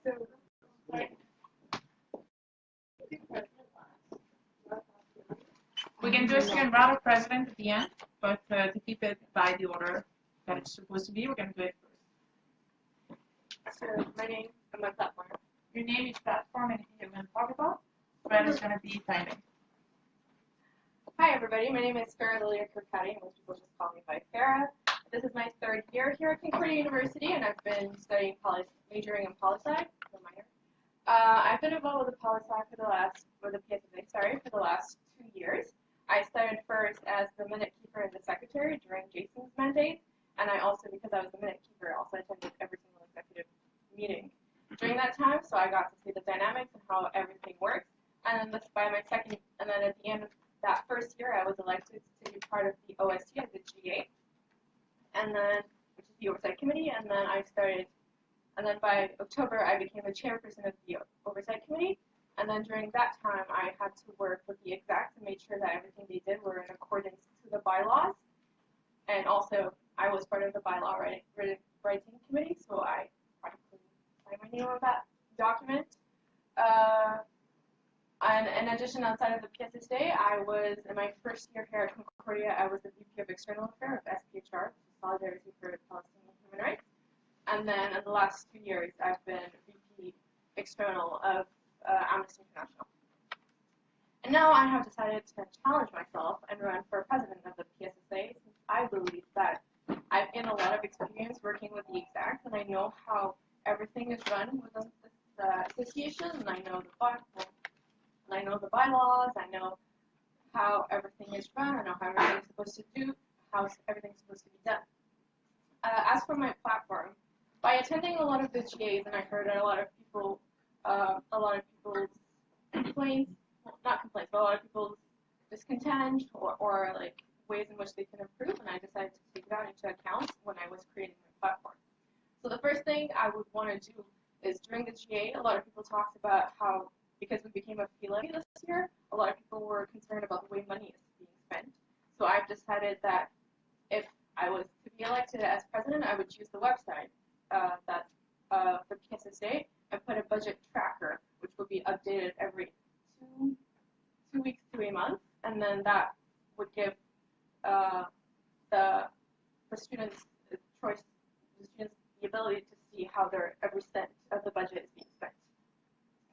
So, we can do a second round of president at the end, but to keep it by the order that it's supposed to be, we're going to do it first. So, my name and my platform. Your name, each platform, anything you're going to talk about. Brad is going to be timing. Hi, everybody. My name is Farrah-Lilia Kerkadi. Most people just call me by Farrah. This is my third year here at Concordia University, and I've been studying majoring in poli-sci, so minor. I've been involved with the poli-sci for the PSSA, for the last 2 years. I started first as the minute keeper and the secretary during Jason's mandate, and I also, because I was the minute keeper, also attended every single executive meeting during that time, so I got to see the dynamics and how everything works. And then and then at the end of that first year, I was elected to be part of the OST as the GA, and then, which is the oversight committee, and then by October, I became the chairperson of the oversight committee. And then during that time, I had to work with the execs and made sure that everything they did were in accordance to the bylaws. And also, I was part of the bylaw writing committee, so I practically signed my name on that document. And in addition, outside of the PSSA, I was, in my first year here at Concordia, I was the VP of External Affairs of SPHR, Solidarity for Palestinian Human Rights. And then in the last 2 years, I've been VP External of Amnesty International. And now I have decided to challenge myself and run for president of the PSSA, since I believe that I've gained a lot of experience working with the execs, and I know how everything is run within this association, and I know the bylaws, I know how everything is run, I know how everything's supposed to do, how everything's supposed to be done. As for my platform, by attending a lot of the GAs, and I heard a lot of people's complaints, well, not complaints, but a lot of people's discontent or like ways in which they can improve, and I decided to take that into account when I was creating my platform. So the first thing I would want to do is during the GA, a lot of people talked about how, because we became a fee levy this year, a lot of people were concerned about the way money is being spent. So I've decided that if I was to be elected as president, I would use the website for PSSA and put a budget tracker, which will be updated every two weeks to a month, and then that would give the students the choice, the students the ability to see how their every cent of the budget is being spent.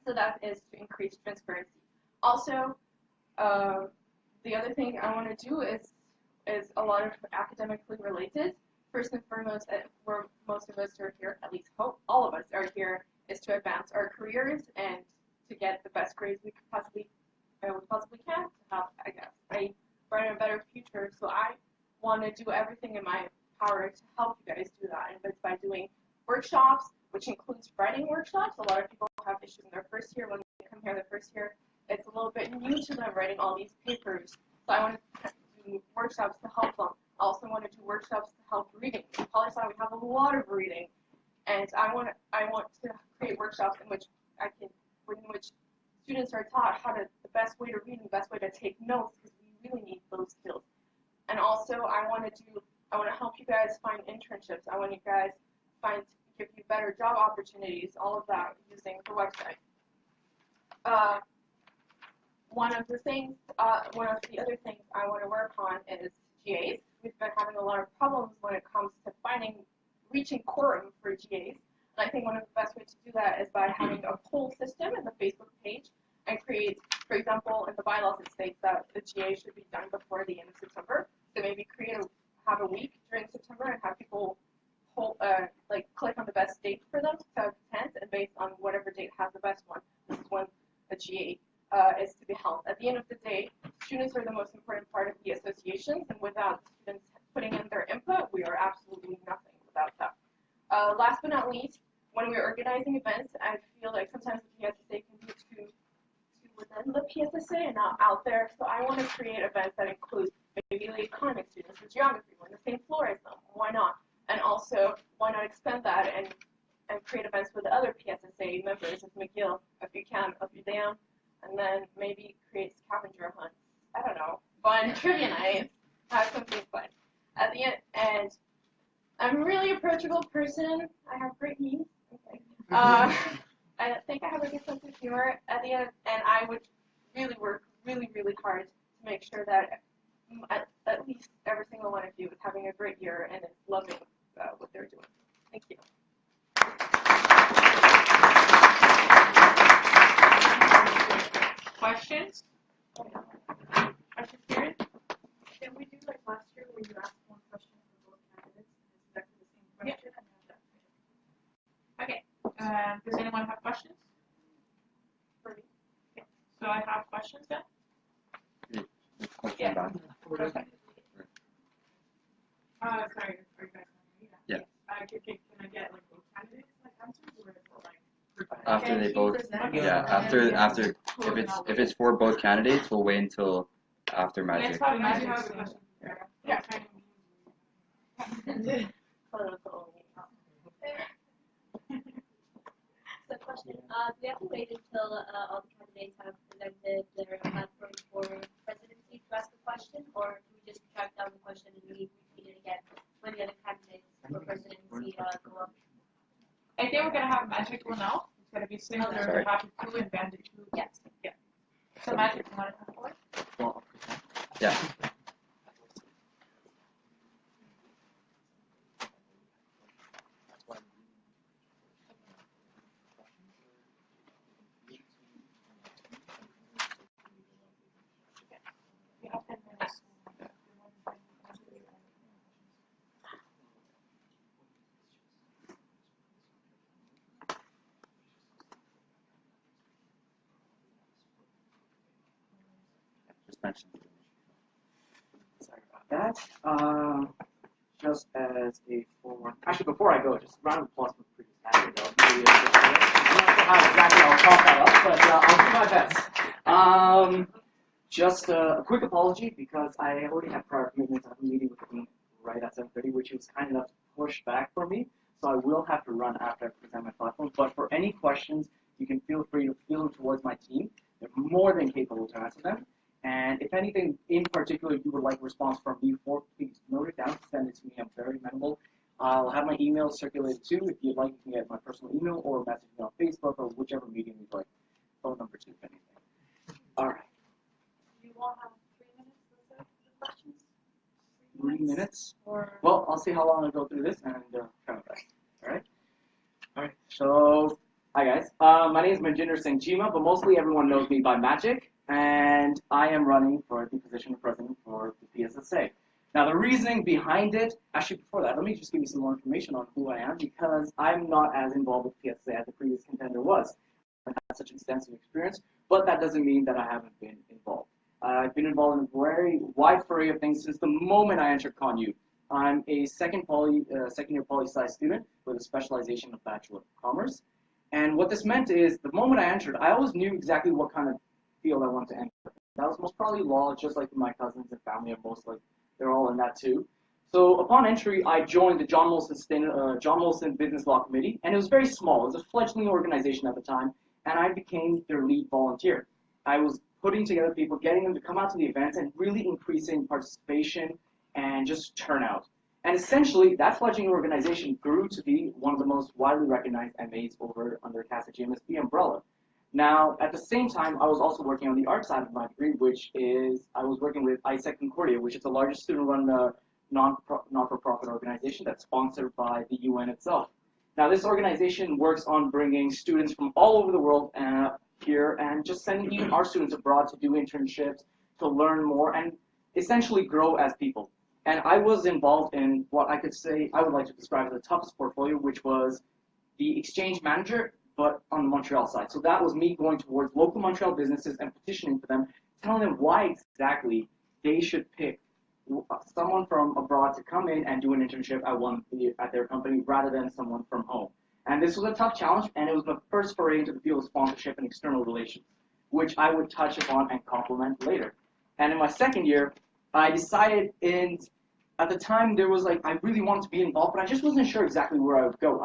So that is to increase transparency. Also, the other thing I want to do is a lot of academically related. First and foremost, where most of us are here, at least hope all of us are here, is to advance our careers and to get the best grades we possibly can to have, I guess, a brighter and better future. So I want to do everything in my power to help you guys do that, and it's by doing workshops, which includes writing workshops. A lot of people have issues in their first year. When they come here the first year, it's a little bit new to them writing all these papers. So I want to do workshops to help them. I also want to do workshops to help reading. In poli-sci, we have a lot of reading, and I want to create workshops in which students are taught the best way to read and the best way to take notes, because we really need those skills. And also, I want to help you guys find internships. I want you guys give you better job opportunities. All of that using the website. One of the other things I want to work on is GAs. We've been having a lot of problems when it comes to reaching quorum for GAs. And I think one of the best ways to do that is by having a poll system in the Facebook page and create, for example, in the bylaws it states that the GA should be done before the end of September. So maybe have a week during September and have people click on the best date for them, so 10th, and based on whatever date has the best one, this is when the GA is to be held. At the end of the day, students are the most important part of the associations, and without students putting in their input, we are absolutely nothing without that. Last but not least, when we're organizing events, I feel like sometimes the PSSA can be too within the PSSA and not out there, so I want to create events that include maybe the economic students or geography. We're on the same floor as them. Why not? And also, why not expand that and create events with the other PSSA members of McGill, if you can, if you damn, and then maybe create scavenger hunts. I don't know, fun trivia nights, have something fun. At the end, and I'm a really approachable person. I have great needs, I think I have a good sense of humor at the end, and I would really work really hard to make sure that at least every single one of you is having a great year and is loving what they're doing. Thank you. Questions? Questions, Karen? Can we do like last year where you asked one question for both candidates and it's exactly the same question? Yeah. Okay. Does anyone have questions? For me? Okay. So I have questions then? Question back. Okay. Sorry, are you guys on? Yeah. Can I get like both candidates like answers or is it like After they both, Yeah. after if it's for both candidates, we'll wait until after Let's Magicck. have Magicck have a question. Yeah. So question, do we have to wait until all the candidates have presented their platform for presidency to ask a question, or do we just track down the question and we repeat it again when the other candidates for presidency go up? I think we're gonna have Magicck go now. It's gonna be similar to Happy 2 and Bandit 2. Yes. Yeah. So Magicck, you wanna come forward? Yeah. We have 10 minutes. Just mention. Sorry about that. Just as a forewarning. Actually, before I go, just a round of applause for the previous candidate. I'm not sure how exactly I'll talk that up, but I'll do my best. Just a quick apology because I already have prior commitments. I have a meeting with the dean right at 7:30, which he was kind enough to push back for me. So I will have to run after I present my platform. But for any questions, you can feel free to feel them towards my team. They're more than capable to answer them. And if anything in particular you would like a response from me for, please note it down, send it to me. I'm very amenable. I'll have my email circulated too. If you'd like, you can get my personal email or message me on Facebook or whichever medium you'd like. Phone number too, if anything. All right. You all have 3 minutes for the questions? 3 minutes? Or Well, I'll see how long I go through this and try my best. All right? All right. So, hi guys. My name is Cheema, but mostly everyone knows me by Magicck. And I am running for the position of president for the PSSA. Now, the reasoning behind it, actually before that, let me just give you some more information on who I am, because I'm not as involved with PSSA as the previous contender was. I have such extensive experience, but that doesn't mean that I haven't been involved. I've been involved in a very wide array of things since the moment I entered ConU. I'm a second-year poli-sci student with a specialization of Bachelor of Commerce. And what this meant is, the moment I entered, I always knew exactly what kind of field I wanted to enter. That was most probably law, just like my cousins and family are mostly, they're all in that too. So upon entry, I joined the John Molson Business Law Committee, and it was very small. It was a fledgling organization at the time, and I became their lead volunteer. I was putting together people, getting them to come out to the events, and really increasing participation and just turnout. And essentially, that fledgling organization grew to be one of the most widely recognized MAs under CASA GMSB umbrella. Now, at the same time, I was also working on the art side of my degree, which is I was working with Concordia, which is the largest student-run non-for-profit organization that's sponsored by the UN itself. Now, this organization works on bringing students from all over the world here and just sending even our students abroad to do internships, to learn more, and essentially grow as people. And I was involved in what I would like to describe as the toughest portfolio, which was the exchange manager, but on the Montreal side. So that was me going towards local Montreal businesses and petitioning for them, telling them why exactly they should pick someone from abroad to come in and do an internship at their company rather than someone from home. And this was a tough challenge, and it was the first foray into the field of sponsorship and external relations, which I would touch upon and complement later. And in my second year, I decided at the time there was I really wanted to be involved, but I just wasn't sure exactly where I would go.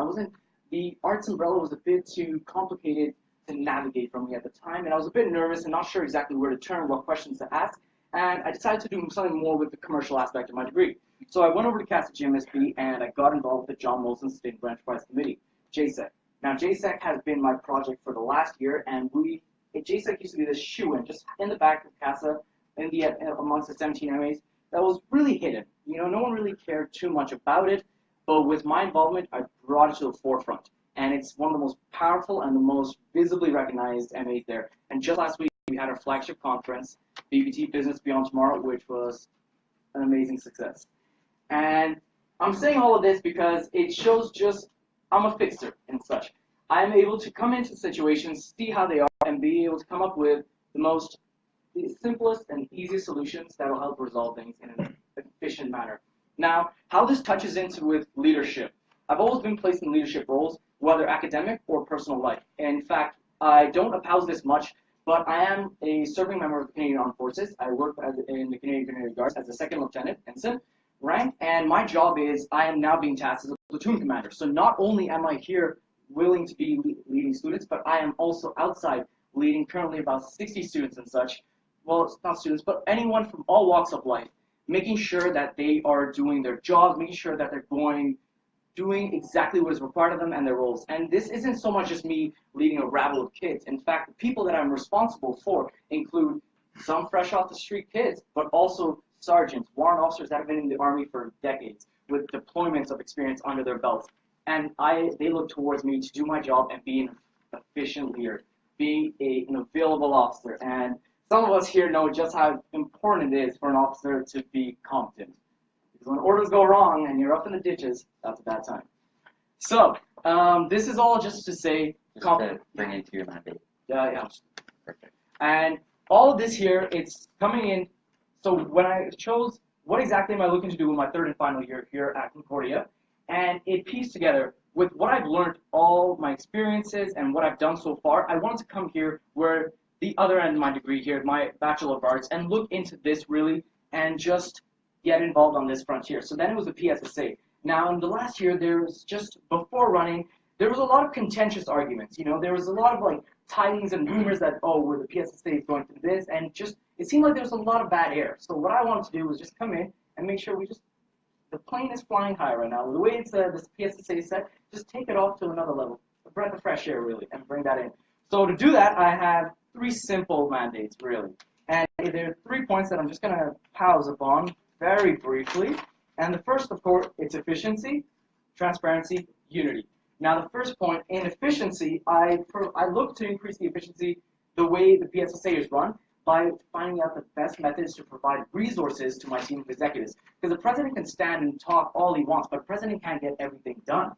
The arts umbrella was a bit too complicated to navigate for me at the time, and I was a bit nervous and not sure exactly where to turn, what questions to ask, and I decided to do something more with the commercial aspect of my degree. So I went over to CASA GMSB, and I got involved with the John Molson State Enterprise Committee, JSEC. Now, JSEC has been my project for the last year, and JSEC used to be this shoe-in just in the back of CASA, amongst the 17 MAs, that was really hidden. You know, no one really cared too much about it, but with my involvement, I brought it to the forefront. And it's one of the most powerful and the most visibly recognized MAs there. And just last week, we had our flagship conference, BBT Business Beyond Tomorrow, which was an amazing success. And I'm saying all of this because it shows just I'm a fixer and such. I'm able to come into situations, see how they are, and be able to come up with the simplest and easiest solutions that will help resolve things in an efficient manner. Now, how this touches into with leadership. I've always been placed in leadership roles, whether academic or personal life. In fact, I don't oppose this much, but I am a serving member of the Canadian Armed Forces. I work in the Canadian Grenadier Guards as a second lieutenant ensign rank, and my job is I am now being tasked as a platoon commander. So not only am I here willing to be leading students, but I am also outside leading currently about 60 students and such. Well, it's not students, but anyone from all walks of life, making sure that they are doing their jobs, making sure that they're doing exactly what is required of them and their roles. And this isn't so much just me leading a rabble of kids. In fact, the people that I'm responsible for include some fresh off the street kids, but also sergeants, warrant officers that have been in the Army for decades with deployments of experience under their belts. And they look towards me to do my job and be an efficient leader, be an available officer. And some of us here know just how important it is for an officer to be competent. Because when orders go wrong and you're up in the ditches, that's a bad time. So, this is all just to say... Just to bring it to your mandate. Yeah. Perfect. And all of this here, it's coming in. So when I chose what exactly am I looking to do in my third and final year here at Concordia, and it pieced together with what I've learned, all my experiences and what I've done so far, I wanted to come here where the other end of my degree here, my Bachelor of Arts, and look into this really and just get involved on this frontier. So then it was the PSSA. Now in the last year, there was just, before running, there was a lot of contentious arguments. You know, there was a lot of like tidings and rumors that, oh, where the PSSA is going through this, and just, it seemed like there was a lot of bad air. So what I wanted to do was just come in and make sure the plane is flying high right now. The way it's this PSSA is set, just take it off to another level, a breath of fresh air really, and bring that in. So to do that, I have 3 simple mandates really. And there are 3 points that I'm just gonna pause upon very briefly. And the first, of course, it's efficiency, transparency, unity. Now the first point, in efficiency, I look to increase the efficiency the way the PSSA is run by finding out the best methods to provide resources to my team of executives. Because the president can stand and talk all he wants, but the president can't get everything done.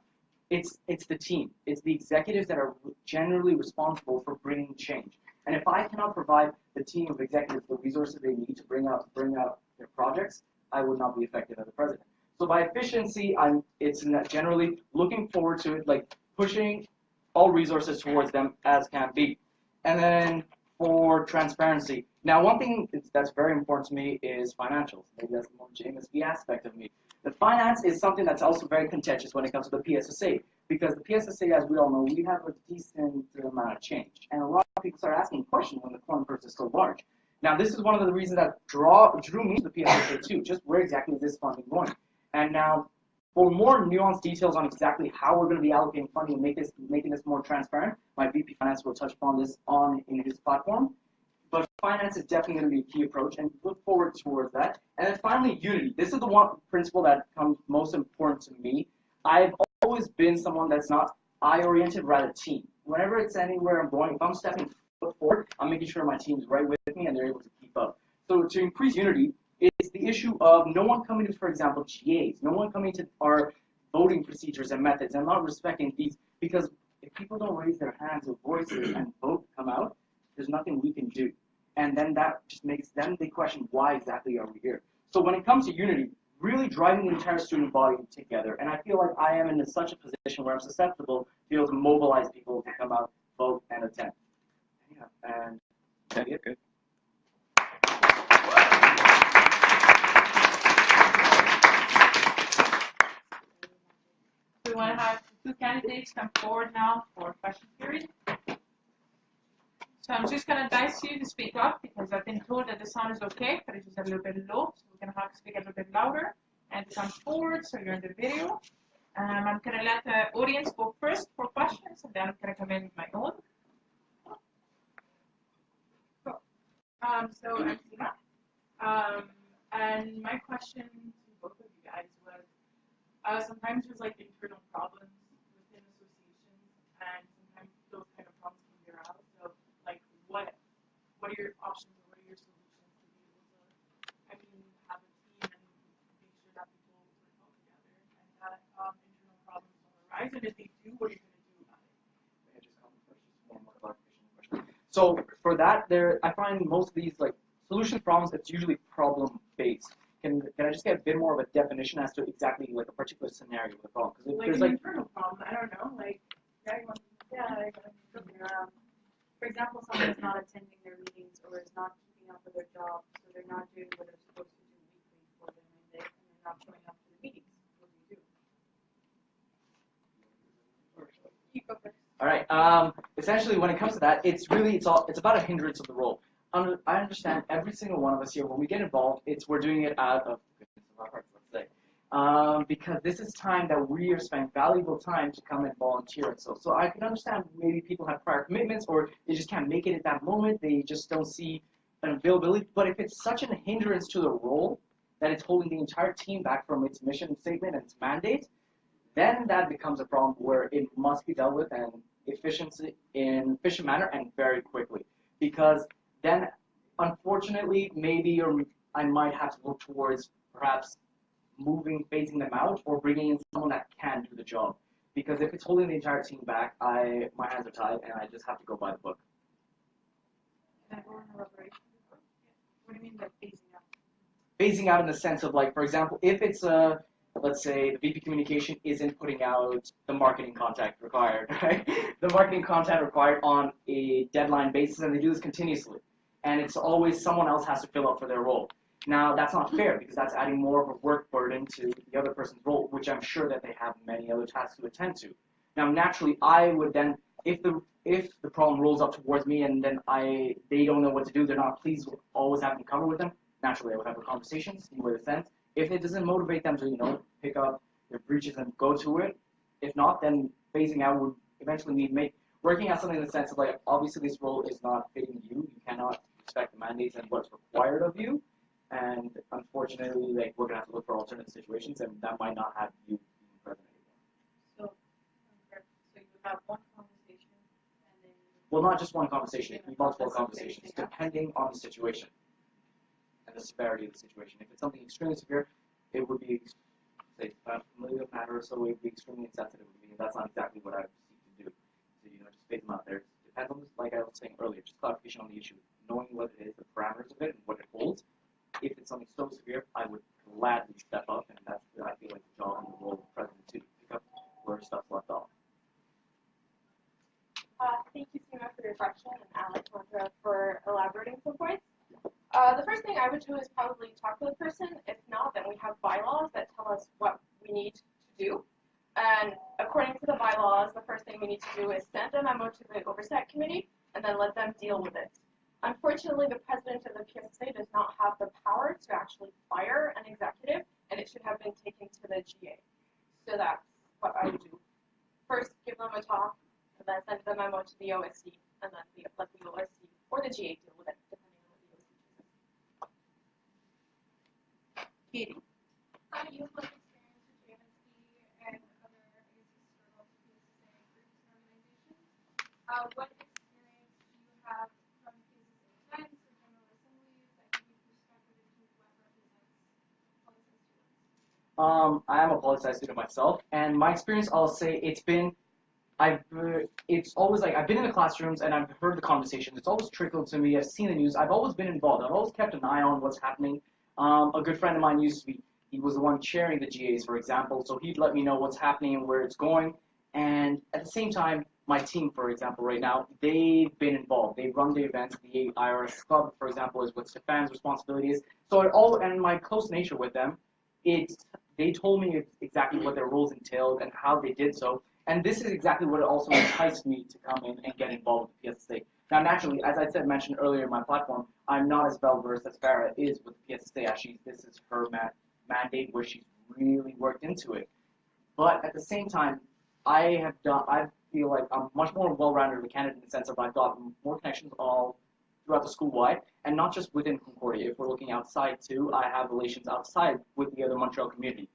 It's the team. It's the executives that are generally responsible for bringing change. And if I cannot provide the team of executives the resources they need to bring out their projects, I would not be effective as a president. So by efficiency, it's generally looking forward to it, like pushing all resources towards them as can be. And then for transparency. Now, one thing that's very important to me is financials. Maybe that's the more JMSB aspect of me. The finance is something that's also very contentious when it comes to the PSSA, because the PSSA, as we all know, we have a decent amount of change. And a lot of people start asking questions when the quorum purse is so large. Now, this is one of the reasons that drew me to the PSSA too, just where exactly is this funding going? And now, for more nuanced details on exactly how we're going to be allocating funding and making this more transparent, my VP Finance will touch upon this in his platform. But finance is definitely going to be a key approach, and look forward towards that. And then finally, unity. This is the one principle that comes most important to me. I've always been someone that's not I-oriented, rather team. Whenever it's anywhere I'm going, if I'm stepping foot forward, I'm making sure my team's right with me and they're able to keep up. So to increase unity, it's the issue of no one coming to, for example, GAs, no one coming to our voting procedures and methods and not respecting these, because if people don't raise their hands or voices and vote come out, there's nothing we can do. And then that just makes them, they question why exactly are we here. So when it comes to unity, really driving the entire student body together, and I feel like I am in such a position where I'm susceptible to be able to mobilize people to come out, vote, and attend. Yeah, and Yeah, good. We want to have 2 candidates come forward now for question period. So I'm just going to advise you to speak up because I've been told that the sound is okay, but it's just a little bit low. So we're going to have to speak a little bit louder and come forward so you're in the video. I'm going to let the audience go first for questions, and then can I come in with my own? Cool. So I'm Sigh. And my question to both of you guys was, sometimes there's like internal problems within associations, and sometimes those kind of problems can be aroused. So, like, what are your options, or what are your solutions to be able to, have a team and make sure that people work well together, and that internal problems don't arise? And if they do, what are you going to do about it? May I just comment first? Just one more clarification question. So for that, I find most of these like solution problems, it's usually problem based. Can I just get a bit more of a definition as to exactly like a particular scenario of the problem? Because Like there's an like internal problem, I don't know, like, For example, someone is not attending their meetings or is not keeping up with their job, so they're not doing what they're supposed to do weekly for them, and they're not showing up to the meetings. What do you do? You go first. all right. Essentially, when it comes to that, it's about a hindrance of the role. I understand every single one of us here, when we get involved, we're doing it out of the goodness of our hearts, let's say. Because this is time that we are spending valuable time to come and volunteer and so I can understand maybe people have prior commitments or they just can't make it at that moment, they just don't see an availability. But if it's such a hindrance to the role that it's holding the entire team back from its mission statement and its mandate, then that becomes a problem where it must be dealt with in an efficient manner and very quickly. Because then, unfortunately, maybe I might have to look towards perhaps phasing them out, or bringing in someone that can do the job. Because if it's holding the entire team back, my hands are tied, and I just have to go by the book. Can I go on elaboration? What do you mean by phasing out? Phasing out in the sense of, like, for example, if it's let's say the VP communication isn't putting out the marketing content required, right? The marketing content required on a deadline basis, and they do this continuously. And it's always someone else has to fill up for their role. Now, that's not fair, because that's adding more of a work burden to the other person's role, which I'm sure that they have many other tasks to attend to. Now, naturally, I would then, if the problem rolls up towards me and then they don't know what to do, they're not pleased with always having to cover with them, naturally I would have a conversation, see where it stands. If it doesn't motivate them to, pick up their breaches and go to it, if not, then phasing out would eventually mean working out something in the sense of, like, obviously this role is not fitting you. You cannot respect the mandates and what's required of you. And unfortunately, like, we're gonna have to look for alternate situations, and that might not have you being present anymore. So you would have one conversation, and then. Well, not just one conversation. It can be multiple conversations, depending on the situation and the severity of the situation. If it's something extremely severe, it would be, say, a familial matter, so it would be extremely insensitive. That's not exactly what I would seek to do. So just phase them out there. It depends on, like I was saying earlier, just clarification on the issue, knowing what it is, the parameters of it, and what it holds. If it's something so severe, I would gladly step up, and that's, I feel like, the job and the role of the president to pick up where stuff's left off. Thank you, Cheema, for your question, and Alex for elaborating some points. The first thing I would do is probably talk to the person. If not, then we have bylaws that tell us what we need to do. And according to the bylaws, the first thing we need to do is send a memo to the oversight committee and then let them deal with it. Unfortunately, the president of the PSSA does not have the power to actually fire an executive, and it should have been taken to the GA. So that's what I would do. First, give them a talk, and then send the memo to the OSC, and then let the OSC or the GA deal with it, depending on what the OSC chooses. Katie. You have like experience with JMSP and other struggles with PSSA groups and organizations. What experience do you have from PSSA events or general assemblies that give you perspective into what represents policy students? I am a poli-sci student myself, and my experience, I'll say, it's always like, I've been in the classrooms and I've heard the conversations. It's always trickled to me. I've seen the news. I've always been involved. I've always kept an eye on what's happening. A good friend of mine he was the one chairing the GAs, for example, so he'd let me know what's happening and where it's going. And at the same time, my team, for example, right now, they've been involved. They run the events. The IRS Club, for example, is what Stephann's responsibility is. So and my close nature with them, they told me exactly what their roles entailed and how they did so. And this is exactly what also enticed me to come in and get involved with the PSSA. Now, naturally, as I mentioned earlier in my platform, I'm not as well-versed as Farrah is with the PSSA. Actually, this is her mandate where she's really worked into it. But at the same time, I've feel like I'm much more well-rounded of a candidate in the sense of I've got more connections all throughout the school-wide, and not just within Concordia. If we're looking outside too, I have relations outside with the other Montreal community.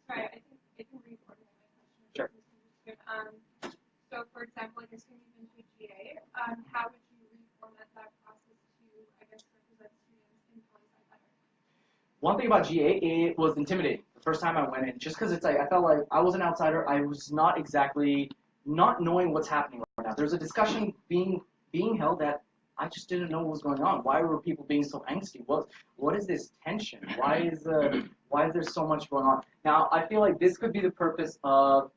Sorry, I think it can reformulate my question. Sure. So, for example, like as soon as you into a GA, how would you reformat that process to, I guess, represent students in poli-sci better? One thing about GA, it was intimidating the first time I went in, just because it's like I felt like I was an outsider. I was not exactly not knowing what's happening right now. There's a discussion being held that I just didn't know what was going on. Why were people being so angsty? What is this tension? Why is there so much going on? Now I feel like this could be the purpose of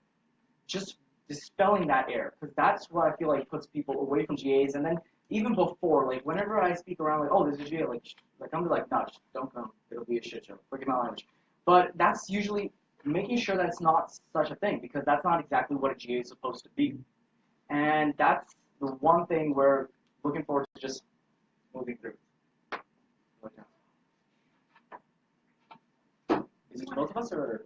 just dispelling that air, because that's what I feel like puts people away from GAs. And then even before, like whenever I speak around, like, oh, there's a GA, like I'm like, no, don't come. It'll be a shit show. Forget my language. But that's usually making sure that it's not such a thing, because that's not exactly what a GA is supposed to be. And that's the one thing we're looking forward to just moving through. Is it both of us, or?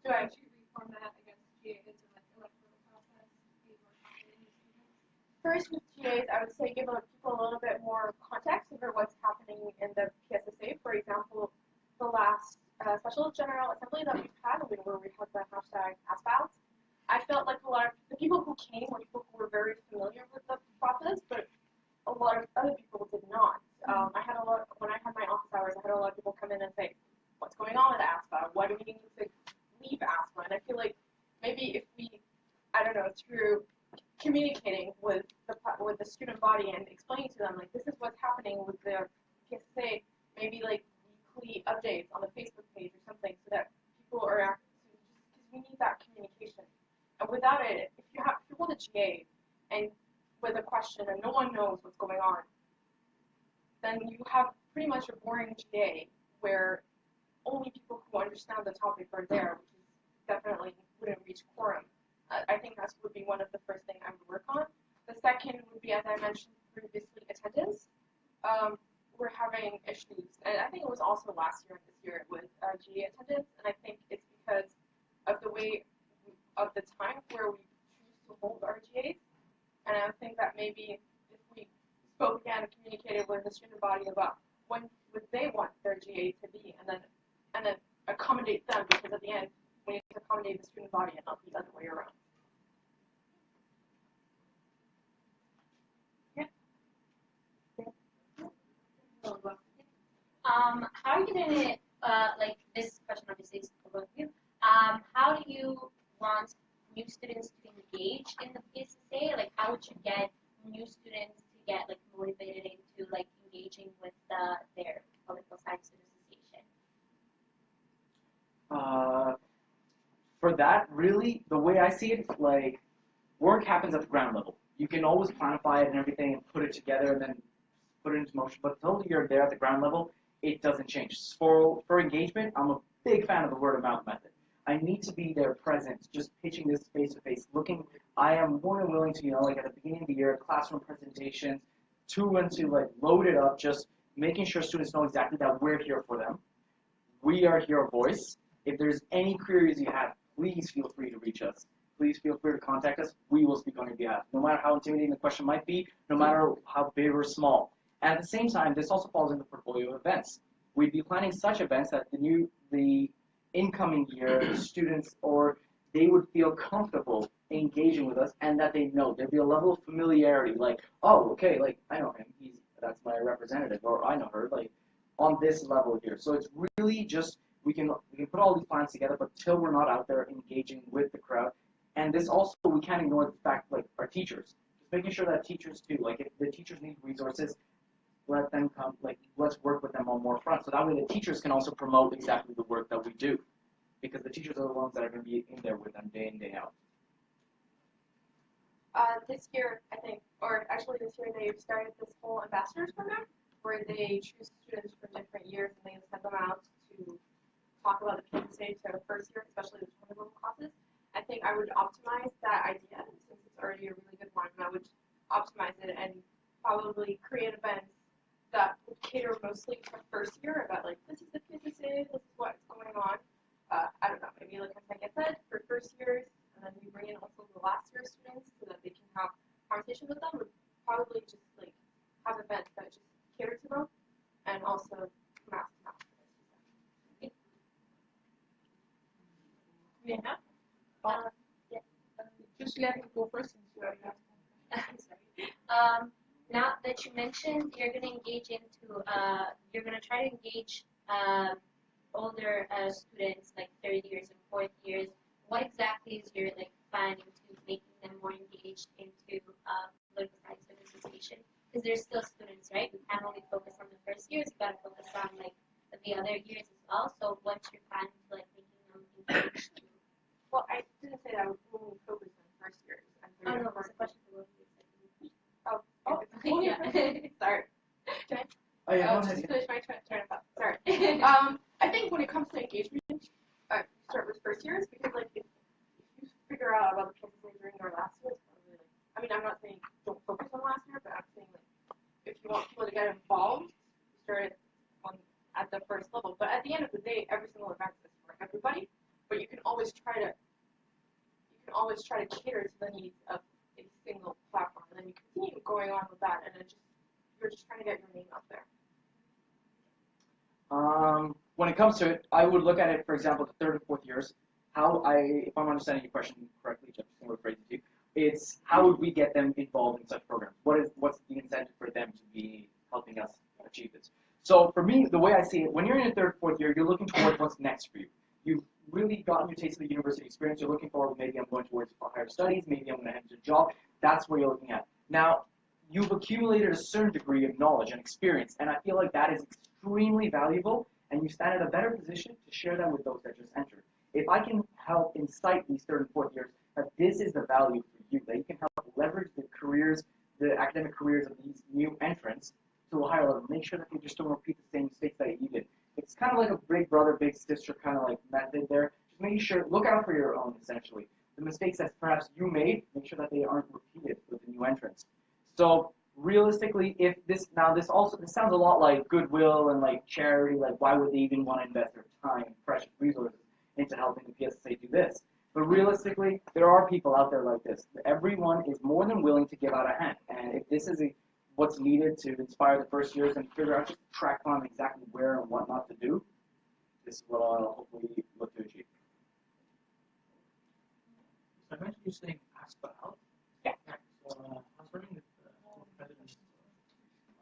Do I actually reformat, I guess, GA into like electoral process, be more confident in students? First, with GAs, I would say give people a little bit more context over what's happening in the PSSA. For example, the last special general assembly that we've had, where we had the hashtag AskBouts, I felt like a lot of the people who came were people who were very familiar with the process, but a lot of other people did not. I had a lot, when I had my office hours, I had a lot of people come in and say, what's going on with ASPA? Why do we need to leave ASPA? And I feel like maybe if we, I don't know, through communicating with the student body and explaining to them, like, this is what's happening with the PSSA, maybe like weekly updates on the Facebook page or something, so that people are active, because we need that communication. And without it, if you hold a GA and with a question and no one knows what's going on, then you have pretty much a boring GA where only people who understand the topic are there, which is definitely wouldn't reach quorum. I think that would be one of the first things I would work on. The second would be, as I mentioned previously, attendance. We're having issues, and I think it was also last year and this year with GA attendance, and I think it's because of the way of the time where we choose to hold our GAs, and I think that maybe if we spoke again and communicated with the student body about when would they want their GA to be, and then accommodate them, because at the end we need to accommodate the student body and not the other way around. How are you gonna like this question obviously is for both of you. How do you want new students to engage in the PSSA? Like, how would you get new students to get like motivated into like engaging with their political science association? For that, really, the way I see it, like, work happens at the ground level. You can always planify it and everything and put it together and then put it into motion, but until you're there at the ground level, it doesn't change. For engagement, I'm a big fan of the word of mouth method. I need to be there present, just pitching this face to face, looking. I am more than willing to, like at the beginning of the year, classroom presentations, to like load it up, just making sure students know exactly that we're here for them. We are your voice. If there's any queries you have, please feel free to reach us. Please feel free to contact us. We will speak on your behalf, no matter how intimidating the question might be, no matter how big or small. And at the same time, this also falls into the portfolio events. We'd be planning such events that the incoming year students, or they would feel comfortable engaging with us, and that they know there'd be a level of familiarity, like, oh, okay, like I know him, that's my representative, or I know her, like on this level here. So it's really just we can put all these plans together, but till we're not out there engaging with the crowd. And this also, we can't ignore the fact, like, our teachers, just making sure that teachers too, like if the teachers need resources, let them come, like, let's work with them on more fronts. So that way the teachers can also promote exactly the work that we do, because the teachers are the ones that are going to be in there with them day in, day out. This year, I think, or actually this year, they've started this whole ambassadors program where they choose students from different years and they send them out to talk about the PSSA to first year, especially the 20 level classes. I think I would optimize that idea since it's already a really good one, and I would optimize it and probably create events that would cater mostly to first year about like, this is the PSSA, this is what's going on. I don't know, maybe like I said, for first years, and then we bring in also students so that they can have conversation with them, would probably just like have events that just cater to them, and also mass to mass. Yeah. Yeah. Just let me go first since you already asked. Sorry. Now that you mentioned you're going to engage into, you're going to try to engage older students, like third years and fourth years. What exactly is your like plan into making them more engaged into political science and association? Because there's still students, right? We can't only focus on the first years. You got to focus on like the other years as well. So what's your plan to like making them engaged? Well, I didn't say that I would only focus on first years and Oh third no, years. it's a question for both of you. Only Yeah. Sorry. Can I? Oh yeah, go Just ahead. finish my train of thought. Sorry. I think when it comes to engagement, start with first years because like if you figure out about the PSSA during your last year, it's probably like I mean I'm not saying don't focus on last year, but I'm saying like if you want people to get involved, start it at the first level. But at the end of the day, every single event is for everybody. But you can always try to cater to the needs of a single platform, and then you continue going on with that, and then you're just trying to get your name out there. When it comes to it, I would look at it, for example, the third and fourth years. If I'm understanding your question correctly, just to phrase it to you, it's how would we get them involved in such programs? What's the incentive for them to be helping us achieve this? So for me, the way I see it, when you're in your third, fourth year, you're looking towards what's next for you. You've really gotten your taste of the university experience. You're looking forward, maybe I'm going towards higher studies, maybe I'm going to enter a job. That's what you're looking at. Now, you've accumulated a certain degree of knowledge and experience, and I feel like that is extremely valuable, and you stand in a better position to share that with those that just entered. If I can help incite these third and fourth years that this is the value for you, that you can help leverage the careers, the academic careers of these new entrants to a higher level, make sure that they just don't repeat the same mistakes that you did. It's kind of like a big brother, big sister kind of like method there. Just making sure, look out for your own, essentially. The mistakes that perhaps you made, make sure that they aren't repeated with the new entrants. So realistically, if this sounds a lot like goodwill and like charity, like why would they even want to invest their time, precious resources into helping the PSSA do this? But realistically, there are people out there like this. Everyone is more than willing to give out a hand. And if this is what's needed to inspire the first years and figure out, just track on exactly where and what not to do, this is what I'll hopefully look to achieve. So I mentioned you saying ASPA out. Yeah. So I was wondering if presidents,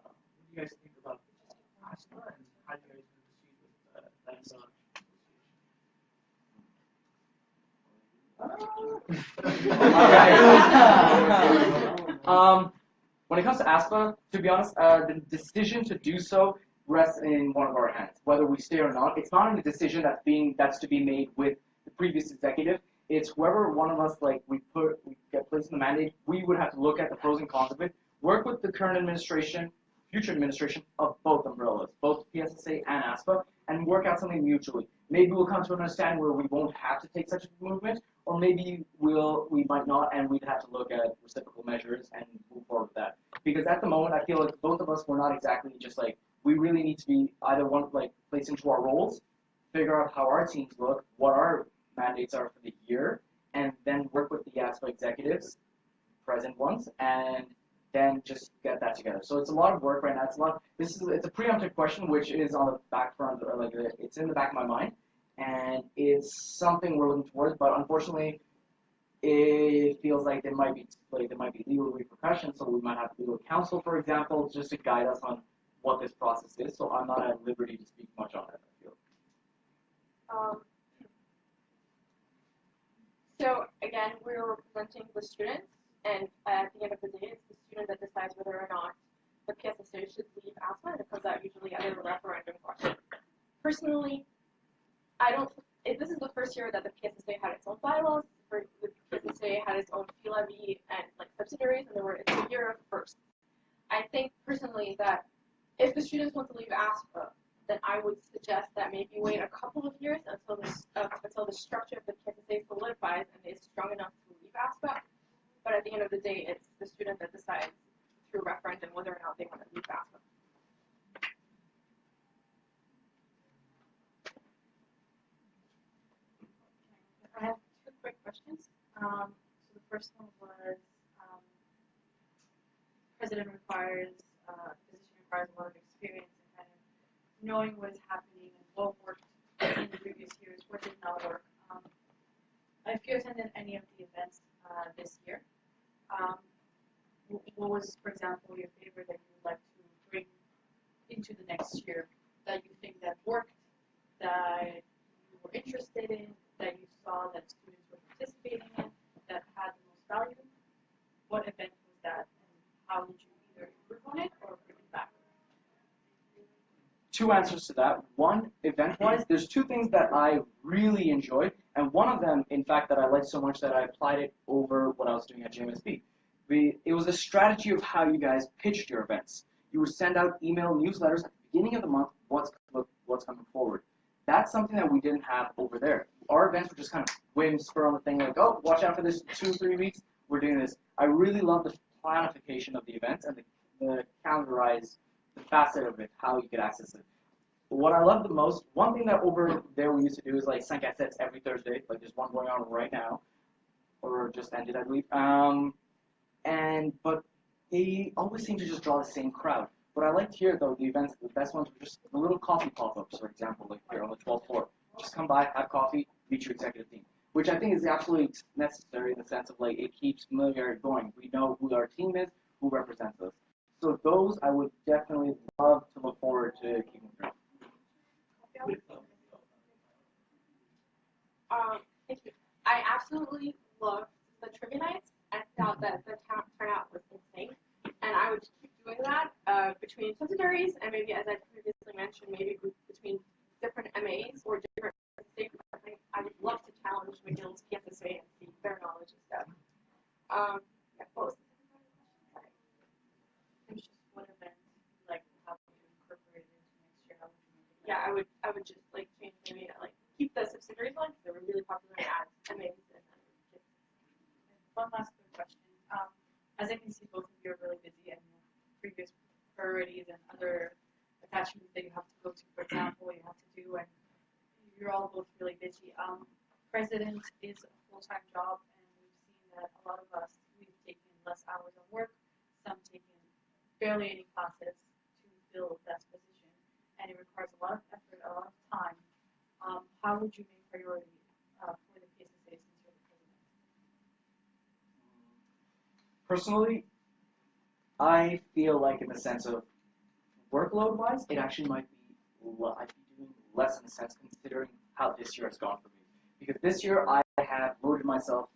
what do you guys think about ASPA and how do you guys proceed with that When it comes to ASPA, to be honest, the decision to do so rests in one of our hands, whether we stay or not. It's not a decision that's to be made with the previous executive. It's whoever one of us we get placed in the mandate. We would have to look at the pros and cons of it, work with the current administration, future administration of both umbrellas, both PSSA and ASPA, and work out something mutually. Maybe we'll come to an understanding where we won't have to take such a movement, or maybe we might not, and we'd have to look at reciprocal measures and move forward with that. Because at the moment, I feel like both of us were not exactly just we really need to be either one placed into our roles, figure out how our teams look, what our mandates are for the year, and then work with the ASPA executives, present ones, and then just get that together. So it's a lot of work right now. It's a preemptive question, which is on the back front, or it's in the back of my mind, and it's something we're looking towards. But unfortunately, it feels like there might be legal repercussions. So we might have legal counsel, for example, just to guide us on what this process is. So I'm not at liberty to speak much on it, I feel. So again, we're representing the students, and at the end of the day, it's the student that decides whether or not the PSSA should leave ASPA, and it comes out usually as a referendum question. Personally, this is the first year that the PSSA had its own bylaws. The PSSA had its own fee levy and subsidiaries, and it's a year of firsts. I think personally that if the students want to leave ASPA, then I would suggest that maybe wait a couple of years until the structure of the PSSA solidifies and is strong enough to leave ASPA. But at the end of the day, it's the student that decides through referendum whether or not they want to leave ASPA. I have two quick questions. So the first one was president requires, position requires a lot of experience and kind of knowing what's happening and what worked in the previous years, what did not work. If you attended any of the events this year, what was, for example, your favorite that you would like to bring into the next year that you think that worked, that you were interested in, that you saw that students were participating in, that had the most value? What event was that, and how would you either improve on it or bring it back? Two answers to that. One, event-wise, there's two things that I really enjoyed, and one of them, in fact, that I liked so much that I applied it over what I was doing at JMSB. It was a strategy of how you guys pitched your events. You would send out email newsletters at the beginning of the month, what's coming forward. That's something that we didn't have over there. Our events were just kind of whim, spur on the thing, like, oh, watch out for this 2-3 weeks, we're doing this. I really love the planification of the events and the calendarize, the facet of it, how you could access it. What I love the most, one thing that over there we used to do is like Sync sets every Thursday, like there's one going on right now, or just ended, I believe. But they always seem to just draw the same crowd. What I liked here, though, the events, the best ones were just the little coffee pop-ups, for example, like here on the 12th floor. Just come by, have coffee, meet your executive team, which I think is absolutely necessary in the sense of like it keeps familiarity going. We know who our team is, who represents us. So those I would definitely love to look forward to keeping through. Thank you. I absolutely loved the trivia nights. I thought that the turnout was insane, and I would keep doing that between subsidiaries and maybe, as I previously mentioned, maybe between different MAs or different state departments. I would love to challenge McGill's PSSA and see their knowledge and stuff. Yeah, what was the second part of the question? Sorry. There's just one event, like how would you incorporate it into next year? How would you make it? Yeah, I would just like change maybe like keep the subsidiaries on because they were really popular at MAs and kids. One last quick question. As I can see, both of you are really busy and you have previous priorities and other attachments that you have to go to, for example, you have to do, and you're all both really busy. President is a full-time job, and we've seen that a lot of us, we've taken less hours of work, some taken barely any classes to fill that position, and it requires a lot of effort, a lot of time. How would you make priority for the PSSA since you're the president? Personally, I feel like in the sense of workload-wise, it actually might be, I'd be doing less in a sense considering how this year has gone for me. Because this year I have overloaded myself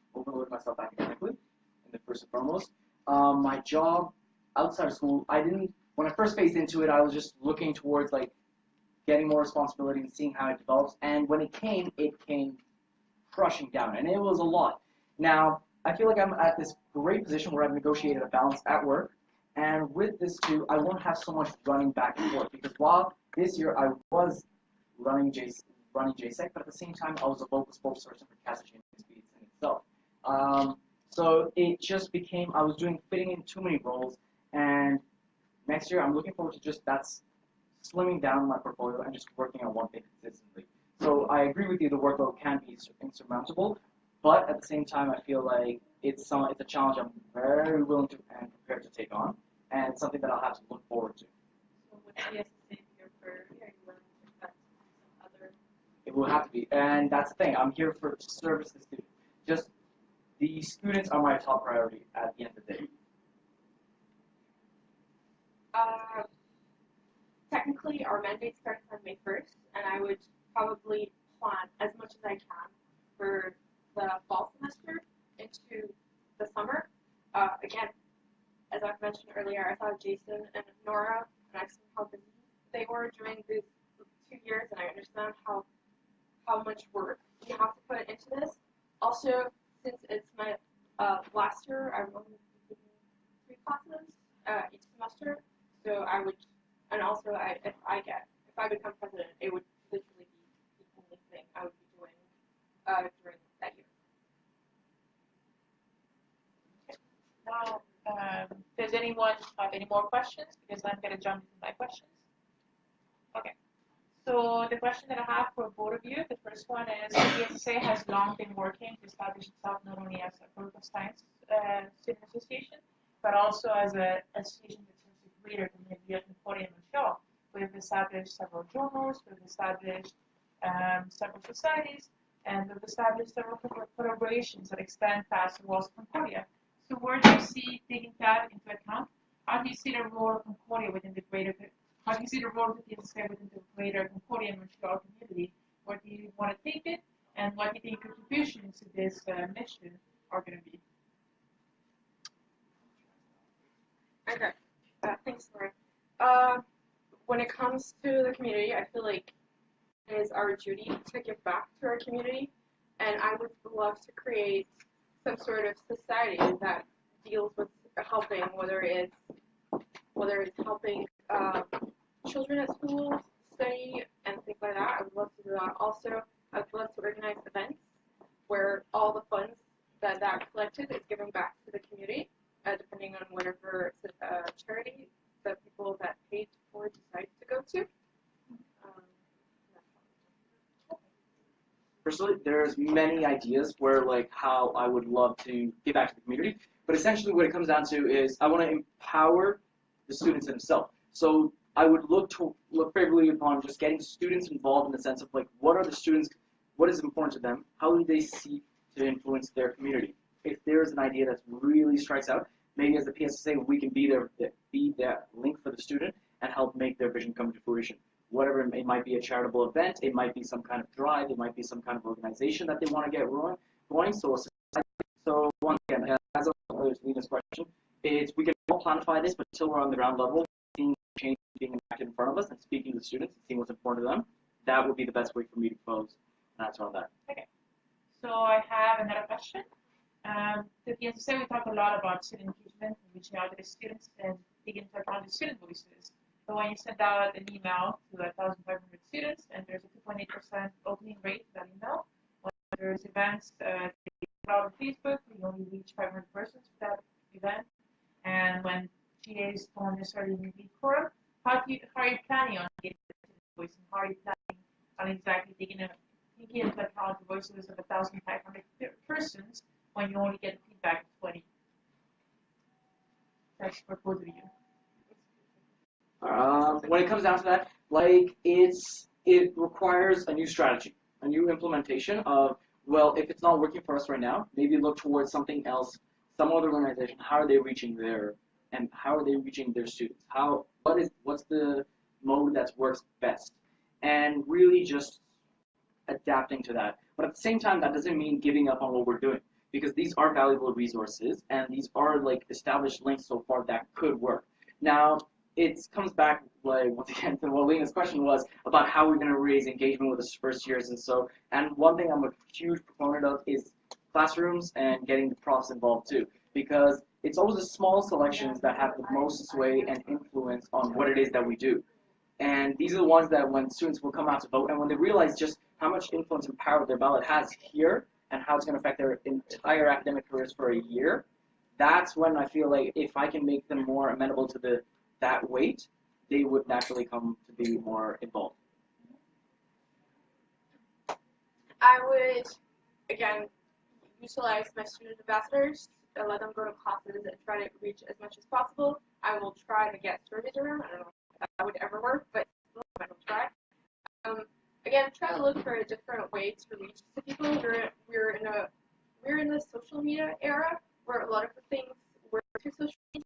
academically, in the first and foremost. My job outside of school, when I first phased into it, I was just looking towards like getting more responsibility and seeing how it develops. And when it came crushing down, and it was a lot. Now, I feel like I'm at this great position where I've negotiated a balance at work, and with this too, I won't have so much running back and forth, because while this year I was running JSEC, but at the same time I was a local spokesperson for Casa Champions Beats in itself. So it just became, I was fitting in too many roles, and next year I'm looking forward to just slimming down my portfolio and just working on one thing consistently. So I agree with you, the workload can be insurmountable, but at the same time I feel like it's a challenge I'm very willing to and prepared to take on, and something that I'll have to look forward to. So would PSSA be your priority? Are you willing to cut some other? It will have to be, and that's the thing, I'm here for service to students. Just the students are my top priority at the end of the day. Technically, our mandate starts on May 1st, and I would probably plan as much as I can for the fall semester into the summer. Again, as I've mentioned earlier, I saw Jason and Nora, and I've seen how busy they were during these 2 years, and I understand how much work we have to put into this. Also, since it's my last year, I'm only taking 3 classes each semester, so I would. And also, if I become president, it would literally be the only thing I would be doing during that year. Okay. Now, does anyone have any more questions? Because I'm going to jump into my questions. Okay. So the question that I have for both of you, the first one is, PSSA has long been working to establish itself not only as a political science student association, but also as an association that serves the greater community of Concordia and Montreal. We've established several journals, we've established several societies, and we've established several collaborations that extend past the walls of Concordia. So where do you see taking that into account? How do you see the role of Concordia within the greater, how do you see the role of the PSSA within the greater Concordia and Montreal community? Where do you want to take it? And what do you think contributions to this mission are going to be? Okay, thanks, Lauren. When it comes to the community, I feel like it is our duty to give back to our community, and I would love to create some sort of society that deals with helping, whether it's helping children at school study and things like that. I would love to do that. Also, I would love to organize events where all the funds that collected is given back to the community, depending on whatever charity the people that paid for decide to go to. Personally, there's many ideas where like how I would love to give back to the community, but essentially what it comes down to is I want to empower the students themselves. So I would look favorably upon just getting students involved in the sense of like what are the students, what is important to them, how do they seek to influence their community. If there's an idea that really strikes out, maybe as the PSSA we can be that link for the student and help make their vision come to fruition. Whatever, it might be a charitable event, it might be some kind of drive, it might be some kind of organization that they want to get going. So once again, as of Lena's question, we can all planify this, but until we're on the ground level, seeing change being enacted in front of us and speaking to the students and seeing what's important to them, that would be the best way for me to pose an answer on that. Okay. So I have another question. The PSSA, we talk a lot about student engagement and reaching out to the students and taking into account the student voices. So when you send out an email to 1,500 students and there's a 2.8% opening rate to that email, when there's events out on Facebook, we only reach 500 persons for that event. And when GAs don't necessarily meet quorum, how are you planning on getting the voice and how are you planning on exactly taking into account the voices of 1,500 persons when you only get feedback of 20? That's for both of you. When it comes down to that, like it requires a new strategy, a new implementation of, well, if it's not working for us right now, maybe look towards something else, some other organization. How are they reaching their students? What's the mode that works best? And really just adapting to that. But at the same time, that doesn't mean giving up on what we're doing, because these are valuable resources and these are like established links so far that could work. Now, it comes back, like, once again, to what Lena's question was about how we're going to raise engagement with the first years. And one thing I'm a huge proponent of is classrooms and getting the profs involved too, because it's always the small selections that have the most sway and influence on what it is that we do. And these are the ones that when students will come out to vote and when they realize just how much influence and power their ballot has here and how it's going to affect their entire academic careers for a year, that's when I feel like if I can make them more amenable to that weight, they would naturally come to be more involved. I would, again, utilize my student ambassadors and let them go to classes and try to reach as much as possible. I will try to get surveys around. I don't know if that would ever work, but I will try. Again, try to look for a different way to reach the people. We're in the social media era where a lot of the things we're to social media.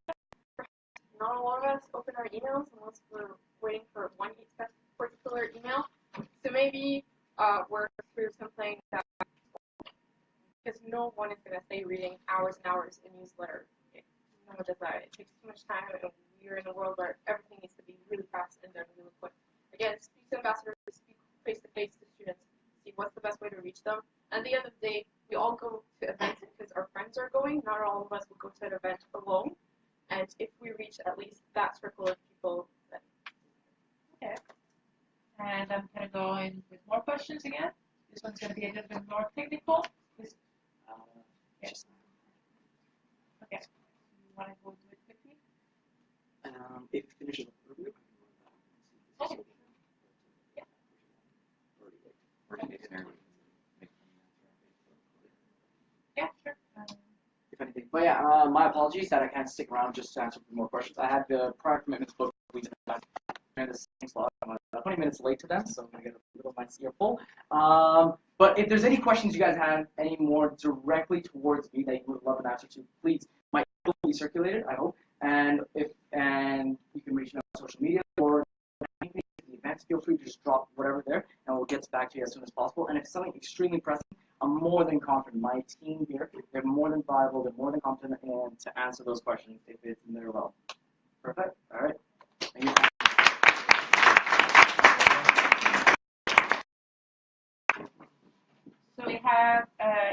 Not a lot of us open our emails unless we're waiting for one particular email. So maybe work through something that, because no one is going to stay reading hours and hours in newsletter. No one does that. It takes too much time, and we're in a world where everything needs to be really fast and done really quick. Again, speak to ambassadors, speak face-to-face to students, see what's the best way to reach them. At the end of the day, we all go to events because our friends are going. Not all of us will go to an event alone. And if we reach at least that circle of people, then. Okay. And I'm going to go in with more questions again. This one's going to be a little bit more technical. Yes. Okay. You want to go do it quickly? If it finishes up earlier, Okay. Yeah. Yeah, sure. if anything. But yeah, apologies that I can't stick around just to answer more questions. I had the prior commitments booked during the same slot. I'm 20 minutes late to them, so I'm going to get a little my ear full. But if there's any questions you guys have any more directly towards me that you would love an answer to, please, my email will be circulated, I hope. And you can reach me on social media or anything in the events, feel free to just drop whatever there, and we'll get back to you as soon as possible. And if it's something extremely pressing, I'm more than confident. My team here, they're more than viable, they're more than competent to answer those questions if it's in their realm. Perfect. All right. Thank you. So we have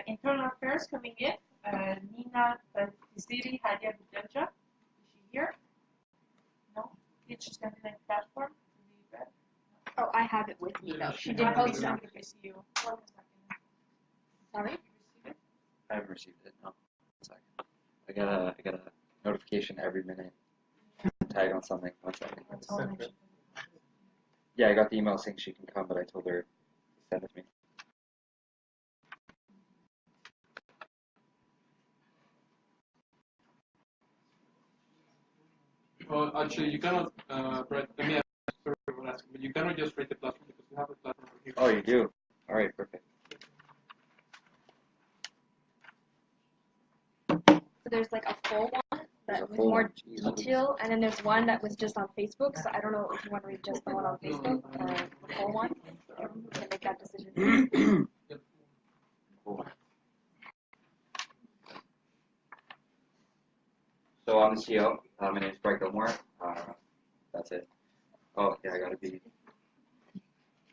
internal affairs coming in. Nina Tiziri-Hadia Bouteldja. Is she here? No? Did she send it in the platform? Oh, I have it with me though. She Did did post post it it. on the PCU. Sorry? I haven't received it. No. 1 second. I got a notification every minute. Tag on something. 1 second. Yeah, I got the email saying she can come, but I told her to send it to me. Well, actually, you cannot write. Let me ask, sorry for asking, but you cannot just write the platform because we have a platform over here. Oh, you do? All right, perfect. So there's like a full one There's a that with full more one. Jeez. detail, and then there's one that was just on Facebook. So I don't know if you want to read just the one on Facebook or the full one. You can make that decision. Cool. So I'm the CEO. My name is Brett Gilmore. That's it. Oh, yeah, I gotta be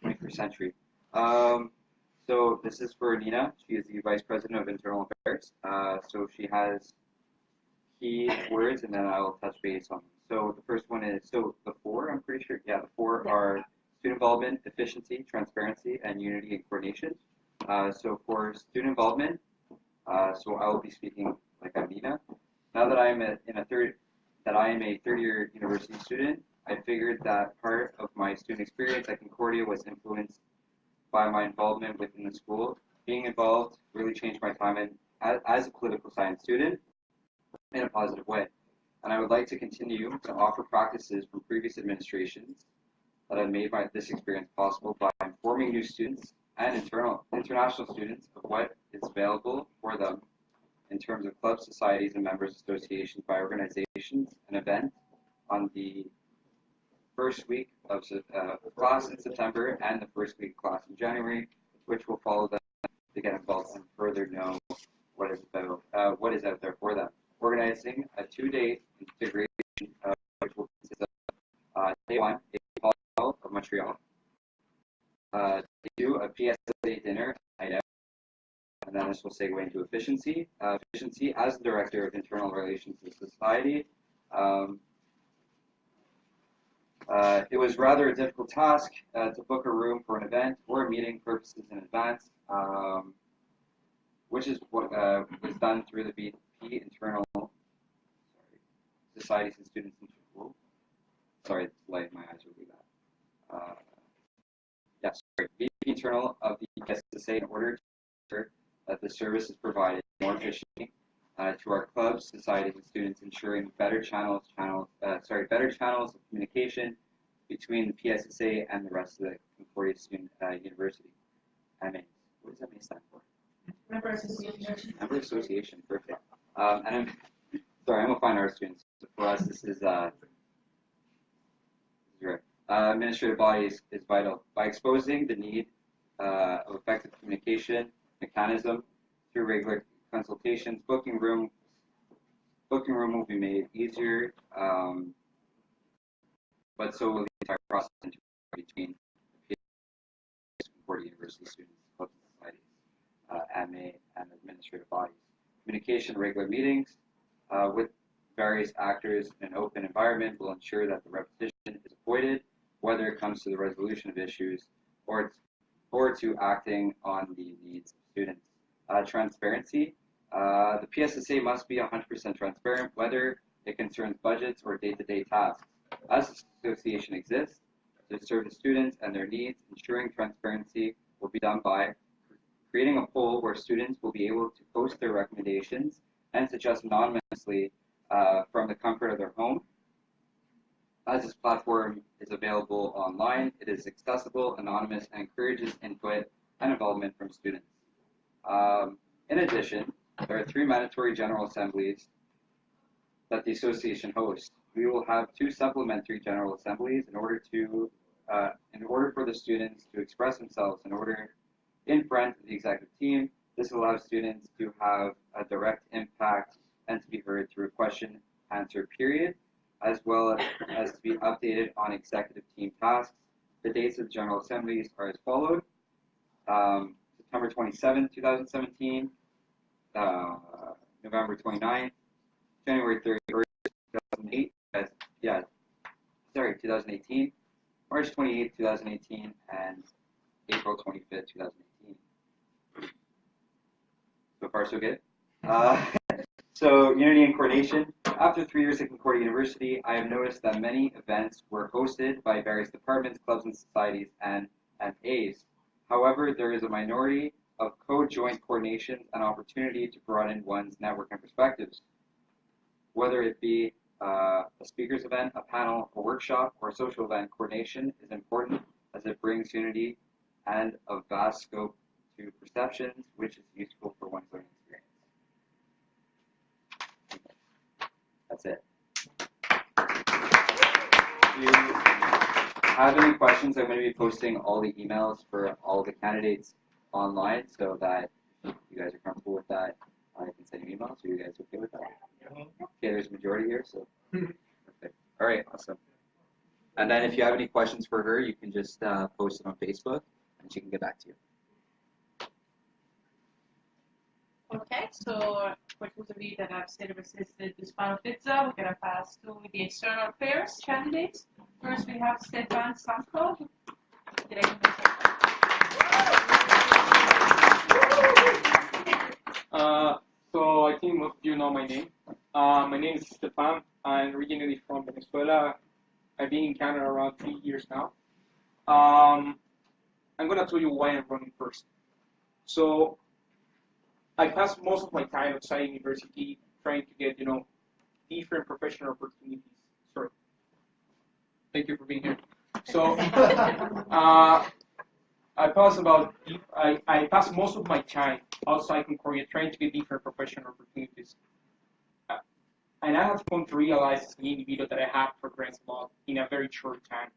21st century. So this is for Nina. She is the Vice President of Internal Affairs. So she has key words, and then I'll touch base on them. So the first one is, so the four, I'm pretty sure, yeah, the four are student involvement, efficiency, transparency, and unity and coordination. So for student involvement, so I will be speaking like I'm Nina. Now that I am a third-year university student, I figured that part of my student experience at Concordia was influenced by my involvement within the school. Being involved really changed my time as a political science student in a positive way. And I would like to continue to offer practices from previous administrations that have made this experience possible by informing new students and international students of what is available for them in terms of clubs, societies, and members associations by organizations and events on the first week of class in September and the first week of class in January, which will follow them to get involved and further know what is out there for them. Organizing a 2-day integration, which will consist of day 1, a hall of Montreal, day 2, a PSSA dinner night out, and then this will segue into efficiency. Efficiency as the Director of Internal Relations with Society. It was rather a difficult task to book a room for an event or a meeting purposes in advance, which is what was done through the BP internal societies and students in school. Sorry, it's light, my eyes will do that. BP internal of the PSSA in order to ensure that the service is provided more efficiently to our clubs, societies, and students, ensuring better channels of communication between the PSSA and the rest of the Concordia Student University. MA. What does MA stand for? Member Association. Member Association, perfect. And I'm a fine arts student, so for us this is right. Administrative body is vital. By exposing the need of effective communication mechanism through regular consultations, booking room will be made easier, but so will the entire process between Concordia University students, club societies, MA, and administrative bodies. Communication, regular meetings with various actors in an open environment will ensure that the repetition is avoided, whether it comes to the resolution of issues or to acting on the needs of students. Transparency. The PSSA must be 100% transparent, whether it concerns budgets or day-to-day tasks. As the association exists to serve the students and their needs, ensuring transparency will be done by creating a poll where students will be able to post their recommendations and suggest anonymously from the comfort of their home. As this platform is available online, it is accessible, anonymous, and encourages input and involvement from students. In addition, there are 3 mandatory General Assemblies that the association hosts. We will have 2 supplementary General Assemblies in order for the students to express themselves in front of the executive team. This allows students to have a direct impact and to be heard through a question-answer period, as well as to be updated on executive team tasks. The dates of the General Assemblies are as follows. September 27, 2017, November 29th, January 31st, 2018, March 28th, 2018, and April 25th, 2018. So far, so good. So, unity and coordination. After 3 years at Concordia University, I have noticed that many events were hosted by various departments, clubs, and societies, and MAs. However, there is a minority of co-joint coordinations and opportunity to broaden one's network and perspectives. Whether it be a speaker's event, a panel, a workshop, or a social event, coordination is important as it brings unity and a vast scope to perceptions, which is useful for one's learning experience. That's it. If you have any questions, I'm going to be posting all the emails for all the candidates online so that if you guys are comfortable with that, I can send you emails. Are you guys okay with that? Okay, there's a majority here, so perfect. All right, awesome. And then if you have any questions for her, you can just post it on Facebook, and she can get back to you. Okay, so for those of you that have still resisted this panel pizza, we're going to pass to the external affairs candidates. First, we have Stephann Sahmkow. Did I So I think most of you know my name. My name is Stephann. I'm originally from Venezuela. I've been in Canada around 3 years now. I'm going to tell you why I'm running first. So I passed most of my time outside university trying to get, different professional opportunities. Sorry. Thank you for being here. So I passed most of my time outside Concordia trying to get different professional opportunities. And I have come to realize as an individual that I have progressed a lot in a very short time.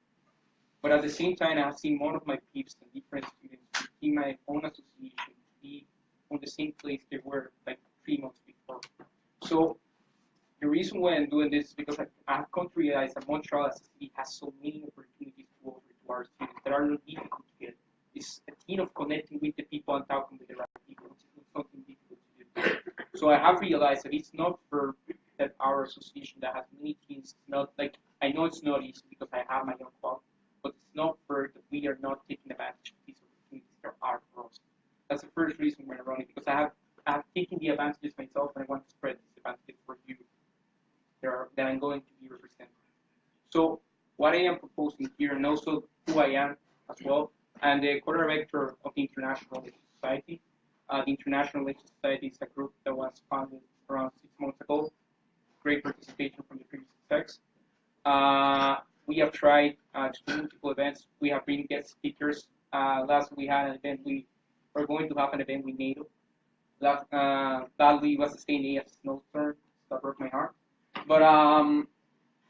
But at the same time, I have seen one of my peers and different students in my own association be on the same place they were like 3 months before. So the reason why I'm doing this is because I have come to realize that Montreal as a city has so many opportunities to offer to our students that are not difficult to get. It's a thing of connecting with the people and talking with the right people, which is not something difficult to do. So I have realized that it's not fair that our association that has many teams, not like, I know it's not easy because I have my own club, but it's not fair that we are not taking advantage of these opportunities that are for us. That's the first reason why I'm running, because I have taken the advantages myself and I want to spread these advantages for you that I'm going to be representing. So what I am proposing here, and also who I am as well, and the co-director of the International Lake Society. The International Lake Society is a group that was founded around 6 months ago. Great participation from the previous execs. We have tried to do multiple events. We have been guest speakers. Last we had an event, we are going to have an event with NATO. Badly was the same day as snowstorm. That broke my heart. But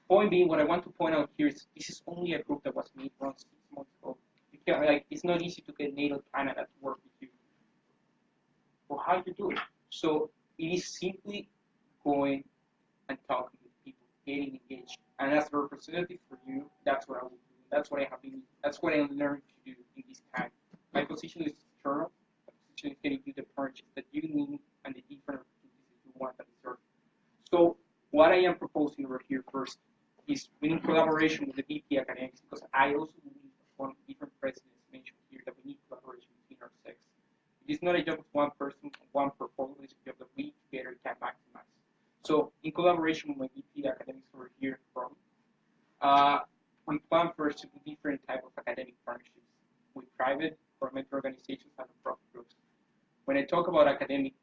point being, what I want to point out here is this is only a group that was made around 6 months ago. It's not easy to get NATO Canada to work with you. Well, how do you do it? So it is simply going and talking with people, getting engaged. And as a representative for you, that's what I will do. That's what I have been. That's what I learned to do in this time. My position is external. My position is getting you the purchase that you need and the different opportunities that you want and deserve. So what I am proposing over here first is we need collaboration with the VP academics, because I also believe one of the different presidents mentioned here that we need collaboration between our sex. It is not a job of one person, one portfolio, it's a job that we together can maximize. So in collaboration with my VP academics over here from, we plan first to do different types of academic partnerships with private, government organizations, and nonprofit groups. When I talk about academic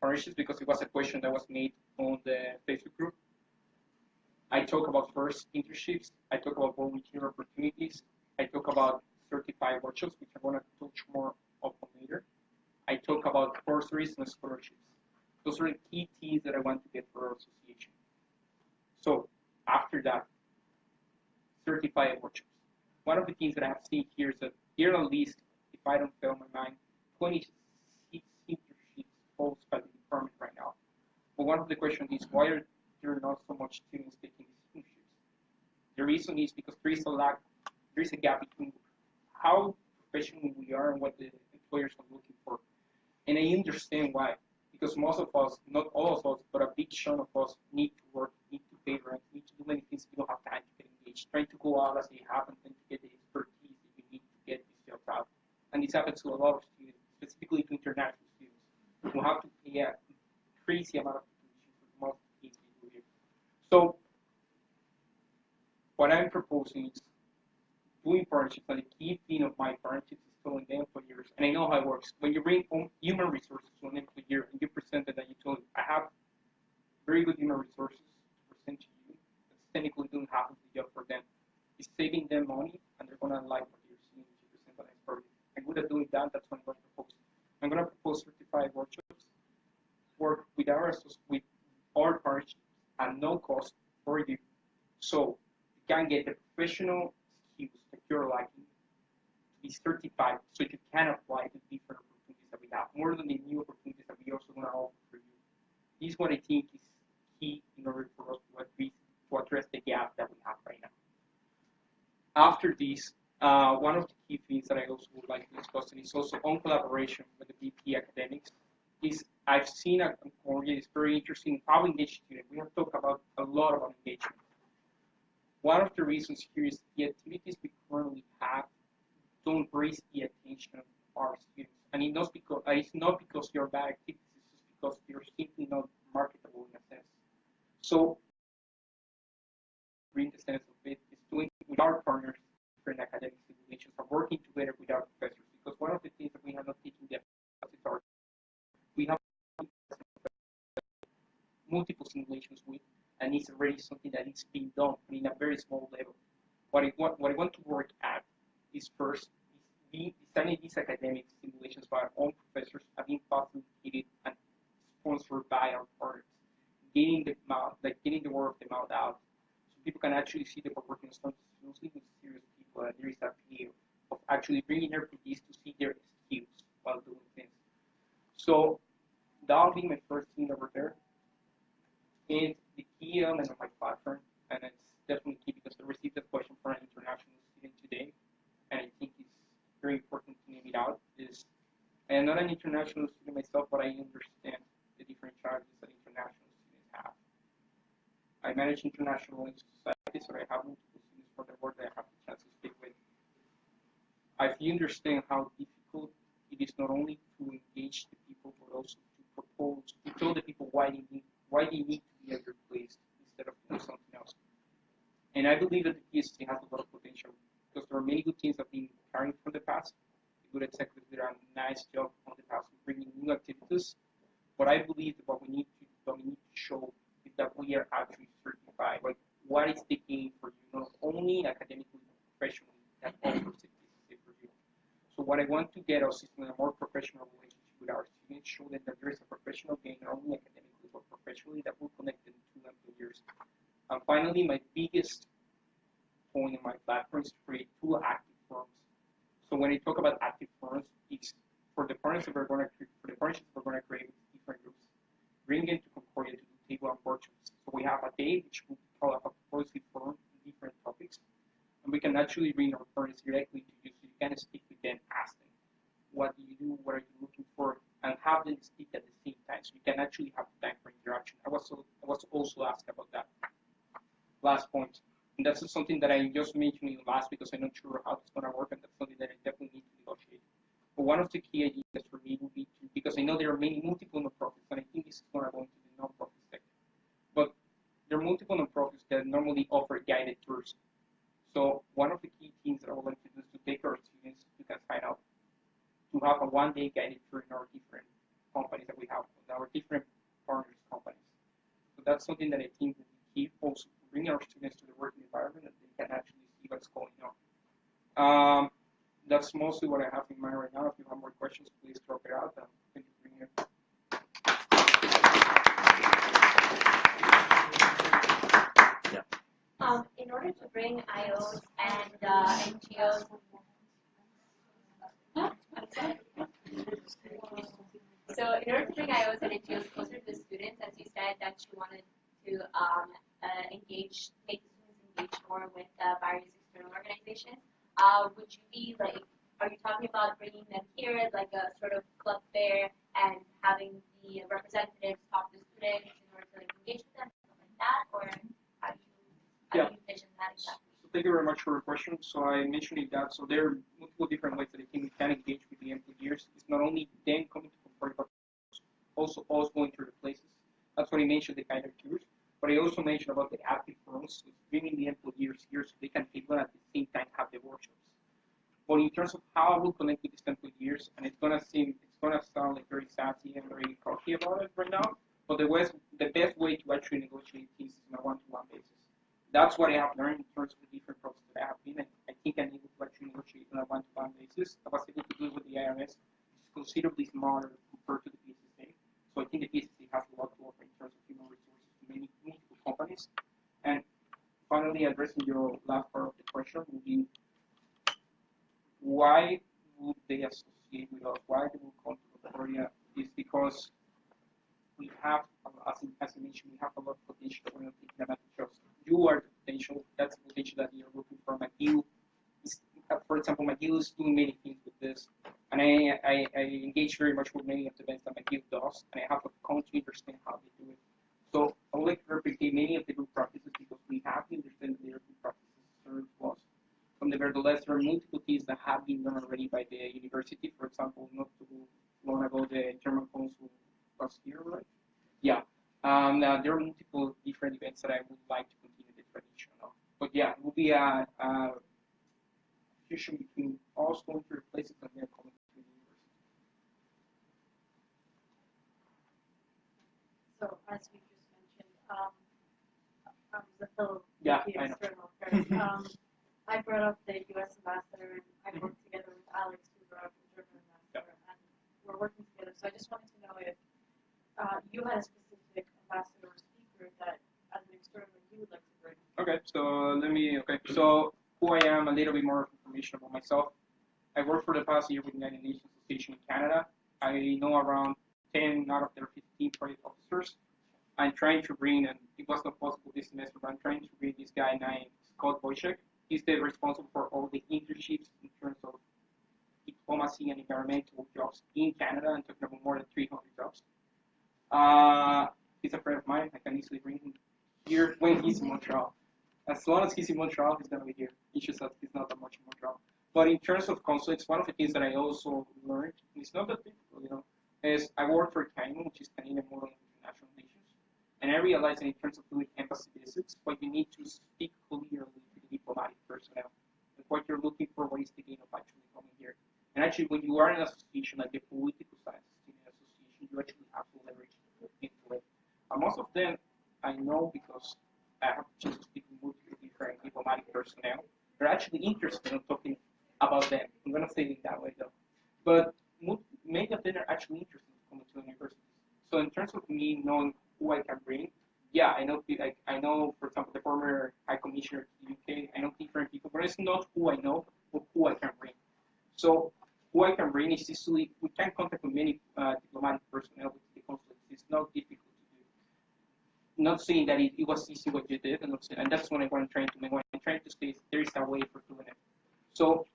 partnerships because it was a question that was made on the Facebook group. I talk about first internships. I talk about volunteer opportunities. I talk about certified workshops, which I'm going to touch more upon later. I talk about bursaries and scholarships. Those are the key themes that I want to get for our association. So after that, certified workshops. One of the things that I have seen here is that here at least, if I don't fail my mind, 26 internships posted by the department right now. But one of the questions is why are there not so much students taking these internships? The reason is because there is a gap between how professional we are and what the employers are looking for. And I understand why. Because most of us, not all of us, but a big chunk of us need to work, need to pay rent, need to do many things. We don't have time to get engaged. Trying to go out as they happen and to get the expertise that you need to get these jobs out. And this happens to a lot of students, specifically to international students, who have to pay a crazy amount of tuition for most of the things they do here. So what I'm proposing is doing partnerships, and the key theme of my partnerships is telling the employers, and I know how it works. When you bring human resources to an employer and you present it and you tell them, I have very good human resources to present to you, but technically doesn't happen the job for them. It's saving them money, and they're going to like what you're seeing if you present an expert. And good at doing that, that's what I'm going to propose. I'm going to propose certified workshops, work with our partnerships at no cost for you. So you can get the professional skills that you're lacking to be certified so you can apply to different opportunities that we have, more than the new opportunities that we also want to offer for you. This is what I think is key in order for us to address the gap that we have right now. After this, one of the key things that I also would like to discuss is also on collaboration with the BP academics. I've seen at Concordia is very interesting how engaged students. We have talked about a lot about engagement. One of the reasons here is the activities we currently have don't raise the attention of our students. And it's not because you're bad activities, it's just because you're simply not marketable in a sense. So, bring the sense of it is doing with our partners, different academic simulations, are working together with our professors. Because one of the things that we have not taken the classes are we have multiple simulations with, and it's already something that is being done in a very small level. What I want to work at is first designing these academic simulations by our own professors and being facilitated and sponsored by our partners, getting the word of the mouth out, so people can actually see that we're working on something seriously with serious people, and there is that appeal of actually bringing their PDs to see their skills while doing things. So that'll be my first thing over there. It's the key element of my platform, and it's definitely key because I received a question from an international student today, and I think it's very important to name it out. I am not an international student myself, but I understand the different challenges that international students have. I manage international societies, so I have multiple students from the world that I have the chance to speak with. I understand how difficult it is not only to engage the people, but also to propose, to tell the people why they need to be at your place instead of doing something else. And I believe that the PSSA has a lot of potential because there are many good things that have been carrying from the past. The good executives did a nice job on the past of bringing new activities. But I believe that what we need to show is that we are actually certified. Like, what is the game for you, not only academically, but professionally, that offers the PSSA for you. So what I want to get us is in a more professional relationship with our students, show them that there is a professional gain, not only academically, but professionally, that will connect them to employers. And finally, my biggest point in my platform is to create 2 active firms. So when I talk about active firms, it's for the partnerships that we're going to create with different groups, bring them to Concordia to do table and workshops. So we have a day which will be called a proposal forum in different topics, and we can actually bring our partners directly to you, so you can speak with them, ask them, what do you do, what are you looking for, and have them speak at the same time, so you can actually have time for interaction. I was also asked about that last point. And that's something that I just mentioned last because I'm not sure how it's going to work, and that's something that I definitely need to negotiate. But one of the key ideas for me would be to, because I know there are multiple nonprofits, and I think this is going to go into the nonprofit sector. But there are multiple nonprofits that normally offer guided tours. So one of the key things that I would like to do is to take our students, you can sign up, to have a one-day guided tour in our different companies that we have, our different partners companies. So that's something that I think that we keep also bring our students to the working environment and they can actually see what's going on. That's mostly what I have in mind right now. If you have more questions, please drop it out. Thank you for being here. In order to bring IOs and NGOs, so in order to bring IOs and NGOs closer to the students, as you said that you wanted to engage, make the students engage more with various external organizations, would you be like, are you talking about bringing them here as like a sort of club fair and having the representatives talk to students in order to like engage with them, something like that, or how do you envision that exactly? So thank you very much for your question. So I mentioned it that so there are multiple different ways that I think we can engage with the employers. It's not only them coming to Concordia, but also us going to the places. That's what I mentioned, the kind of tours. But I also mentioned about the active forums, so bringing the employers here so they can take one at the same time have the workshops. But in terms of how I will connect with these employers, and it's gonna sound like very sassy and very cocky about it right now. But the best way to actually negotiate things is on a one-to-one basis. That's what I have learned in terms of the different processes that I have been, and I think I'm able to actually negotiate on a one-to-one basis. I was able to do it with the IRS, which is considerably smaller compared to the PSSA. So I think the PSSA has a lot to offer in terms of human resources to many multiple companies. And finally, addressing your last part of the question would be, why would they associate with us? Why they will come to Concordia? Is because we have, as I mentioned, we have a lot of potential that we're not taking advantage of. You are the potential. That's the potential that you're looking for. Magicck, for example, Magicck is doing many things with this, and I engage very much with many of the events that Magicck does, and I have a come to understand how they do it. So I would like to replicate many of the good practices because we have to understand that their good practices serve us. Nevertheless, there are multiple things that have been done already by the university. For example, not too long ago, the German consul was here, right? Yeah. There are multiple different events that I would like to continue the tradition of. But yeah, it will be a fusion between us going to places and then coming to the university. So as you just mentioned, the fellow external affairs. I brought up the U.S. ambassador, and I worked together with Alex, who brought up the German ambassador, and we're working together. So I just wanted to know if you had a specific ambassador or speaker that, as an external, you would like to bring. Okay, so So who I am, a little bit more information about myself. I worked for the past year with the United Nations Association in Canada. I know around 10 out of their 15 project officers. I'm trying to bring, and it was not possible this semester, but I'm trying to bring this guy named Magicck. He's the responsible for all the internships in terms of diplomacy and environmental jobs in Canada. I'm talking about more than 300 jobs. He's a friend of mine. I can easily bring him here when he's in Montreal. As long as he's in Montreal, he's going to be here. It's just that he's not that much in Montreal. But in terms of consulates, one of the things that I also learned, and it's not that difficult, is I work for Ayman, which is Canadian Model of International Nations. And I realized that in terms of doing embassy visits, what you need to speak clearly to the diplomatic personnel. And what you're looking for, what is the gain of actually coming here. And actually, when you are in an association like the Political Science Student Association, you actually have to leverage into it. And most of them, I know because I have just speak with multiple different diplomatic personnel. They're actually interested in talking about them. I'm going to say it that way, though. But many of them are actually interested in coming to universities. So in terms of me knowing who I can bring, yeah, I know, for example, the former High Commissioner to the UK. I know different people, but it's not who I know, but who I can bring. So who I can bring is easily, we can contact with many diplomatic personnel with the consulates. It's not difficult to do. Not saying that it was easy what you did, and that's what I'm trying to make. What I'm trying to say is there is a way for doing it. So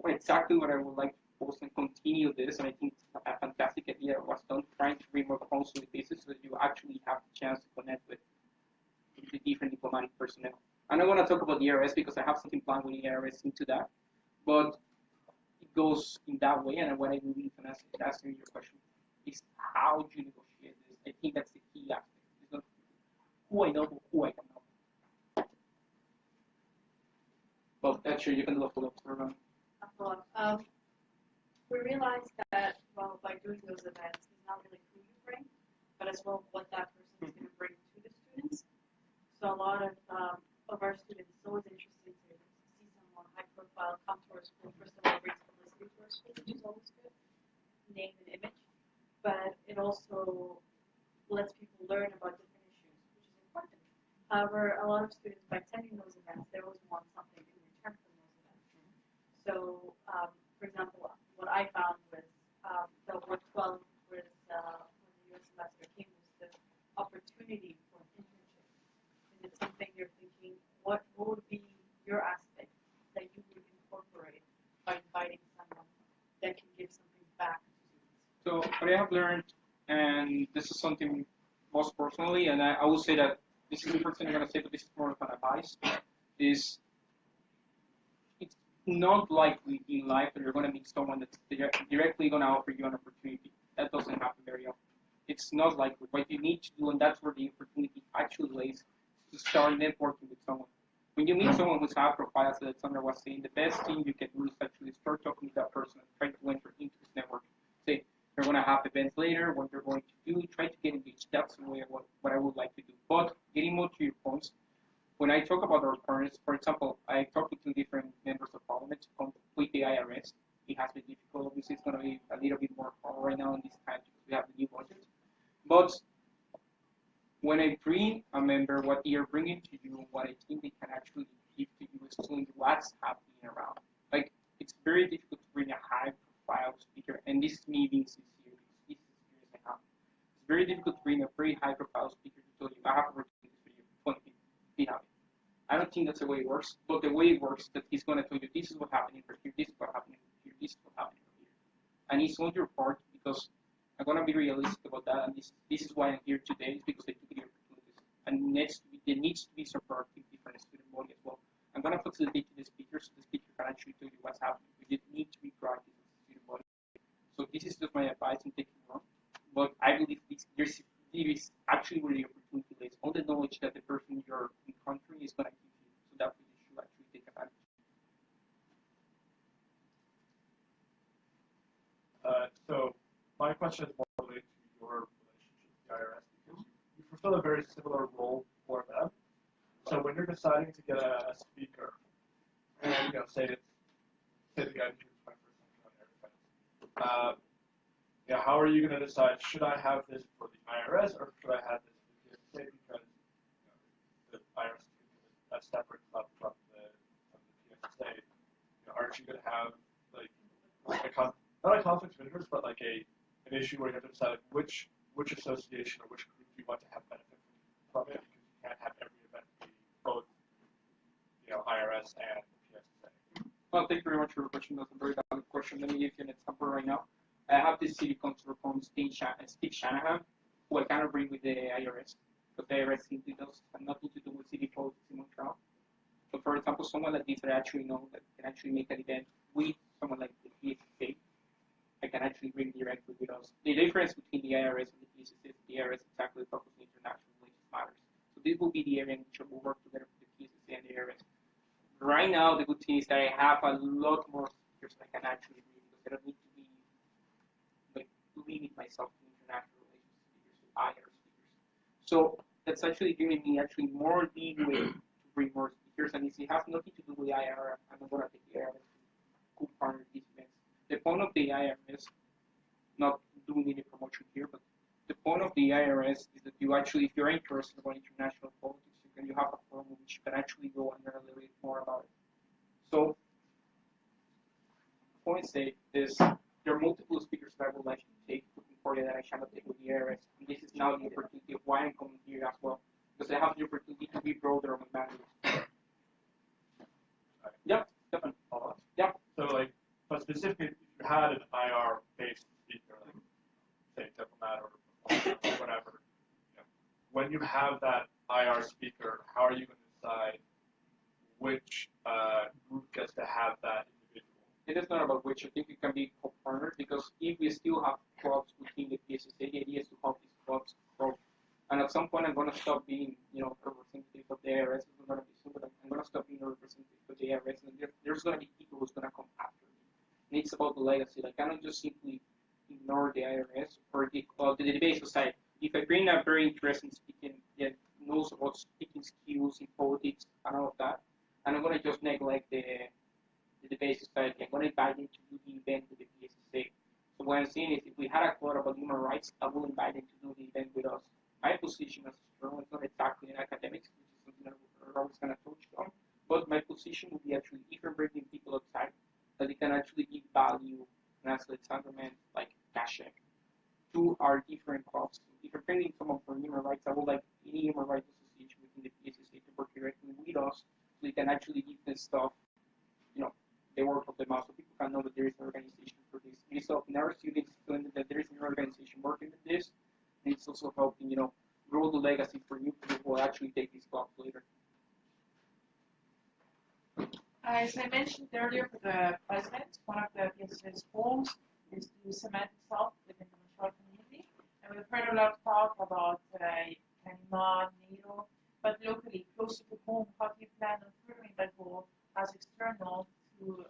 exactly what I would like to post and continue this, and I think it's a fantastic idea was done, trying to bring more consulate bases so that you actually have the chance to connect with the different diplomatic personnel. And I want to talk about the IRS because I have something planned with the IRS into that, but it goes in that way, and what I believe, and answering your question, is how do you negotiate this? I think that's the key aspect. It's not who I know, but who I can know. Well, actually, you can do a follow-up. we realized that, well, by doing those events, it's not really who you bring, but as well what that person is going to bring to the students. So a lot of our students are always interested to see someone high profile come to our school. First of all, it brings publicity to our school, which is always good, name and image, but it also lets people learn about different issues, which is important. However, a lot of students, by attending those events, they always want something in return from those events. So, for example, what I found was the work 12 was when the U.S. ambassador came was the opportunity for an internship. Is it something you're thinking, what would be your aspect that you would incorporate by inviting someone that can give something back to students? So what I have learned, and this is something most personally, and I will say that this is the first thing I'm going to say, but this is more of an advice, is it's not likely in life that you're going to meet someone that's directly going to offer you an opportunity. That doesn't happen very often. It's not likely. What you need to do, and that's where the opportunity actually lays, is to start networking with someone. When you meet someone who's high profile, as Sandra was saying, the best thing you can do is actually start talking to that person and try to enter into his network. Say, they're going to have events later, what they're going to do, try to get engaged. That's the way what I would like to do. But getting more to your points, when I talk about our partners, for example, I talked to 2 different members of parliament with the IRS. It has been difficult. Obviously, it's going to be a little bit more formal right now in this time because we have the new budget. But when I bring a member, what they are bringing to you, what I think they can actually give to you is telling you what's happening around. Like, it's very difficult to bring a high-profile speaker, and this is me being sincere, because this is the experience I have. It's very difficult to bring a very high-profile speaker to tell you, I have opportunities for you, 20 people, be happy. I don't think that's the way it works, but the way it works is that he's going to tell you, this is what's happening for here, this is what's happening for here, this is what's happening for here. And it's on your part, because I'm going to be realistic about that, and this is why I'm here today, is because I took the opportunities. And there needs to be some proactive different student body as well. I'm going to facilitate to the speaker, so the speaker can actually tell you what's happening. We need to be proactive as a student body. So this is just my advice in taking on. But I believe there is actually where the opportunity lays, on the knowledge that the person you're encountering is going to give you. So that you should actually take advantage. So my question is more related to your relationship with the IRS, because you fulfill a very similar role for them. So when you're deciding to get a speaker, and say the guy who's my first time on air defense, how are you going to decide, should I have this for the IRS or should I have this for the PSSA, because the IRS is a separate club from the PSSA. Aren't you going to have not a conflict of interest, but like an issue where you have to decide which association or which group you want to have benefit from it, because you can't have every event be both IRS and PSSA. Well, thank you very much for your question. That's a very valid question. Let me give you an example right now. I have this city councilor from Steve Shanahan, who I kind of bring with the IRS, because the IRS simply does have nothing to do with city politics in Montreal. So, for example, someone like this that I actually know that can actually make an event with someone like the PSSA, I can actually bring directly with us. The difference between the IRS and the PSSA is the IRS exactly focuses on international relations matters. So this will be the area in which we'll work together with the PSSA and the IRS. Right now, the good thing is that I have a lot more speakers that I can actually bring, because I don't need to be limit myself to international relations speakers, to IR speakers. So that's actually giving me more leeway to bring more speakers, and it has nothing to do with the IR. I'm not going to take the IRS to partner these events. The point of the IRS, not doing any promotion here, but the point of the IRS is that you actually, if you're interested about international politics, you have a forum in which you can actually go and learn a little bit more about it. So, point state is there are multiple speakers that I would like to take to Concordia that I shall not take with the IRS. And this is now the opportunity of why I'm coming here as well, because I have the opportunity to be broader on my mandate. Yep, Stephann. Yep. So, but specifically, if you had an IR-based speaker, say diplomat or whatever, when you have that IR speaker, how are you going to decide which group gets to have that individual? It is not about which. I think it can be co-partnered, because if we still have clubs within the PSSA, the idea is to help these clubs grow. And at some point, I'm going to stop being, a representative of the IRS. It's going to be soon, but I'm going to stop being a representative of the IRS, and there's going to be people who's going to come after me. and it's about the legacy. Like, I cannot just simply ignore the IRS or the debate society. If I bring a very interesting speaking that knows about speaking skills in politics and all of that, and I'm going to just neglect the debate society, I'm going to invite them to do the event with the PSSA. So what I'm saying is, if we had a quote about human rights, I will invite them to do the event with us. My position as a journalist is not exactly in academics, which is something that I was going to touch on, but my position would be actually even bringing people outside that they can actually give value, and as Alexander meant, like Magicck, to our different clubs. If you're bringing someone from human rights, I would like any human rights association within the PSSA to work directly with us, so we can actually give this stuff, the work of the mouth, so people can know that there is an organization for this. It is helping our students feeling that there is an organization working with this, and it's also helping, grow the legacy for new people who will actually take these clubs later. As I mentioned earlier for the president, one of the PSSA's goals is to cement itself within the Montreal community. And we've heard a lot of talk about Ayman, NATO, but locally, closer to home, how do you plan on furthering that goal as external to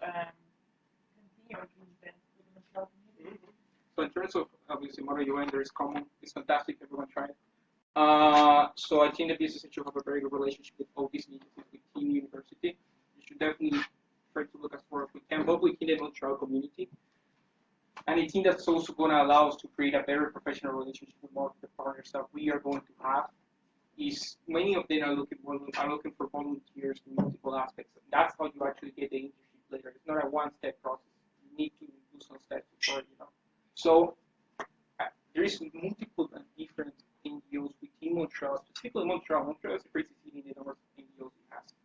continue engagement with the Montreal community? So in terms of obviously model UN, there is common, it's fantastic, everyone try it. So I think the PSSA should have a very good relationship with all these initiatives with Team University. You should definitely try to look as far as we can, both within the Montreal community. And I think that's also going to allow us to create a better professional relationship with more of the partners that we are going to have. Is many of them are looking for volunteers in multiple aspects. That's how you actually get the internship later. It's not a one-step process. You need to do some steps before, So there is multiple different NGOs within Montreal, specifically Montreal. Montreal is a crazy city in the number of NGOs it has. So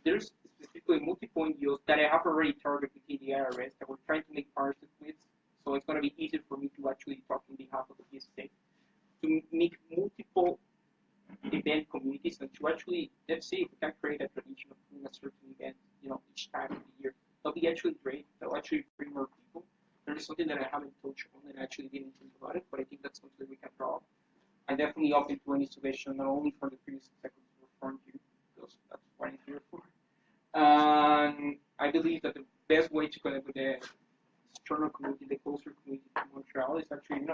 there's specifically multiple NGOs that I have already targeted within the IRS that we're trying to make partnerships with. So it's going to be easier for me to actually talk on behalf of the PSSA to make multiple event communities and to actually, let's say, if we can create a tradition of doing a certain event, each time of the year, that'll be actually great. That'll actually bring more people. There is something that I haven't touched on and I actually didn't think about it, but I think that's something we can draw. I'm definitely open to any suggestion, not only from the previous executives but from you, because that's what I'm here for. And I believe that the best way to connect with the external community, the closer community to Montreal, is actually,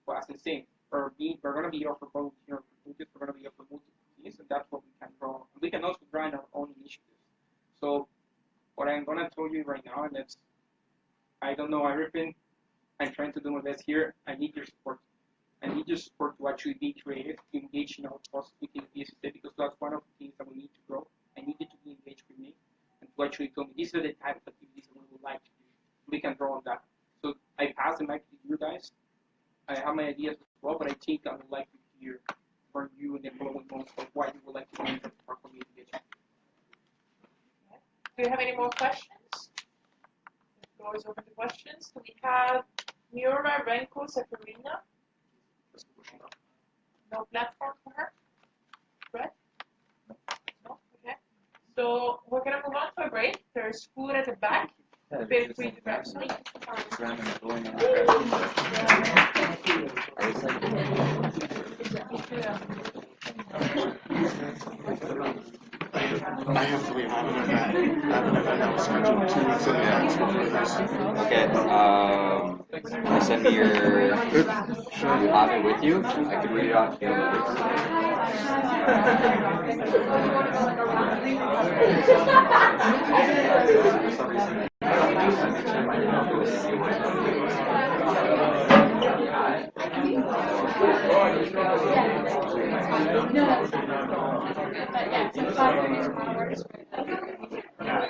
well, as I'm saying, we're going to be offered volunteer opportunities, we're going to be offered multiple things, and that's what we can draw. And we can also draw in our own initiatives. So what I'm going to tell you right now, and that's, I don't know everything, I'm trying to do my best here, I need your support. I need your support to actually be creative, to engage in our process within the PSSA, because that's one of the things that we need to grow. I need you to be engaged with me and to actually tell me these are the type of activities that we would like to do. We can draw on that. So I pass the mic to you guys. I have my ideas as well, but I think I would like to hear from you in the following months of what you would like to do in our community engagement. Do you have any more questions? The floor is open to questions. So we have Miura Renko Sakarina. No platform for her? Correct? No? Okay. So we're going to move on to a break. There's food at the back. Feel free to grab some. I have to leave. I have an event scheduled 2 weeks in advance. Okay, I'll send me your, you have it with you? I could read it off to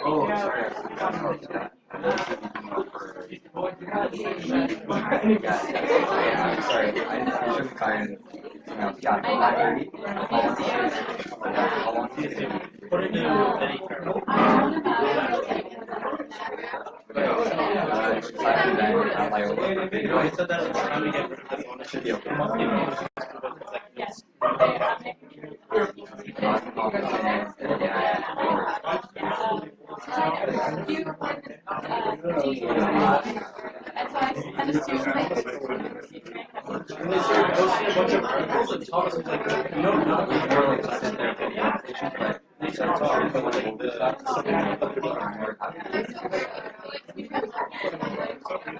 Oh, sorry. I'm sorry. I should find got the library. How long did it take? Put it in should be okay. Yes.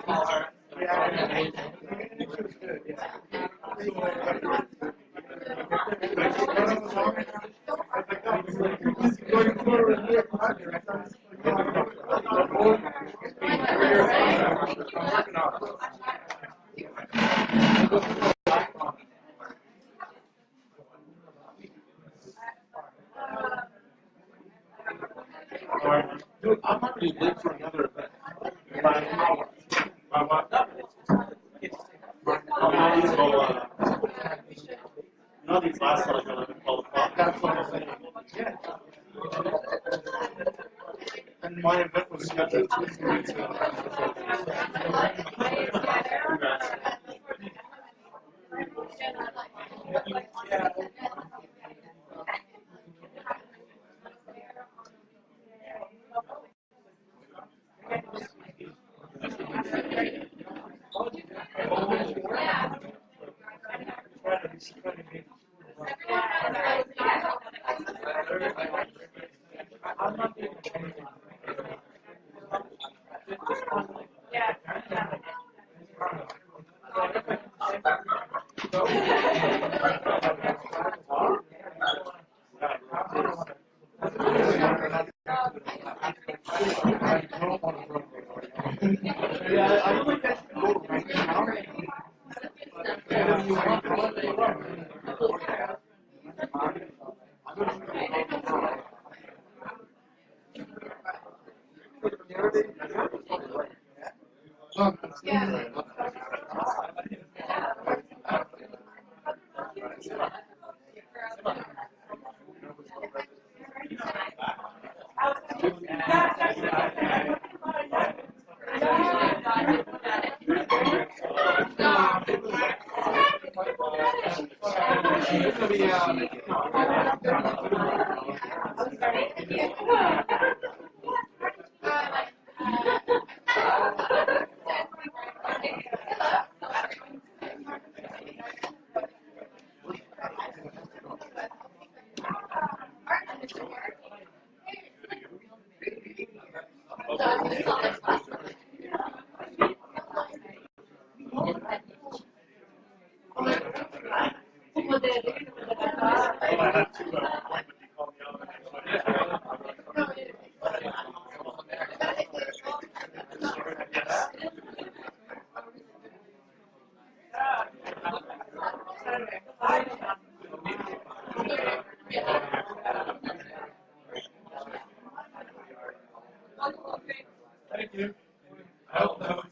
Dude, I'm already late for another event. By an hour. By what? These last like 11, 12 o'clock. That's what I'm saying. And my event was scheduled 2 weeks ago. Thank you. I hope that was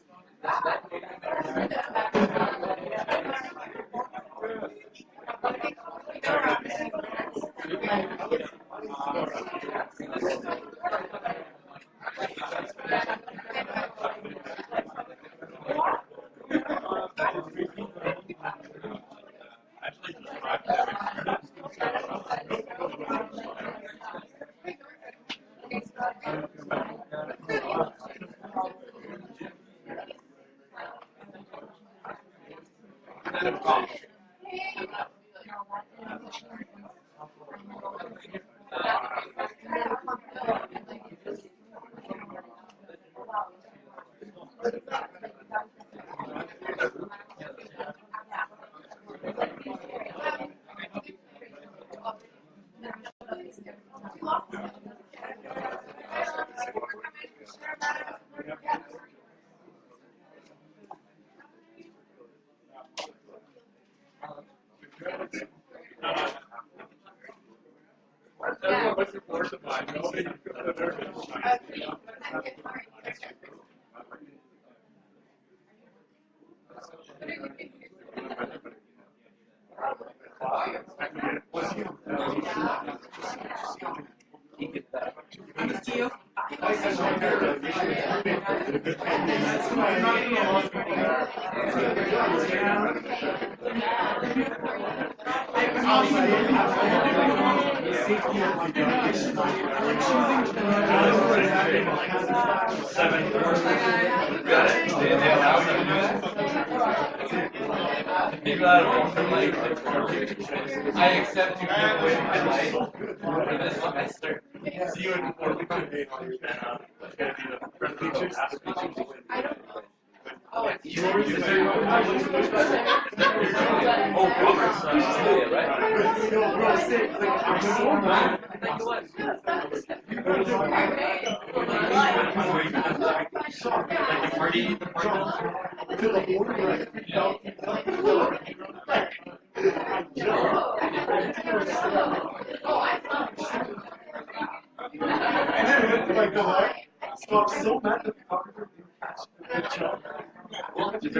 I accept you in life for this semester. See you in 4 weeks. So I'm so mad that the photographer didn't catch the picture. Honestly,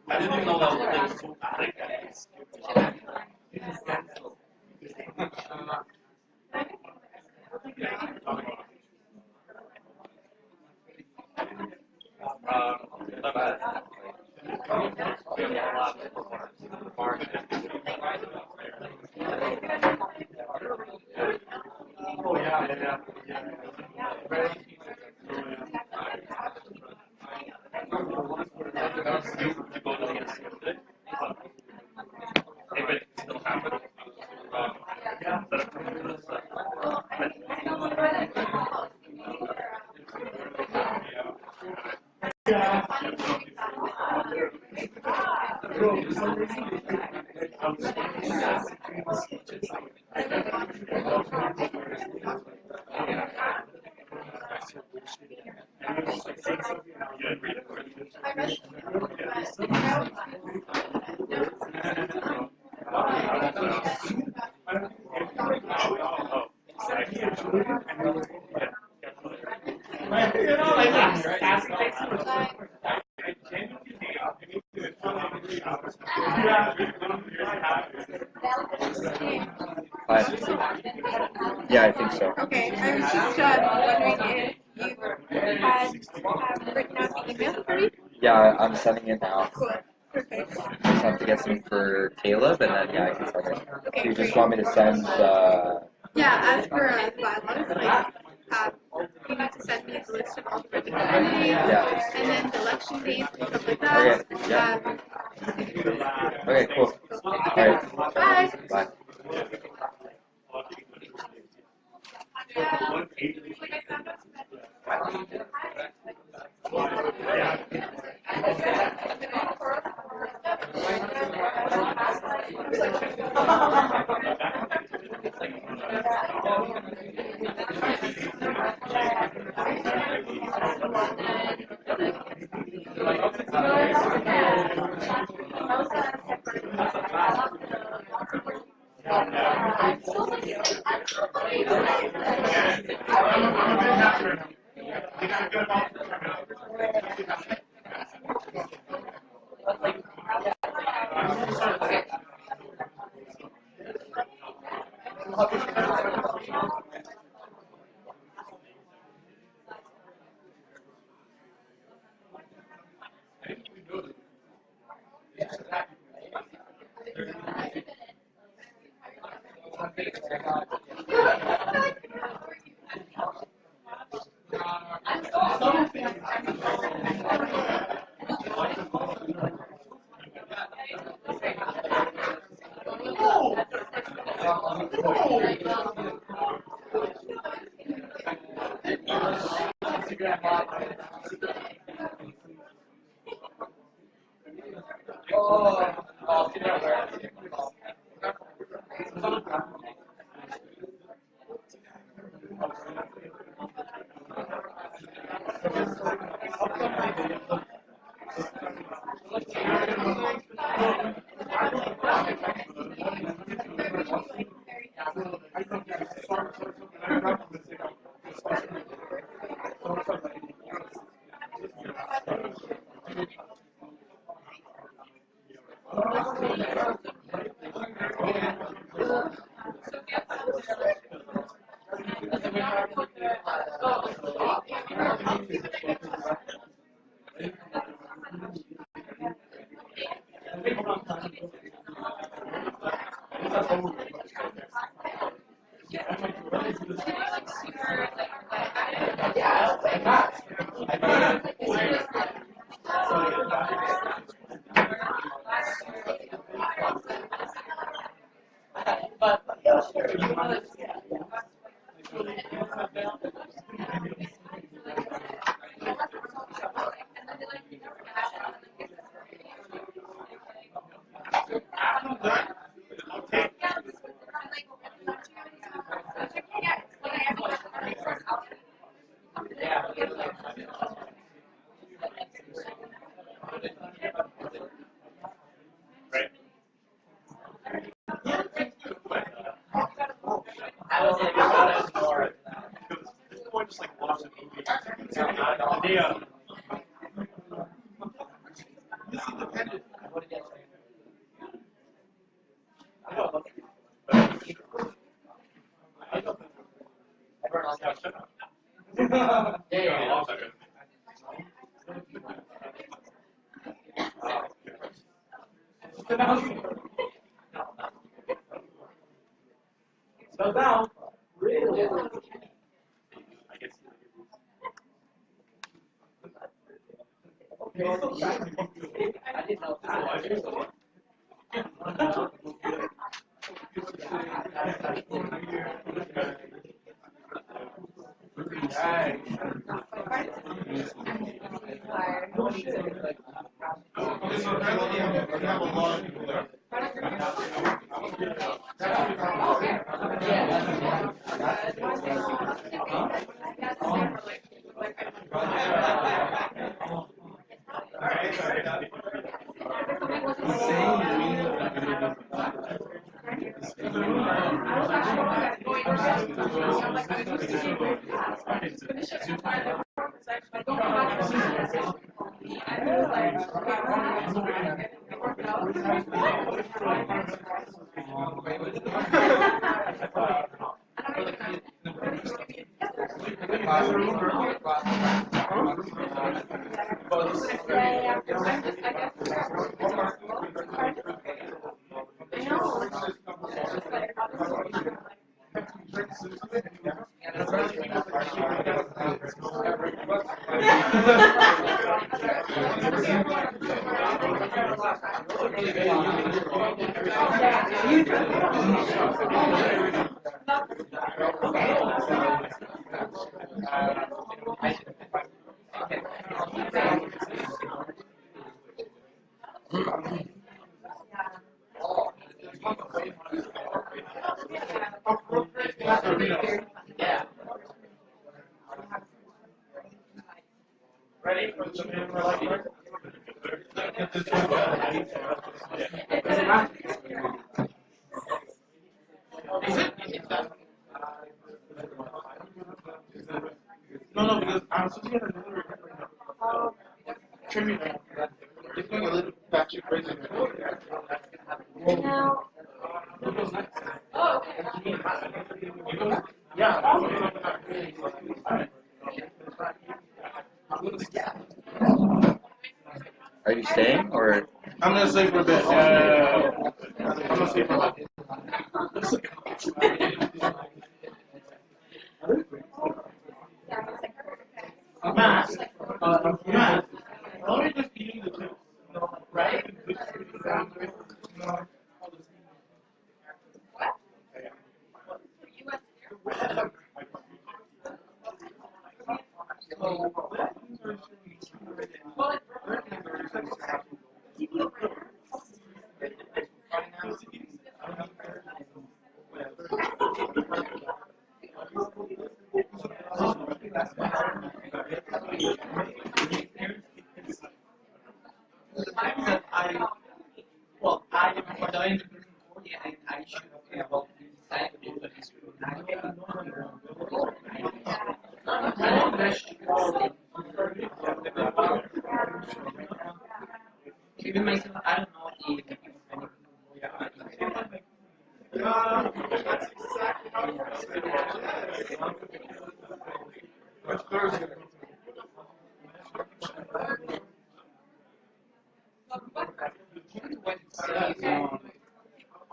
I didn't know that was so bad. Oh yeah. If it still happens, Yeah, I think so. Okay, I was just wondering if you have written out the email for me. Yeah, I'm sending it now. Cool. Perfect. Just have to get some for Caleb, and then yeah, I can send it. Okay, So you just great. want me to send Yeah, as for bylaws, like, you need to send me the list of all the registered candidates, Yeah. and then the election dates and stuff like that. Okay. Yeah. Okay. Cool. All right. Bye. Bye. Slow down. Really? I didn't know. Ready for the main lecture? No, because I'm supposed to get another tribute. It's going a little batshit crazy. Now, Yeah. Are you staying or? I'm gonna stay for a bit. I'm gonna stay for a bit. Matt, Matt, why don't we just eating the two? Right? I am studying to Concordia and I should be able to decide to do this. Even myself, I don't know if that's exactly how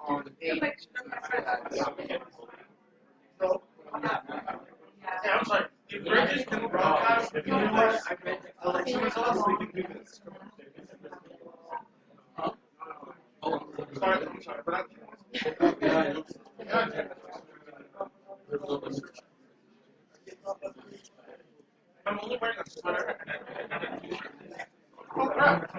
On the page. Yeah, I'm sorry. If Bridges can broadcast, if you want, someone else, we can do this. Sorry, I'm sorry, but I'm only wearing a sweater and a t-shirt. Oh crap!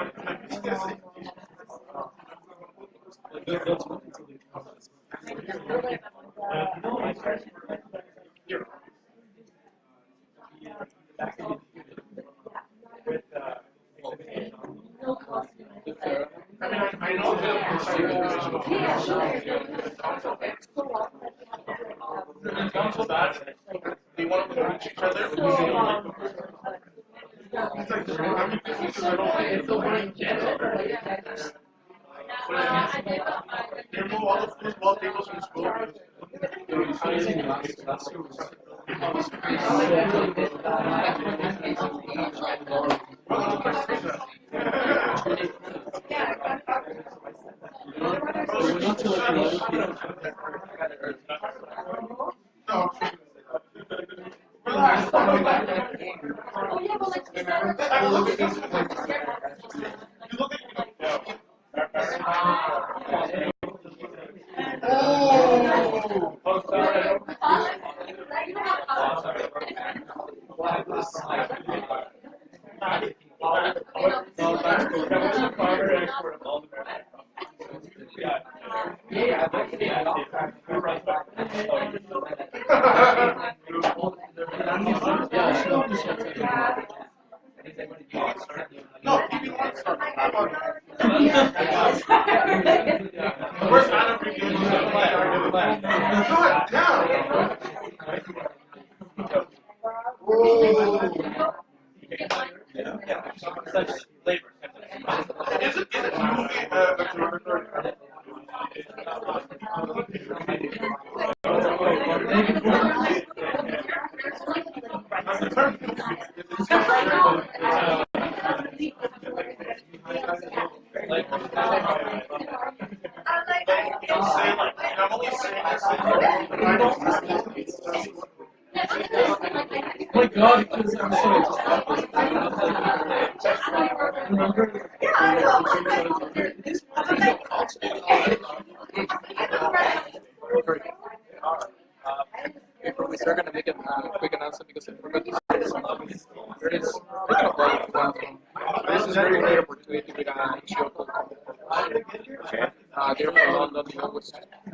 I know it sounds so bad. They want to reach each other. It's like, how many businesses I don't like? They remove all the foosball tables from school. my God, I'm sorry. Before we start, gonna make a quick announcement because I forgot to say this. There is this is a very great opportunity with an NGO called Concordia. They're from London, they always,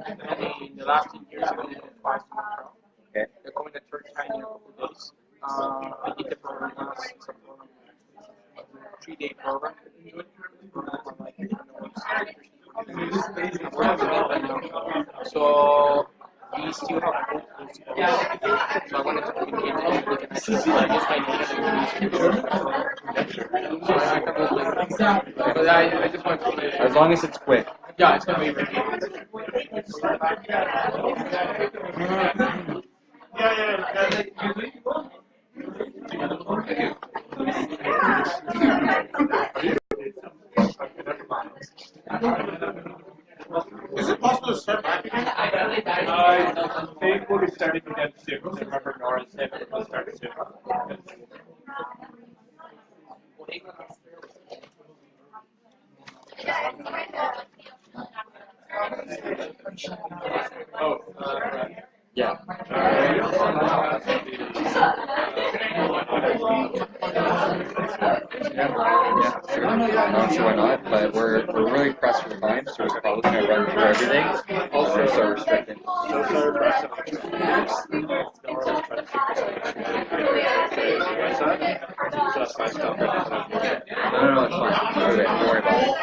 and in the last 10 years, they've been twice to Montreal. They're coming to church in a couple of days. I did the program last, it's a program, a 3-day program. So we still have both. So I wanted to communicate with them. So I guess my but I just want to. As long as it's quick. Yeah, it's gonna be really. Is it possible to start back again? I think we'll be starting again soon. I remember Nora said we'll start soon. Oh, Yeah. Not sure why not, but we're really pressed for time, so we're probably going to run through everything. Also, so restricted. No, it's fine. Okay, don't worry about it.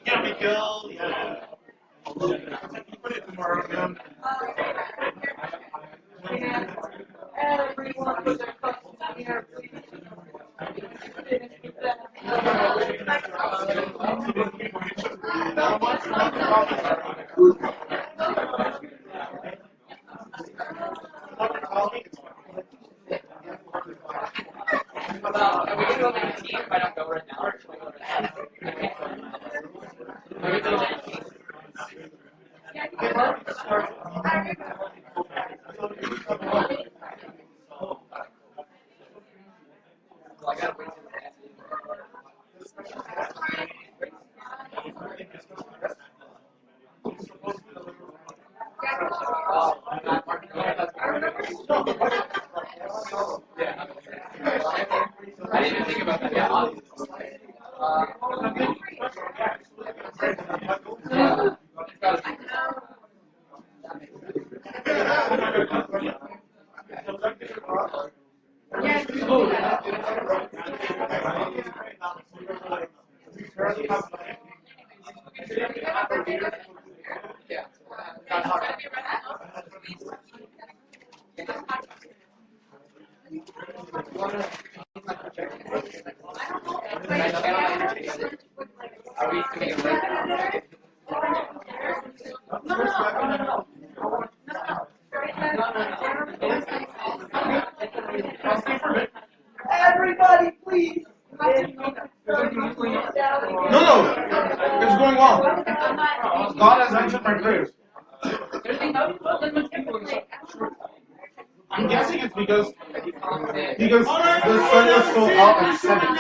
Yeah, Miguel, yeah. You put it tomorrow, man. Everyone with their questions here, please. Are we going to go to the team if I don't go right now? I didn't even think about that. Yeah. Are we doing it right now? Everybody, please. No. It's going on. God has answered my prayers. I'm guessing it's because the sun was still out at 7.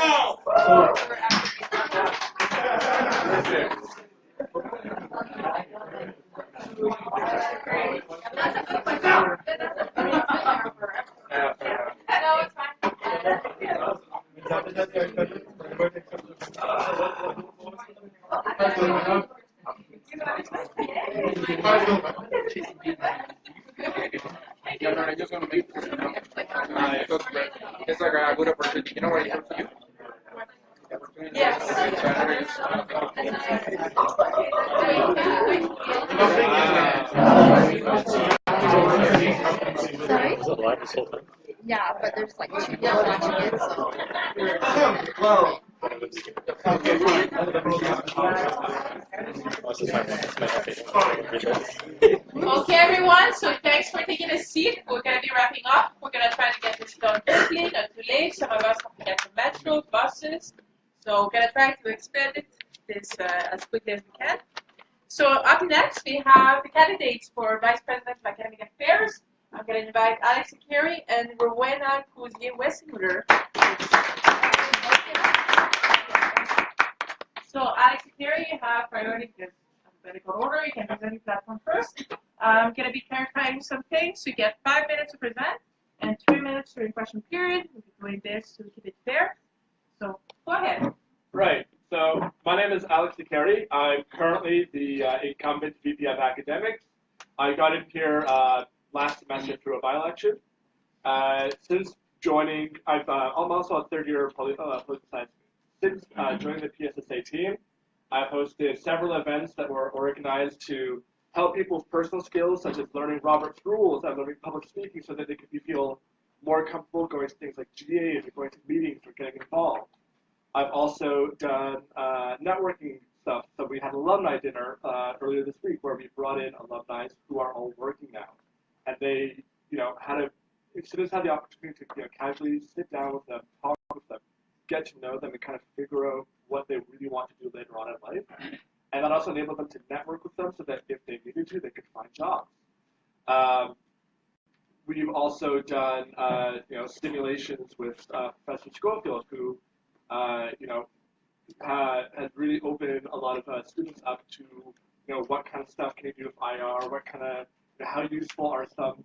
Yeah, no, I just want to make sure. It's like a good opportunity. You know what I have to do? Sorry? Yeah, but there's like 2 people watching it, so. Well. Okay, everyone, so thanks for taking a seat. We're going to be wrapping up. We're going to try to get this done quickly, not too late. Some of us have to get to metro, buses. So we're going to try to expedite this as quickly as we can. So up next, we have the candidates for Vice President of Academic Affairs. I'm going to invite Owusu-Acheaw and Rowenna Cozier-Wesimuller. So Owusu-Acheaw, you have priority because alphabetical order. You can present your platform first. I'm going to be clarifying some things. So you get 5 minutes to present and 3 minutes during question period. We'll be doing this to keep it fair. So go ahead. Right. So my name is Owusu-Acheaw. I'm currently the incumbent VP of Academics. I got in here last semester through a by-election. Since joining, I'm also a third-year political science. Since joining the PSSA team, I've hosted several events that were organized to help people with personal skills, such as learning Robert's rules and learning public speaking so that they could feel more comfortable going to things like GAs or going to meetings or getting involved. I've also done networking stuff. So we had alumni dinner earlier this week where we brought in alumni who are all working now. And they, students had the opportunity to casually sit down with them, talk with them, get to know them, and kind of figure out what they really want to do later on in life. And that also enabled them to network with them so that if they needed to, they could find jobs. We've also done, simulations with Professor Schofield, who, has really opened a lot of students up to, what kind of stuff can you do with IR, what kind of, how useful are stuff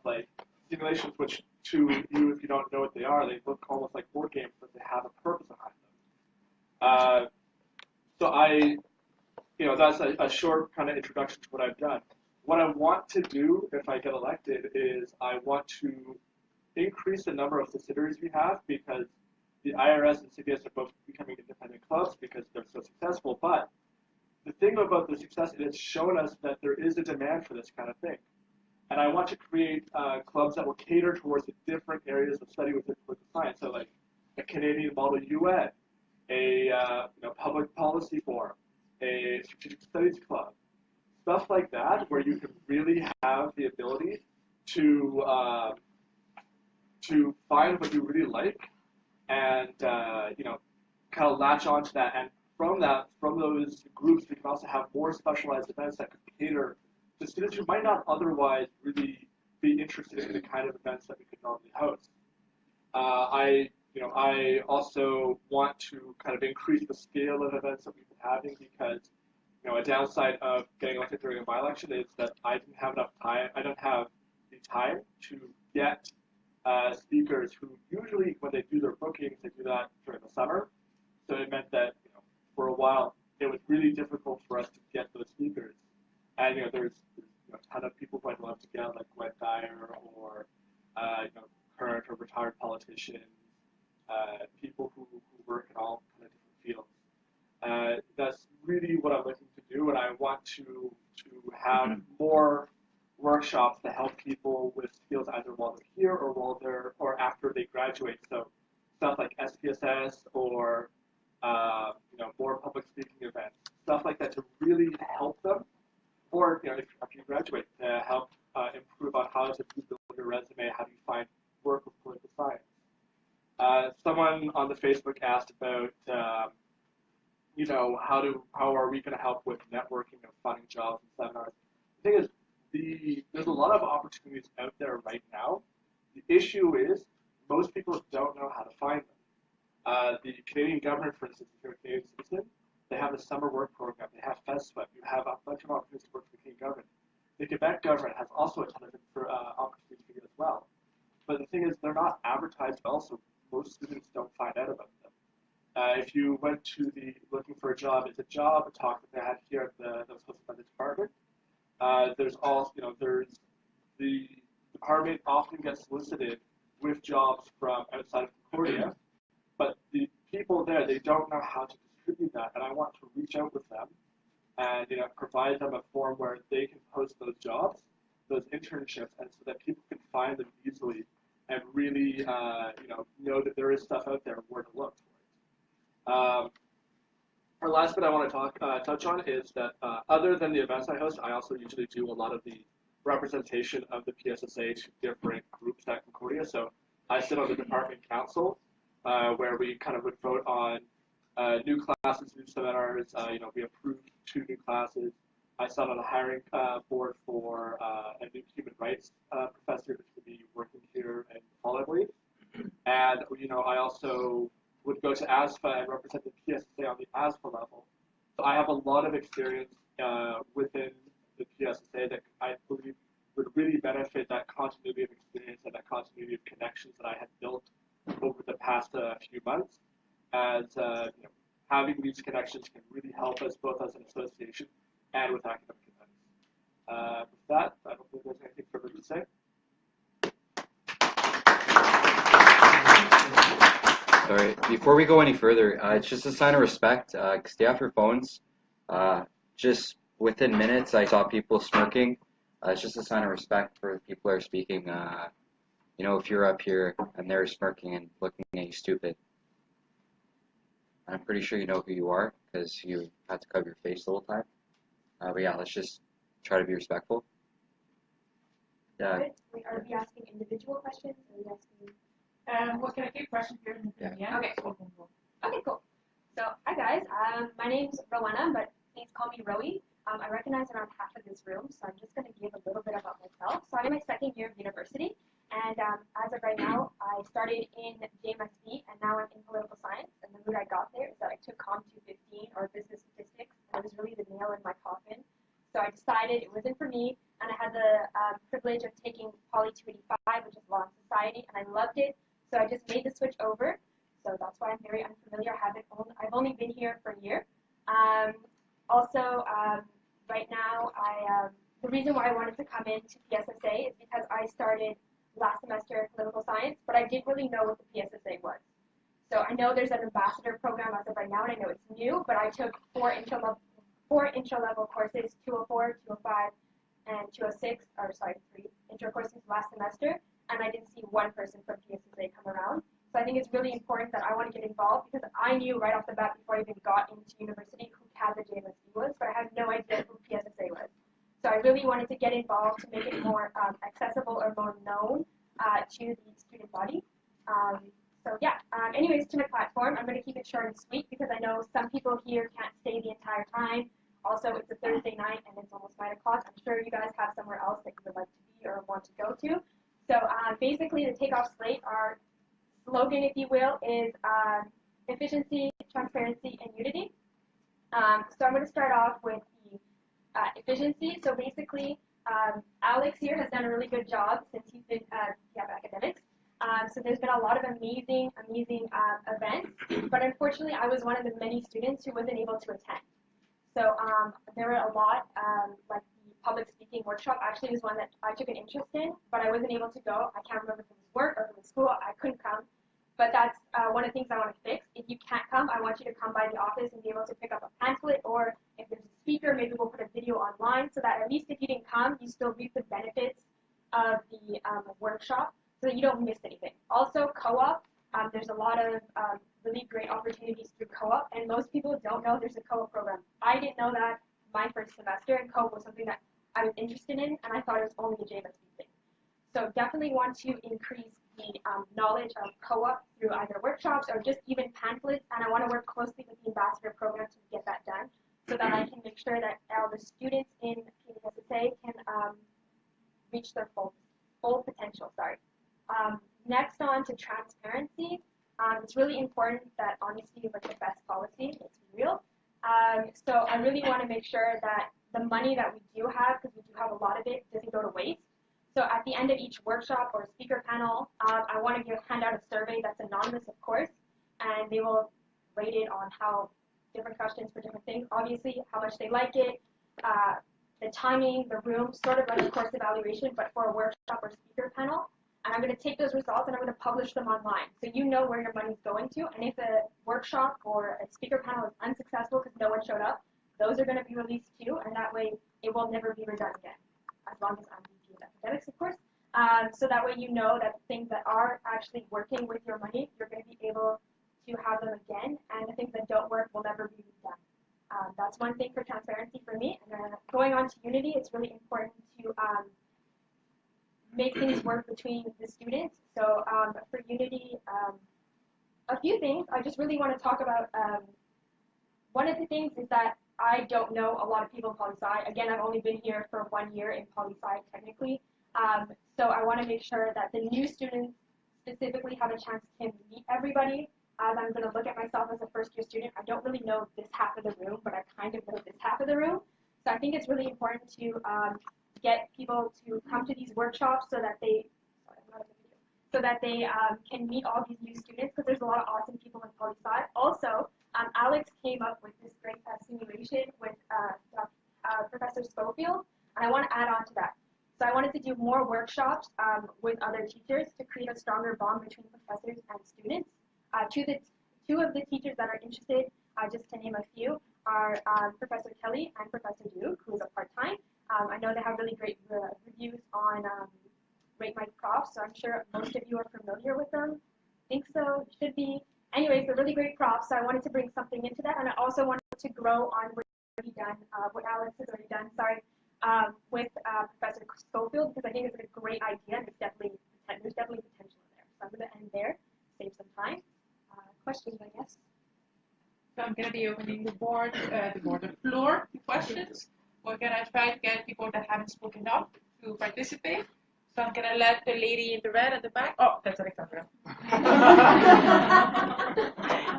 like simulations, which to you, if you don't know what they are, they look almost like board games, but they have a purpose behind them. So I, that's a short kind of introduction to what I've done. What I want to do if I get elected is I want to increase the number of subsidiaries we have because the IRS and CBS are both becoming independent clubs because they're so successful. But the thing about the success is it's shown us that there is a demand for this kind of thing. And I want to create clubs that will cater towards the different areas of study within political science. So like a Canadian Model UN, a public policy forum, a strategic studies club, stuff like that, where you can really have the ability to find what you really like and kind of latch onto that. And from those groups, we can also have more specialized events that could cater to students who might not otherwise really be interested in the kind of events that we could normally host. I also want to kind of increase the scale of events that we've been having because, a downside of getting elected during a by-election is that I didn't have enough time. I don't have the time to get speakers who usually, when they do their bookings, they do that during the summer. So it meant that, for a while, it was really difficult for us to get those speakers. And, there's a ton of people who I'd love to get, like Gwen Dyer or, current or retired politicians, people who work in all kind of different fields. That's really what I'm looking to do, and I want to have more workshops to help people with skills either while they're here or after they graduate. So stuff like SPSS or more public speaking events, stuff like that to really help them. Or if you graduate, to help improve on how to build your resume, how do you find work with political science. Someone on the Facebook asked about how are we going to help with networking and finding jobs and seminars. The thing is, there's a lot of opportunities out there right now. The issue is most people don't know how to find them. The Canadian government, for instance, if you're a Canadian citizen, they have the summer work program. They have FESWEP. You have a bunch of opportunities to work for the Canadian government. The Quebec government has also a ton of opportunities for you as well. But the thing is, they're not advertised well, so most students don't find out about them. If you went to the looking for a job, it's a job, a talk that they had here that was hosted by the department. There's also, there's the department often gets solicited with jobs from outside of Concordia, but the people there, they don't know how to distribute that, and I want to reach out with them and provide them a forum where they can post those jobs, those internships, and so that people can find them easily and really know that there is stuff out there where to look for it. Our last bit I want to touch on is that other than the events I host, I also usually do a lot of the representation of the PSSA to different groups at Concordia. So I sit on the department council where we kind of would vote on new classes, new seminars. We approved 2 new classes. I sat on a hiring board for a new human rights professor who's going to be working here in the fall, I believe. And I also would go to ASFA and represent the PSSA on the ASFA level. So I have a lot of experience within the PSSA that I believe would really benefit that continuity of experience and that continuity of connections that I had built over the past few months. As having these connections can really help us both as an association and with academic events. With that, I don't think there's anything further to say. Sorry, before we go any further, it's just a sign of respect. Stay off your phones. Just within minutes, I saw people smirking. It's just a sign of respect for the people that are speaking. If you're up here and they're smirking and looking at you stupid, I'm pretty sure you know who you are because you had to cover your face the whole time. But yeah, let's just try to be respectful. Yeah. Wait, are we asking individual questions or are we asking? What can I keep questions here? Yeah. Okay, cool. Okay, cool. So, hi guys. My name's Rowenna, but please call me Rowie. I recognize around half of this room, so I'm just going to give a little bit about myself. So I'm in my 2nd year of university, and as of right now, I started in JMSB, and now I'm in political science. And the route I got there is that I took Com 215, or business statistics, and it was really the nail in my coffin. So I decided it wasn't for me, and I had the privilege of taking Poly 285, which is law and society, and I loved it. So I just made the switch over. So that's why I'm very unfamiliar. I've only been here for a year. Right now, the reason why I wanted to come into PSSA is because I started last semester in political science, but I didn't really know what the PSSA was. So I know there's an ambassador program as of right now, and I know it's new, but I took four intro-level courses, 204, 205, and 206, or sorry, 3 intro courses last semester, and I didn't see one person from PSSA come around. So I think it's really important that I want to get involved because I knew right off the bat before I even got into university who CADA JMSB was, but I had no idea who PSSA was. So I really wanted to get involved to make it more accessible or more known to the student body. So yeah, anyways, to my platform, I'm going to keep it short and sweet because I know some people here can't stay the entire time. Also, it's a Thursday night and it's almost 9 o'clock. I'm sure you guys have somewhere else that you would like to be or want to go to. So basically, the takeoff slate, our slogan, if you will, is efficiency, transparency, and unity. So I'm going to start off with the efficiency. So basically, Alex here has done a really good job since he's been academics. So there's been a lot of amazing events, but unfortunately, I was one of the many students who wasn't able to attend. So there were a lot, like the public speaking workshop actually was one that I took an interest in, but I wasn't able to go. I can't remember if it was work or if it was school. I couldn't come. But that's one of the things I want to fix. If you can't come, I want you to come by the office and be able to pick up a pamphlet, or if there's a speaker, maybe we'll put a video online so that at least if you didn't come, you still reap the benefits of the workshop so that you don't miss anything. Also, co-op, there's a lot of really great opportunities through co-op, and most people don't know there's a co-op program. I didn't know that my first semester, and co-op was something that I was interested in, and I thought it was only a JMSB thing. So definitely want to increase the knowledge of co-op through either workshops or just even pamphlets, and I want to work closely with the ambassador program to get that done so that I can make sure that all the students in PSSA can reach their full potential. Next on to transparency. It's really important that honesty is like the best policy. Let's be real. So I really want to make sure that the money that we do have, because we do have a lot of it, doesn't go to waste. So at the end of each workshop or speaker panel, I want to hand out a survey that's anonymous, of course, and they will rate it on how different questions for different things. Obviously, how much they like it, the timing, the room, sort of like a course evaluation, but for a workshop or speaker panel. And I'm going to take those results and I'm going to publish them online. So you know where your money's going to. And if a workshop or a speaker panel is unsuccessful because no one showed up, those are going to be released too. And that way it will never be redone again, as long as I'm VP of academics, of course. So that way you know that things that are actually working with your money, you're going to be able to have them again. And the things that don't work will never be redone. That's one thing for transparency for me. And then going on to unity, it's really important to make things work between the students. So for unity, a few things. I just really want to talk about. One of the things is that I don't know a lot of people in poli-sci. Again, I've only been here for 1 year in poli-sci technically. So I want to make sure that the new students specifically have a chance to meet everybody. As I'm going to look at myself as a first-year student, I don't really know this half of the room, but I kind of know this half of the room. So I think it's really important to get people to come to these workshops so that they, can meet all these new students, because there's a lot of awesome people in poli-sci. Also, Alex came up with this great simulation with Professor Schofield, and I want to add on to that. So I wanted to do more workshops with other teachers to create a stronger bond between professors and students. Two of the teachers that are interested, just to name a few, are Professor Kelly and Professor Duke, who is a part-time. I know they have really great reviews on Rate My Prof, so I'm sure most of you are familiar with them. I think so, you should be. Anyways, they're really great profs, so I wanted to bring something into that, and I also wanted to grow on what Alex has already done, with Professor Schofield, because I think it's a great idea, and there's definitely potential in there. So I'm going to end there, save some time. Questions, I guess. So I'm going to be opening the floor to questions. We're going to try to get people that haven't spoken up to participate. So I'm going to let the lady in the red at the back. Oh, that's Alexandra.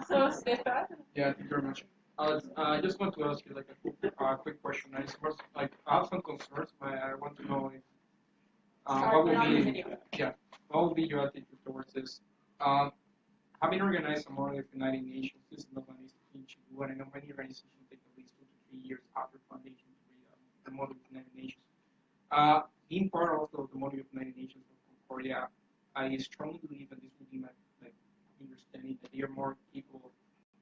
So, Stephann. Yeah, thank you very much. I just want to ask you like a quick question. I have some concerns, but I want to know if what would be your attitude towards this? Having organized a model of United Nations, this is not an easy to do, and I know many organizations take at least 2 to 3 years after foundation to read the model of United Nations. Being part also of the model of United Nations of Concordia, I strongly believe, and this would be my understanding, that they are more capable of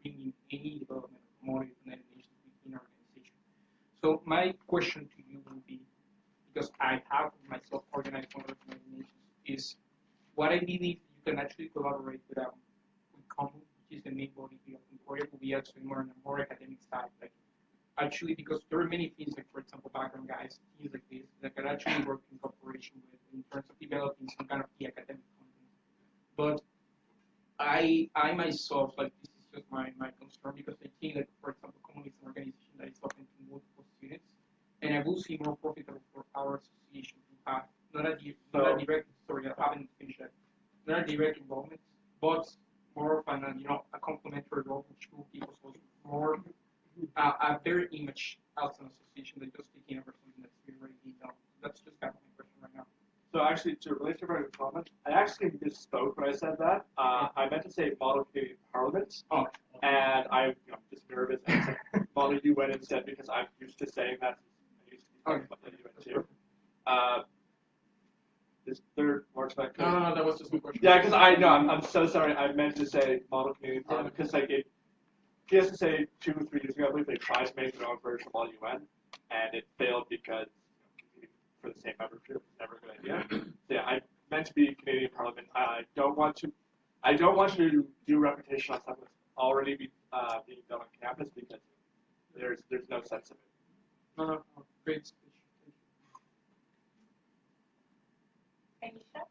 bringing any development or promoting United Nations within our organization. So my question to you will be, because I have myself organized one of the United Nations, is what I believe you can actually collaborate with common, which is the main body of Concordia, will be actually more on a more academic side. Like actually, because there are many things, like for example, background guys, things like this, that can actually work in cooperation with in terms of developing some kind of key academic content. But I myself, like this is just my concern, because I think that, for example, common is an organization that is open to multiple students, and I will see more profitable for our association to have not a direct, sorry, I haven't finished that, not a direct involvement, but more of an, a complementary role which will give us also more a better image as an association than just taking over something that's been already done. That's just kind of my question right now. So actually, to relate to your comment, I actually misspoke when I said that. I meant to say model Canadian Parliament, and I just nervous and said model UN instead because I'm used to saying that. I used to be talking about the UN too. Is there more to that? No, that was just my question. Yeah, because I know I'm so sorry. I meant to say model Canadian Parliament because like it. PSSA 2 or 3 years ago, I believe they tried to make their own version of model UN, and it failed because for the same membership is never a good idea. So yeah, I meant to be Canadian Parliament. I don't want to do reputation on something that's already being done on campus because there's no sense of it. No, great speech. Aisha?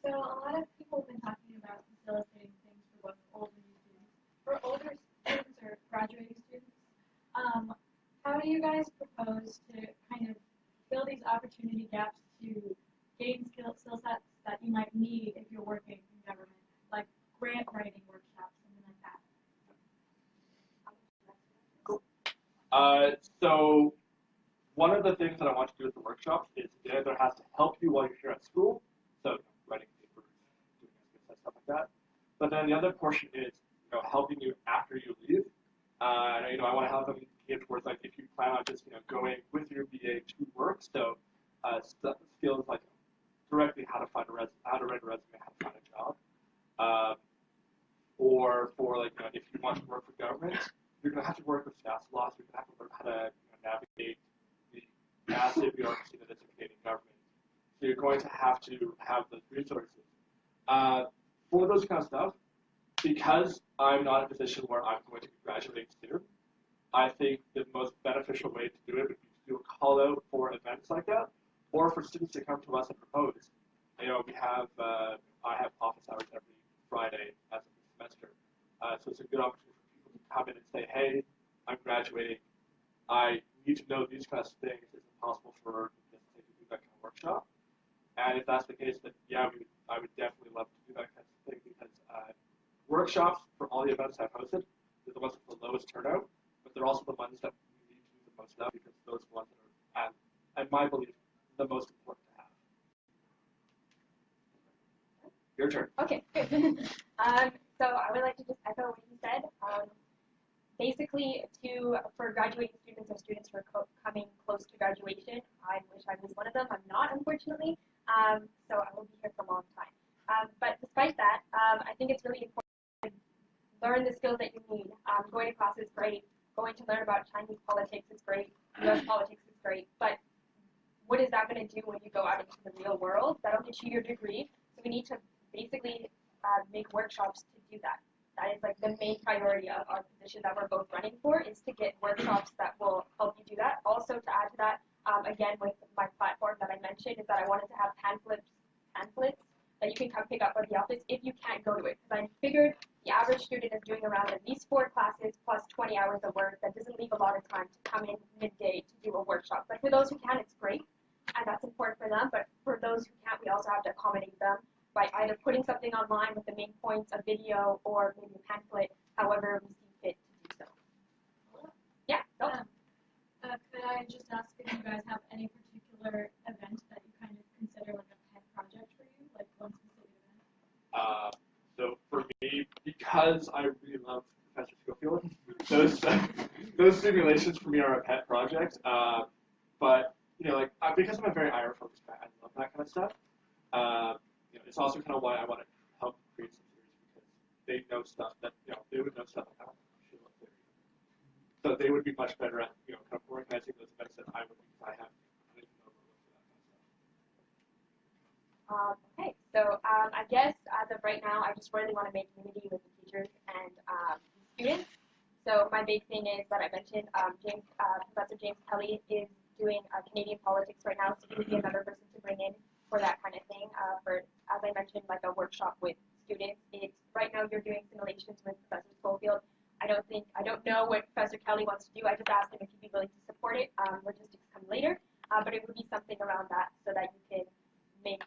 So a lot of people have been talking about facilitating things for both old and new students. For older students or graduating students, how do you guys propose to kind of fill these opportunity gaps to gain skill sets that you might need if you're working in government, like grant writing workshops, something like that? Cool. So one of the things that I want to do with the workshops is it either has to help you while you're here at school, so writing papers, doing stuff like that. But then the other portion is helping you after you leave. I want to have them geared towards like if you plan on just going with your BA to work. So skills like directly how to write a resume, how to find a job, or for like if you want to work for government, you're going to have to work with staff laws. You're going to have to learn how to navigate the massive bureaucracy that is the Canadian government. So you're going to have those resources for those kind of stuff. Because I'm not in a position where I'm going to be graduating soon, I think the most beneficial way to do it would be to do a call out for events like that, or for students to come to us and propose. We have I have office hours every Friday as of the semester, so it's a good opportunity for people to come in and say, hey, I'm graduating. I need to know these kinds of things. Is it possible for this to do that kind of workshop? And if that's the case, then yeah, I would definitely love to do that kind of thing because workshops for all the events I've hosted, they're the ones with the lowest turnout, but they're also the ones that we need to do the most of because those are the ones that are, and my belief, the most important to have. Your turn. Okay, good. So I would like to just echo what you said. Basically, for graduating students or students who are coming close to graduation, I wish I was one of them. I'm not, unfortunately. So I will be here for a long time. But despite that, I think it's really important to learn the skills that you need. Going to class is great. Going to learn about Chinese politics is great. U.S. politics is great. But what is that going to do when you go out into the real world? That'll get you your degree. So we need to basically make workshops to do that. That is like the main priority of our position that we're both running for, is to get workshops that will help you do that. Also, to add to that, again, with my platform that I mentioned, is that I wanted to have pamphlets that you can come pick up at the office if you can't go to it. Because I figured the average student is doing around at least 4 classes plus 20 hours of work. That doesn't leave a lot of time to come in midday to do a workshop. But for those who can, it's great, and that's important for them. But for those who can't, we also have to accommodate them by either putting something online with the main points, a video, or maybe a pamphlet, however we see fit to do so. Yeah, go. Could I just ask if you guys have any particular event that you kind of consider like a pet project for you, like one specific event? So for me, because I really love Professor Schofield, those simulations for me are a pet project. But because I'm a very IR focused guy, I love that kind of stuff. it's also kind of why I want to help create some theories because they know stuff that they would know stuff about Sheila theory. So they would be much better at kind of organizing those events than I would because I have anything overlooked for that kind of stuff. Okay, so I guess as of right now, I just really want to make unity with the teachers and students. So my big thing is that I mentioned Professor James Kelly is doing Canadian politics right now, so he would be another person to bring in for that kind of thing. For, as I mentioned, like a workshop with students. Right now you're doing simulations with Professor Schofield. I don't know what Professor Kelly wants to do. I just asked him if he'd be willing to support it. Logistics come later, but it would be something around that so that you can make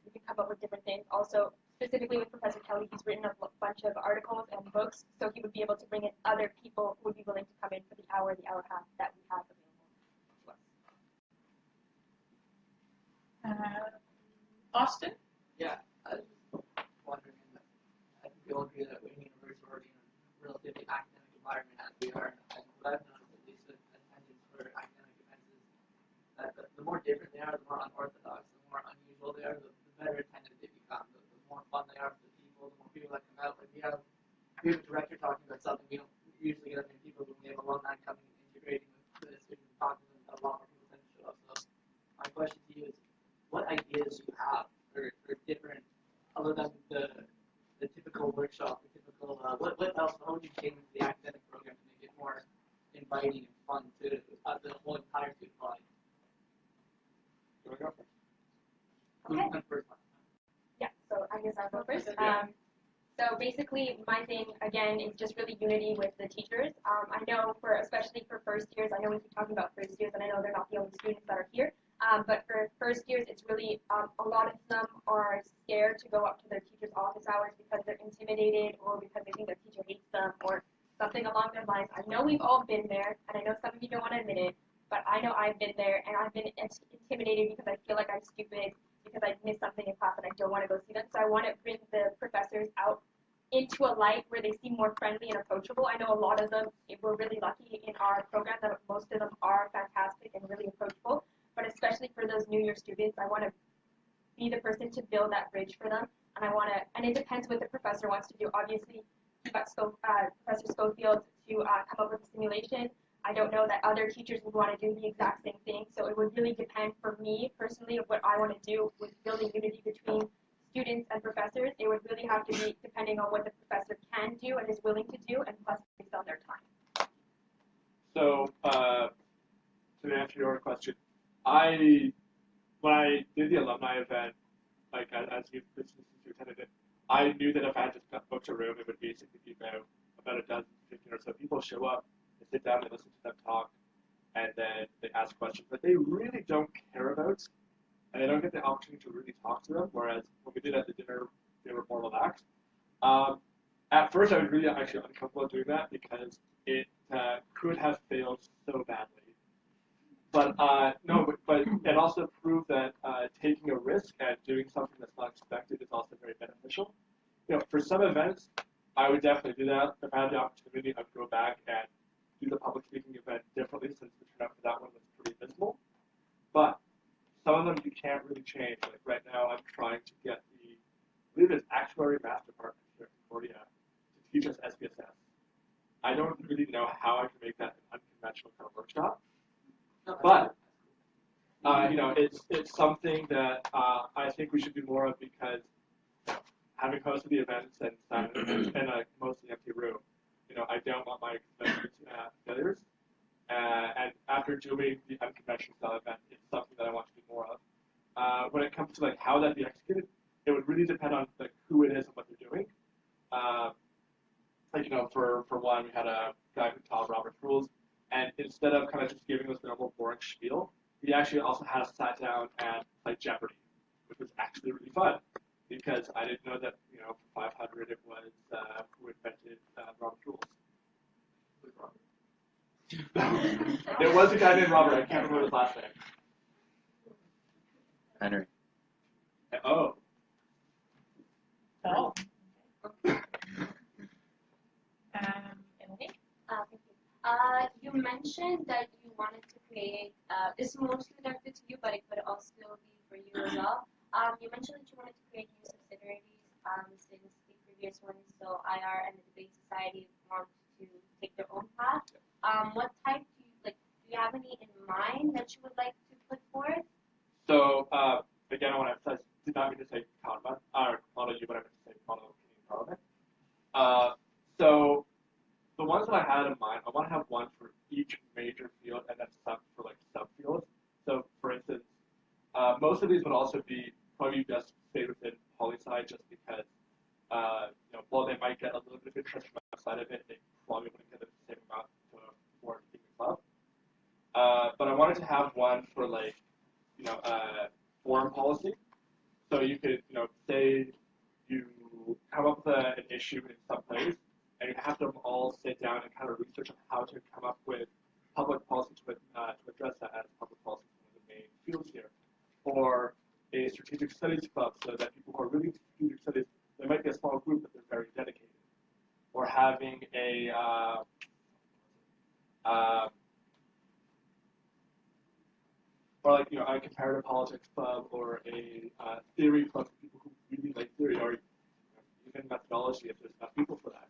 you can come up with different things. Also, specifically with Professor Kelly, he's written a bunch of articles and books, so he would be able to bring in other people who would be willing to come in for the hour and a half that we have available to us. Austin? Yeah, I was just wondering, I think we all agree that Wayne University is already in a relatively academic environment as we are, and what I've noticed, at least with attendance for academic events, is that the more different they are, the more unorthodox, the more unusual they are, the better attended they become, the more fun they are for the people, the more people that come out. Like we have a director talking about something, we don't usually get that many people, but we have alumni coming and integrating with the students and talking to them, a lot more people tend to show up. So my question to you is, what ideas you have for different, other than the typical workshop, the typical, what else, how would you change the academic program to make it more inviting and fun to the whole entire student body? You want to go first? Okay. Yeah, so I guess I'll go first. So basically, my thing, again, is just really unity with the teachers. I know especially for first years, I know we keep talking about first years, and I know they're not the only students that are here, but for first years, it's really, a lot of them are scared to go up to their teacher's office hours because they're intimidated or because they think their teacher hates them or something along those lines. I know we've all been there, and I know some of you don't want to admit it, but I know I've been there, and I've been intimidated because I feel like I'm stupid, because I missed something in class and I don't want to go see them. So I want to bring the professors out into a light where they seem more friendly and approachable. I know a lot of them, we're really lucky in our program that most of them are fantastic and really approachable, but especially for those new year students, I want to be the person to build that bridge for them. And it depends what the professor wants to do. Obviously, he got Professor Schofield to come up with a simulation. I don't know that other teachers would want to do the exact same thing, so it would really depend for me personally of what I want to do with building unity between students and professors. It would really have to be depending on what the professor can do and is willing to do, and plus based on their time. So, to answer your question, when I did the alumni event, like as you attended it, I knew that if I just booked a room, it would basically be about a dozen, 15 or so people show up. They sit down, they listen to them talk, and then they ask questions that they really don't care about, and they don't get the opportunity to really talk to them, whereas when we did at the dinner, they were more relaxed. At first, I was really actually uncomfortable doing that because it could have failed so badly. But but it also proved that taking a risk and doing something that's not expected is also very beneficial. For some events, I would definitely do that. If I had the opportunity, I'd go back and do the public speaking event differently since the turnout for that one was pretty visible. But some of them you can't really change. Like right now, I'm trying to get I believe it's Actuary Math Department here in Concordia to teach us SPSS. I don't really know how I can make that an unconventional kind of workshop. But it's something that I think we should do more of because having hosted the events and in a mostly empty room, I don't want my convention failures. And after doing the unconventional style event, it's something that I want to do more of. When it comes to like how that be executed, it would really depend on like who it is and what they're doing. For one, we had a guy who taught Robert's rules. And instead of kind of just giving us the normal boring spiel, he actually also had us sat down and play Jeopardy, which was actually really fun because I didn't know that, for 500 it was who invented Robert's rules. There was a guy named Robert, I can't remember his last name. Henry. Oh. Oh. Emily? Thank you. You mentioned that you wanted to create, this is mostly directed to you, but it could also be for you as well, You mentioned that you wanted to create new subsidiaries since the previous ones, so IR and the Debate Society want to take their own path. What type do you like? Do you have any in mind that you would like to put forth? So again, I want to emphasize, did not mean to say Kanban or model U, but I meant to say model Canadian Parliament. So the ones that I had in mind, I want to have one for each major field and then some for like subfields. So for instance, most of these would also be probably just stay within poli-sci just because while they might get a little bit of interest from outside of it, they probably wouldn't get the same amount for the club. But I wanted to have one for like foreign policy. So you could say you come up with an issue in some place, and you have them all sit down and kind of research on how to come up with public policy to address that as public policy, one of the main fields here. Or a strategic studies club, so that people who are really into strategic studies, they might be a small group, but they're very dedicated. Or having a a comparative politics club, or a theory club for people who really like theory, or even methodology if there's enough people for that.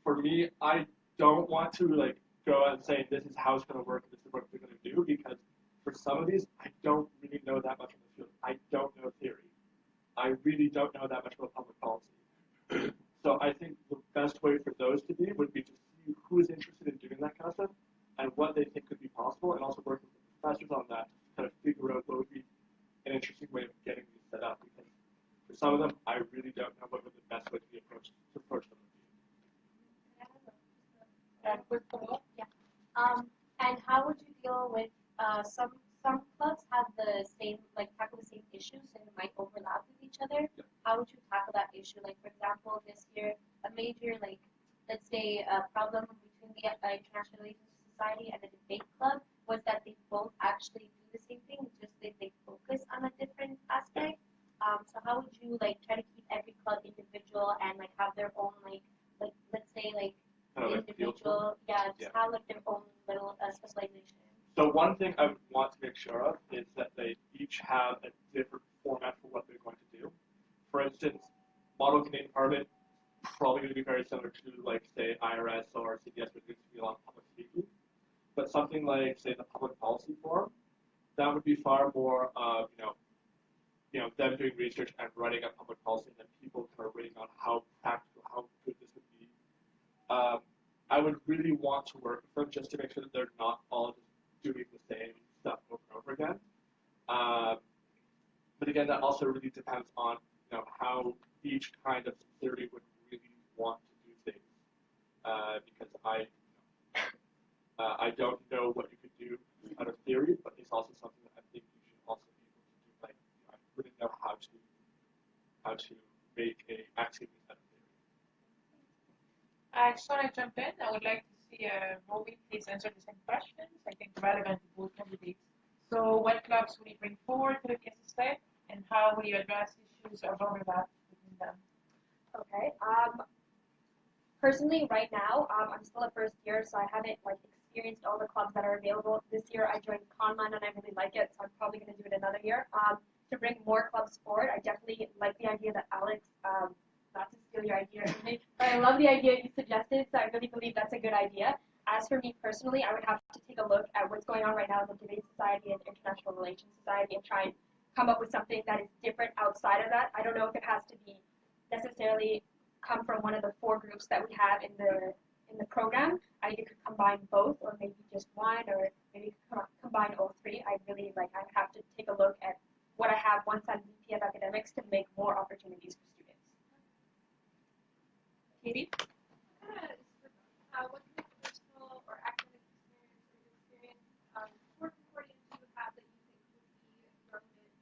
For me, I don't want to go out and say this is how it's going to work, this is what we're going to do, because for some of these, I don't really know that much on the field. I don't know theory. I really don't know that much about public policy. So I think the best way for those to be would be to see who is interested in doing that kind of stuff and what they think could be possible, and also work with the professors on that to kind of figure out what would be an interesting way of getting these set up. Because for some of them, I really don't know what would the best way to approach them would be. Yeah. And how would you deal with some clubs have the same tackle the same issues and might overlap with each other? Yeah. How would you tackle that issue? Like for example, this year a major let's say a problem between the International Relations Society and the Debate Club was that they both actually do the same thing, just that they focus on a different aspect. So how would you try to keep every club individual and have their own let's say individual have their own little specialization? So one thing I would want to make sure of is that they each have a different format for what they're going to do. For instance, Model Canadian Parliament probably going to be very similar to say IRS or CDS, which is going to be a lot of public speaking. But something like say the Public Policy Forum, that would be far more of them doing research and writing up public policy, and then people kind of rating on how practical, how good this would be. I would really want to work with them just to make sure that they're not all just doing the same stuff over and over again. But again, that also really depends on how each kind of theory would really want to do things. Because I don't know what you could do out of theory, but it's also something that I think you should also be able to do. I really know how to make a activity out of theory. I just want to jump in. I would like to see Roby please answer the same questions. I think relevant to both candidates. So what clubs will you bring forward to the PSSA, and how will you address issues of overlap between them? Okay. Personally, right now, I'm still at first year, so I haven't experienced all the clubs that are available. This year, I joined Conman, and I really like it, so I'm probably going to do it another year. To bring more clubs forward, I definitely like the idea that Alex, not to steal your idea, but I love the idea you suggested, so I really believe that's a good idea. As for me personally, I would have to take a look at what's going on right now in the Debate Society and International Relations Society and try and come up with something that is different outside of that. I don't know if it has to be necessarily come from one of the 4 groups that we have in the program. I could combine both, or maybe just one, or maybe combine all 3. I really I would have to take a look at what I have once I'm VP of Academics to make more opportunities for students. Katie? What kind of personal or academic experience for Concordia do you have that you think would be relevant in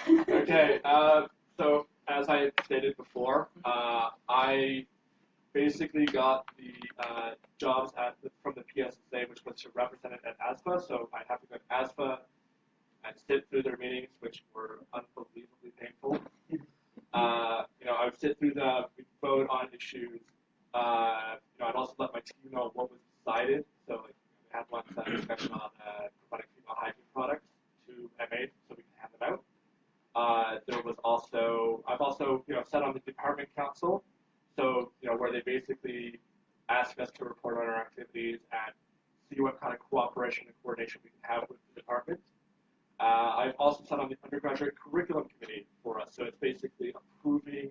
representing the Okay, so as I stated before, I basically got the jobs from the PSSA, which was to represent it at ASFA, so I have to go to ASFA and sit through their meetings, which were unbelievably painful. I would sit through them, we'd vote on issues. I'd also let my team know what was decided, so they had ones that I've also sat on the department council, so where they basically ask us to report on our activities and see what kind of cooperation and coordination we can have with the department. I've also sat on the undergraduate curriculum committee for us, so it's basically approving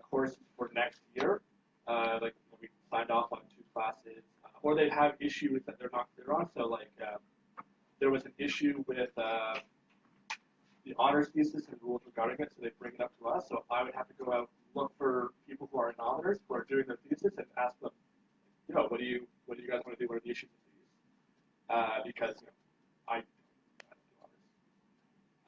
courses for next year, like when we signed off on 2 classes, or they have issues that they're not clear on. So like there was an issue with the honors thesis and rules regarding it, so they bring it up to us. So I would have to go out, look for people who are in honors, who are doing their thesis, and ask them, what do you guys want to do? What are the issues with these? Because I don't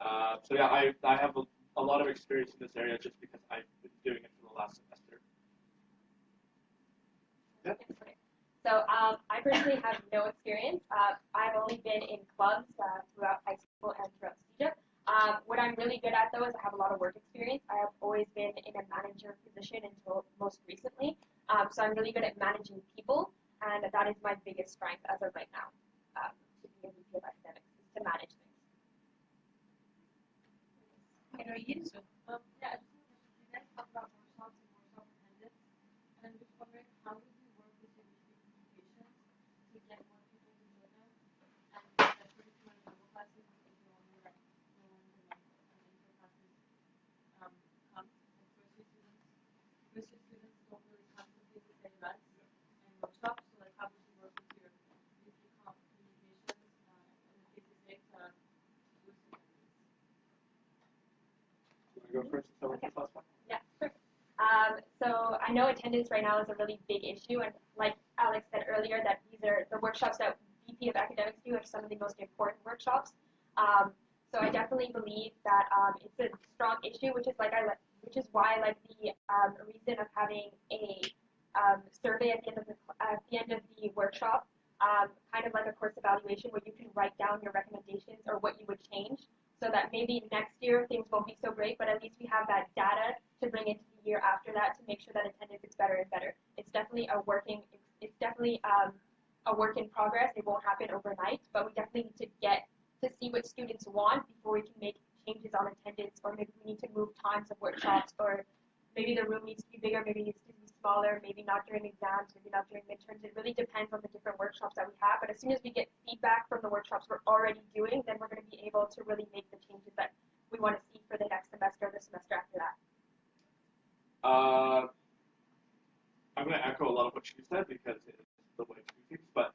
do honors. So yeah, I have a lot of experience in this area just because I've been doing it for the last semester. Yeah. So I personally have no experience. I've only been in clubs throughout high school and throughout CEGEP. What I'm really good at, though, is I have a lot of work experience. I have always been in a manager position until most recently. So I'm really good at managing people, and that is my biggest strength as of right now, to be a VP of academics, is to manage things. Yeah, I just want to you guys talk about workshops and workshop attendance, and I'm just wondering how would you work with your communications to get more people to join them, and especially if you want to double classes because you only let the ones in like intro classes come, like first year students don't really come to PSSA events and workshops, so like how would you work with your VP communications in the PSSA to boost attendance? Go first. Okay. Yeah, sure. So I know attendance right now is a really big issue, and like Alex said earlier, that these are the workshops that VP of Academics do are some of the most important workshops. So I definitely believe that it's a strong issue, which is why I like the reason of having a survey at the end of the workshop, kind of like a course evaluation where you can write down your recommendations or what you would change, so that maybe next year things won't be so great, but at least we have that data to bring into the year after that to make sure that attendance is better and better. It's definitely a work in progress. It won't happen overnight, but we definitely need to get to see what students want before we can make changes on attendance, or maybe we need to move times of workshops, or maybe the room needs to be bigger, maybe it needs to be smaller, maybe not during exams, maybe not during midterms. It really depends on the different workshops that we have, but as soon as we get feedback from the workshops we're already doing, then we're going to be able to really make the changes that we want to see for the next semester or the semester after that. I'm going to echo a lot of what she said because it's the way to do things, but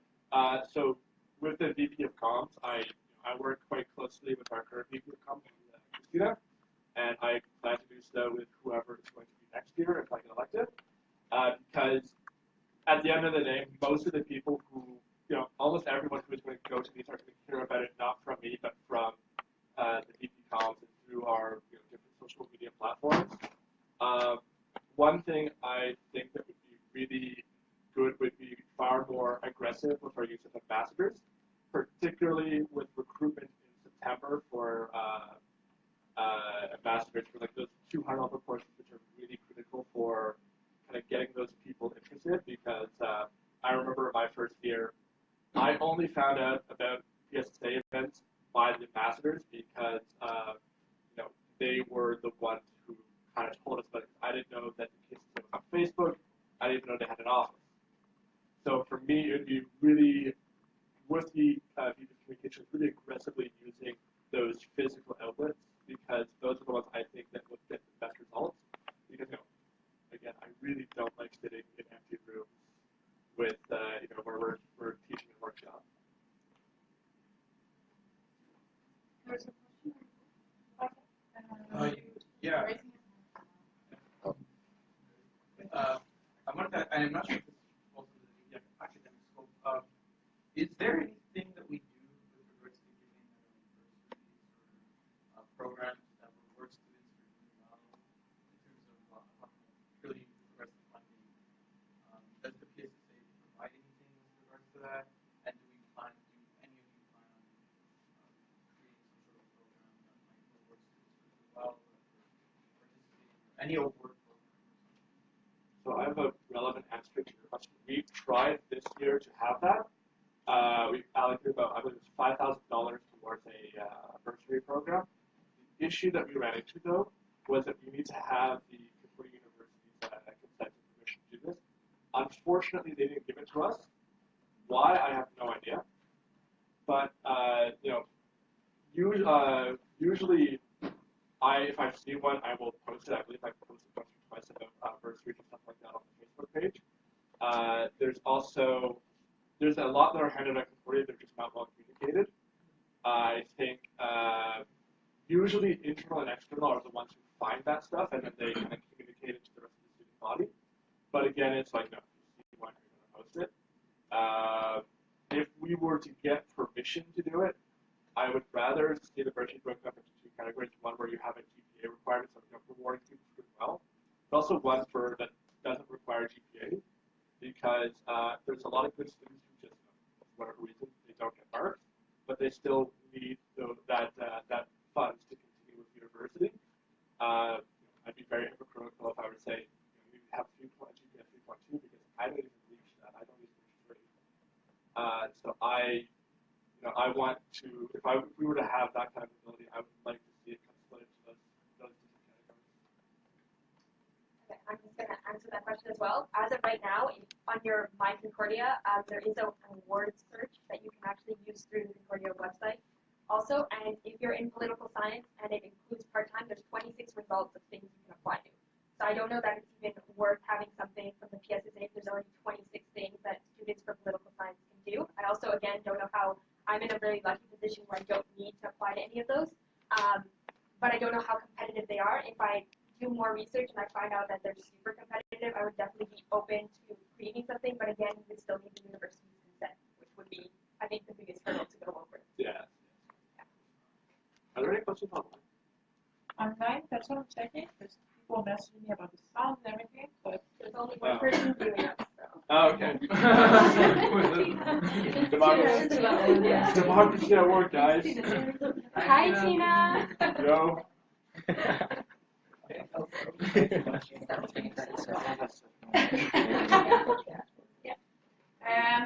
so with the VP of Comms, I work quite closely with our current VP of Comms, Christina, and I plan to do so with whoever is going to be next year if I get elected, because at the end of the day, most of the people who, almost everyone who is going to go to these are going to hear about it not from me, but from the VP Comms and through our different social media platforms. One thing I think that would be really good would be far more aggressive with our use of ambassadors, particularly with recruitment in September for ambassadors for like those 200 level courses, which are really critical for kind of getting those people interested. Because I remember my first year, I only found out about PSSA events by the ambassadors because they were the ones who kind of told us about it. I didn't know that the PSSA was on Facebook. I didn't even know they had an office. So for me, it would be really, with the VP communications, really aggressively using those physical outlets, because those are the ones I think that would get the best results. Because, again, I really don't like sitting in empty rooms with, where we're teaching a workshop. There's a Yeah. I wanted to, I'm not sure if this is also the academic scope. Is there anything that we do with regards to giving universities or programs that reward students for doing well in terms of purely with regards to funding? Does the PSSA provide anything with regards to that? And do any of you plan on creating some sort of program that might reward students for doing well, or for participating, or any award program? So I have a relevant answer to your question. We tried this year to have that. We allocated about, I believe it was $5,000 towards a bursary program. The issue that we ran into, though, was that you need to have the Concordia University's consent and permission to do this. Unfortunately, they didn't give it to us. Why, I have no idea. But usually, if I see one, I will post it. I believe I posted once or twice about bursaries and stuff like that on the Facebook page. There's a lot that are handed out Concordia. They're just not well communicated. I think usually internal and external are the ones who find that stuff, and then they kind of communicate it to the rest of the student body. But again, it's like, no, you see one, you're going to post it. If we were to get permission to do it, I would rather see the bursary broken up into two categories. One where you have a GPA requirement, so rewarding students for doing well, but also one that doesn't require GPA, because there's a lot of good students who just, for whatever reason, they don't get marks, but they still need that funds to continue with university. I'd be very hypocritical if I were to say, you have GPA 3.2 because I don't even reach that. I don't even reach 3. So I want to, if we were to have that kind of ability, I would like to see it kind of split into those different categories. Okay, I'm just going to answer that question as well. As of right now, on your My Concordia, there is a word search that you can actually use through the Concordia website. Also, and if you're in political science and it includes part-time, there's 26 results of things you can apply to. So I don't know that it's even worth having something from the PSSA if there's already 26 things that students for political science can do. I also, again, don't know how I'm in a really lucky position where I don't need to apply to any of those. But I don't know how competitive they are. If I do more research and I find out that they're super competitive, I would definitely be open to creating something. But again, you would still need the university's consent, which would be, I think, the biggest hurdle to go over. Yeah. Are there any questions online? Online, that's what I'm checking. There's people messaging me about the sound and everything, but there's only one person doing it. So. Oh, okay. Democracy at work, guys. Hi, Tina. Yo.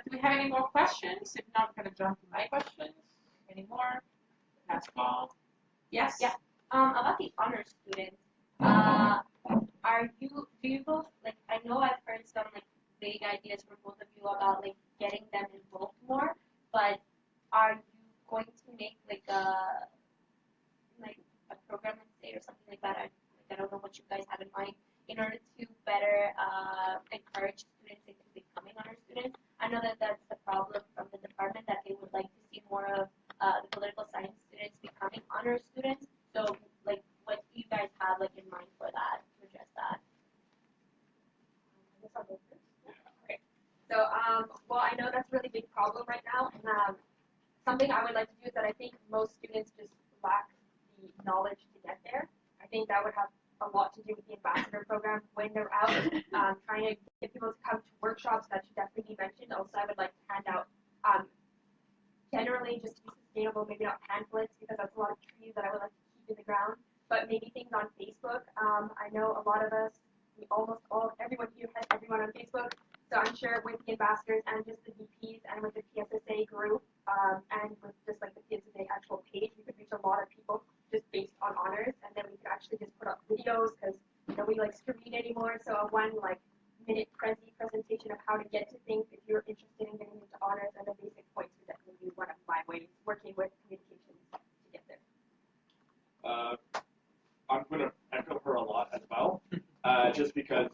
Do we have any more questions? If not, we're going to jump to my questions. Any more? Last call. Yes? Yeah. About the honor students, do you both, like, I know I've heard some, like, vague ideas from both of you about, like, getting them involved more, but are you going to make, like a program, let's say, or something like that? I don't know what you guys have in mind, in order to better encourage students into becoming honor students. I know that that's the problem from the department, that they would like to see more of the political science students becoming honor students. So, like, what do you guys have, like, in mind for that, to address that? Okay. So, well, I know that's a really big problem right now, and something I would like to do is that I think most students just lack the knowledge to get there. I think that would have a lot to do with the ambassador program when they're out, trying to get people to come to workshops. That should definitely be mentioned. Also, I would like to hand out, generally, just to be sustainable, maybe not pamphlets, because that's a lot of trees that I would like to keep in the ground, but maybe things on Facebook. I know a lot of us, everyone here has everyone on Facebook, so I'm sure with the ambassadors and just the VPs and with the PSSA group, and with just like the PSSA actual page, we could reach a lot of people just based on honors, and then we could actually just put up videos, because nobody likes to read anymore, so a one-minute presentation of how to get to things if you're interested in getting into honors, and the basic points would definitely be one of my ways, working with communications to get there. I'm going to echo her a lot as well, just because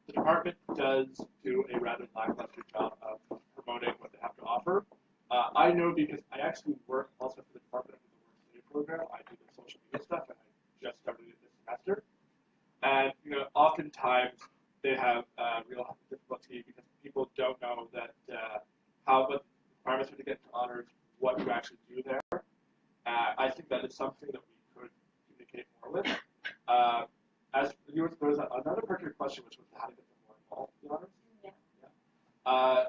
the department does do a rather lackluster job of promoting what they have to offer. I know because I actually work also for the department under the Work City program. I do the social media stuff, and I just started it this semester. And oftentimes they have real difficulty because people don't know that what requirements are to get into honors, what you actually do there. I think that is something that we could communicate more with. As there was another part of your question, which was how to get them more involved in honors. Yeah.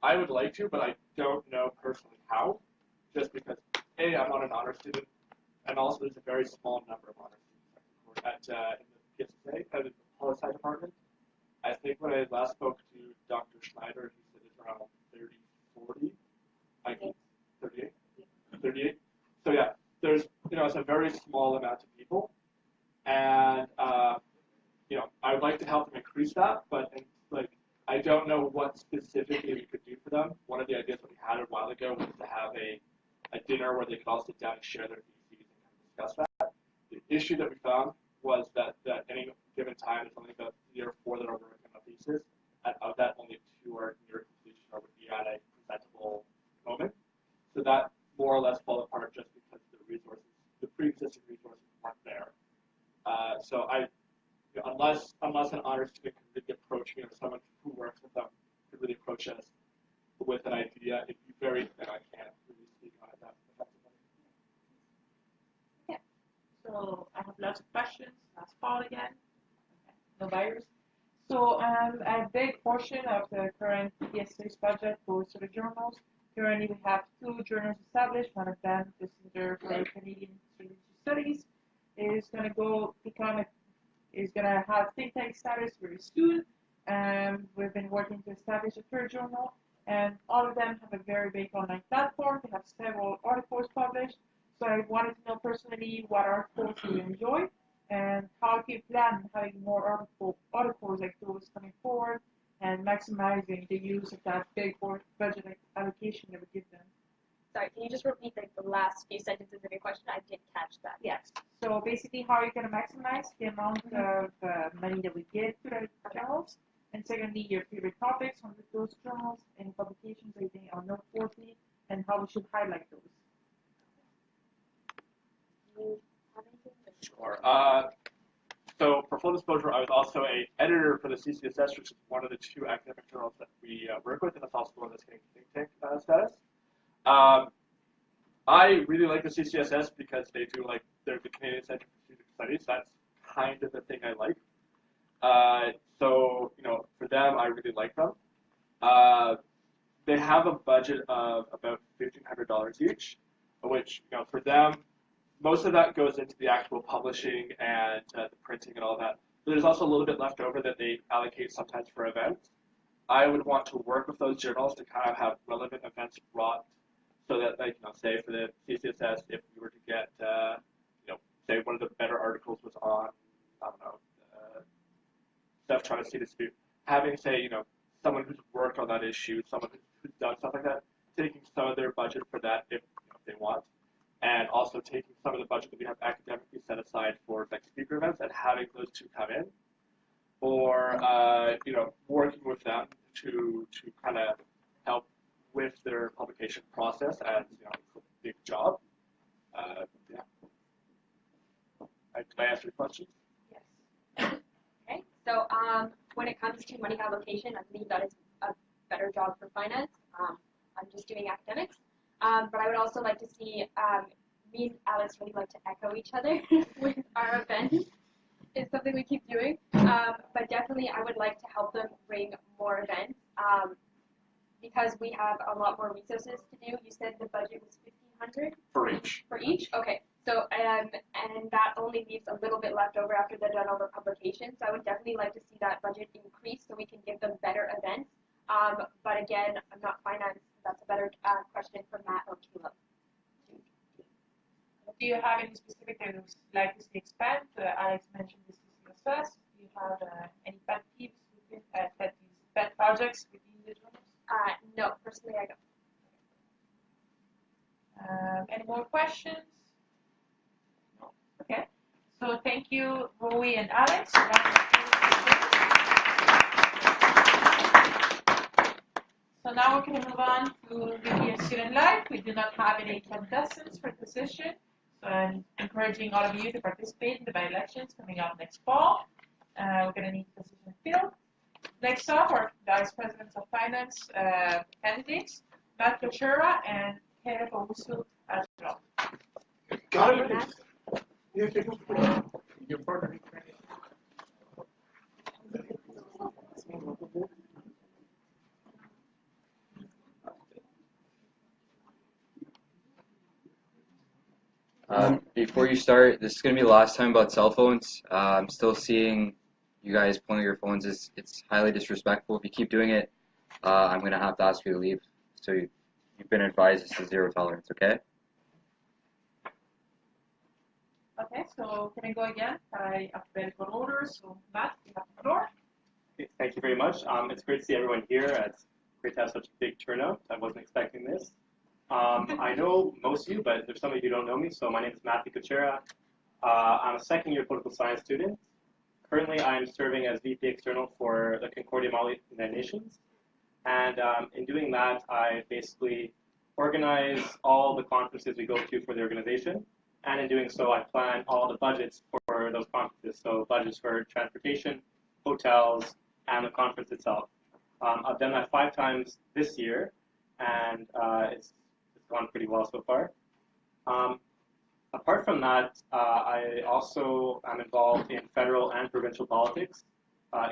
I would like to, but I don't know personally how. Just because I'm not an honor student, and also there's a very small number of honor students in the PSSA, in the poli-sci department. I think when I last spoke to Dr. Schneider, he said it's around 30, 40. I think 38. 38. So yeah, there's it's a very small amount of people. and I would like to help them increase that, but I don't know what specifically we could do for them. One of the ideas that we had a while ago was to have a dinner where they could all sit down and share their theses and discuss that. The issue that we found was that at any given time, there's only about 3 or 4 that are working on a thesis, and of that, only 2 are near completion or would be at a presentable moment. So that more or less fall apart just because the pre-existing resources weren't there. So unless an honor student can really approach me or someone who works with them could really approach us with an idea, it'd be very thin. I can't really speak on it that effectively. Yeah. So I have lots of questions. Last fall again. Okay. No virus. So a big portion of the current PSSA's budget goes to the journals. Currently, we have 2 journals established. One of them, the Center for Canadian Strategic Studies, is going to have think tank status very soon. We've been working to establish a 3rd journal, and all of them have a very big online platform. They have several articles published. So I wanted to know personally what articles you enjoy and how do you plan on having more articles like those coming forward and maximizing the use of that big budget allocation that we give them. Sorry, can you just repeat the last few sentences of your question? I didn't catch that. Yes. So basically, how are you going to maximize the amount of money that we give to the journals? And secondly, your favorite topics on those journals and publications I think are noteworthy, and how we should highlight those. Sure. So for full disclosure, I was also an editor for the CCSS, which is one of the 2 academic journals that we work with, and it's also one that's getting think tank status. I really like the CCSS because they do they're the Canadian Centre for Strategic Studies. That's kind of the thing I like. So for them, I really like them. They have a budget of about $1,500 each, which for them, most of that goes into the actual publishing and the printing and all that. But there's also a little bit left over that they allocate sometimes for events. I would want to work with those journals to kind of have relevant events brought so that, say for the CCSS, if we were to get, say one of the better articles was on, I don't know, Steph trying to see dispute, having, say, someone who's worked on that issue, someone who's done stuff like that, taking some of their budget for that if they want, and also taking some of the budget that we have academically set aside for speaker events and having those 2 come in, or working with them to kind of help with their publication process, as it's a big job. Yeah. Did I answer your question? Yes. Okay. So when it comes to money allocation, I believe that is a better job for finance. I'm just doing academics. But I would also like to see, me and Alex really like to echo each other with our events. It's something we keep doing. But definitely I would like to help them bring more events because we have a lot more resources to do. You said the budget was $1,500? For each. For each? Okay. So, and that only leaves a little bit left over after they're done all the publications. So I would definitely like to see that budget increase so we can give them better events. But again, I'm not finance. That's a better question for Matt or Kilo. Do you have any specific things you'd like to see expand? Alex mentioned this CCSS. Do you have any pet peeves within pet projects within the journals? No, personally I don't. Any more questions? No. Okay. So thank you, Roe and Alex. So now we're going to move on to the student life. We do not have any contestants for position. So I'm encouraging all of you to participate in the by-elections coming up next fall. We're going to need position filled. Next up are Vice Presidents of Finance candidates, Matt Kocherha and Owusu-Acheaw. Got it. Your partner. Before you start, this is going to be the last time about cell phones. I'm still seeing you guys pulling your phones. It's highly disrespectful. If you keep doing it, I'm going to have to ask you to leave. So you've been advised it's a 0 tolerance, okay? Okay, so can I go again by alphabetical order? So Matt, you have the floor. Thank you very much. It's great to see everyone here. It's great to have such a big turnout. I wasn't expecting this. I know most of you, but there's some of you who don't know me. So my name is Kocherha. I'm a second-year political science student. Currently, I'm serving as VP External for the Concordia United Nations. And in doing that, I basically organize all the conferences we go to for the organization. And in doing so, I plan all the budgets for those conferences. So budgets for transportation, hotels, and the conference itself. I've done that 5 times this year, and it's gone pretty well so far. Apart from that, I also am involved in federal and provincial politics.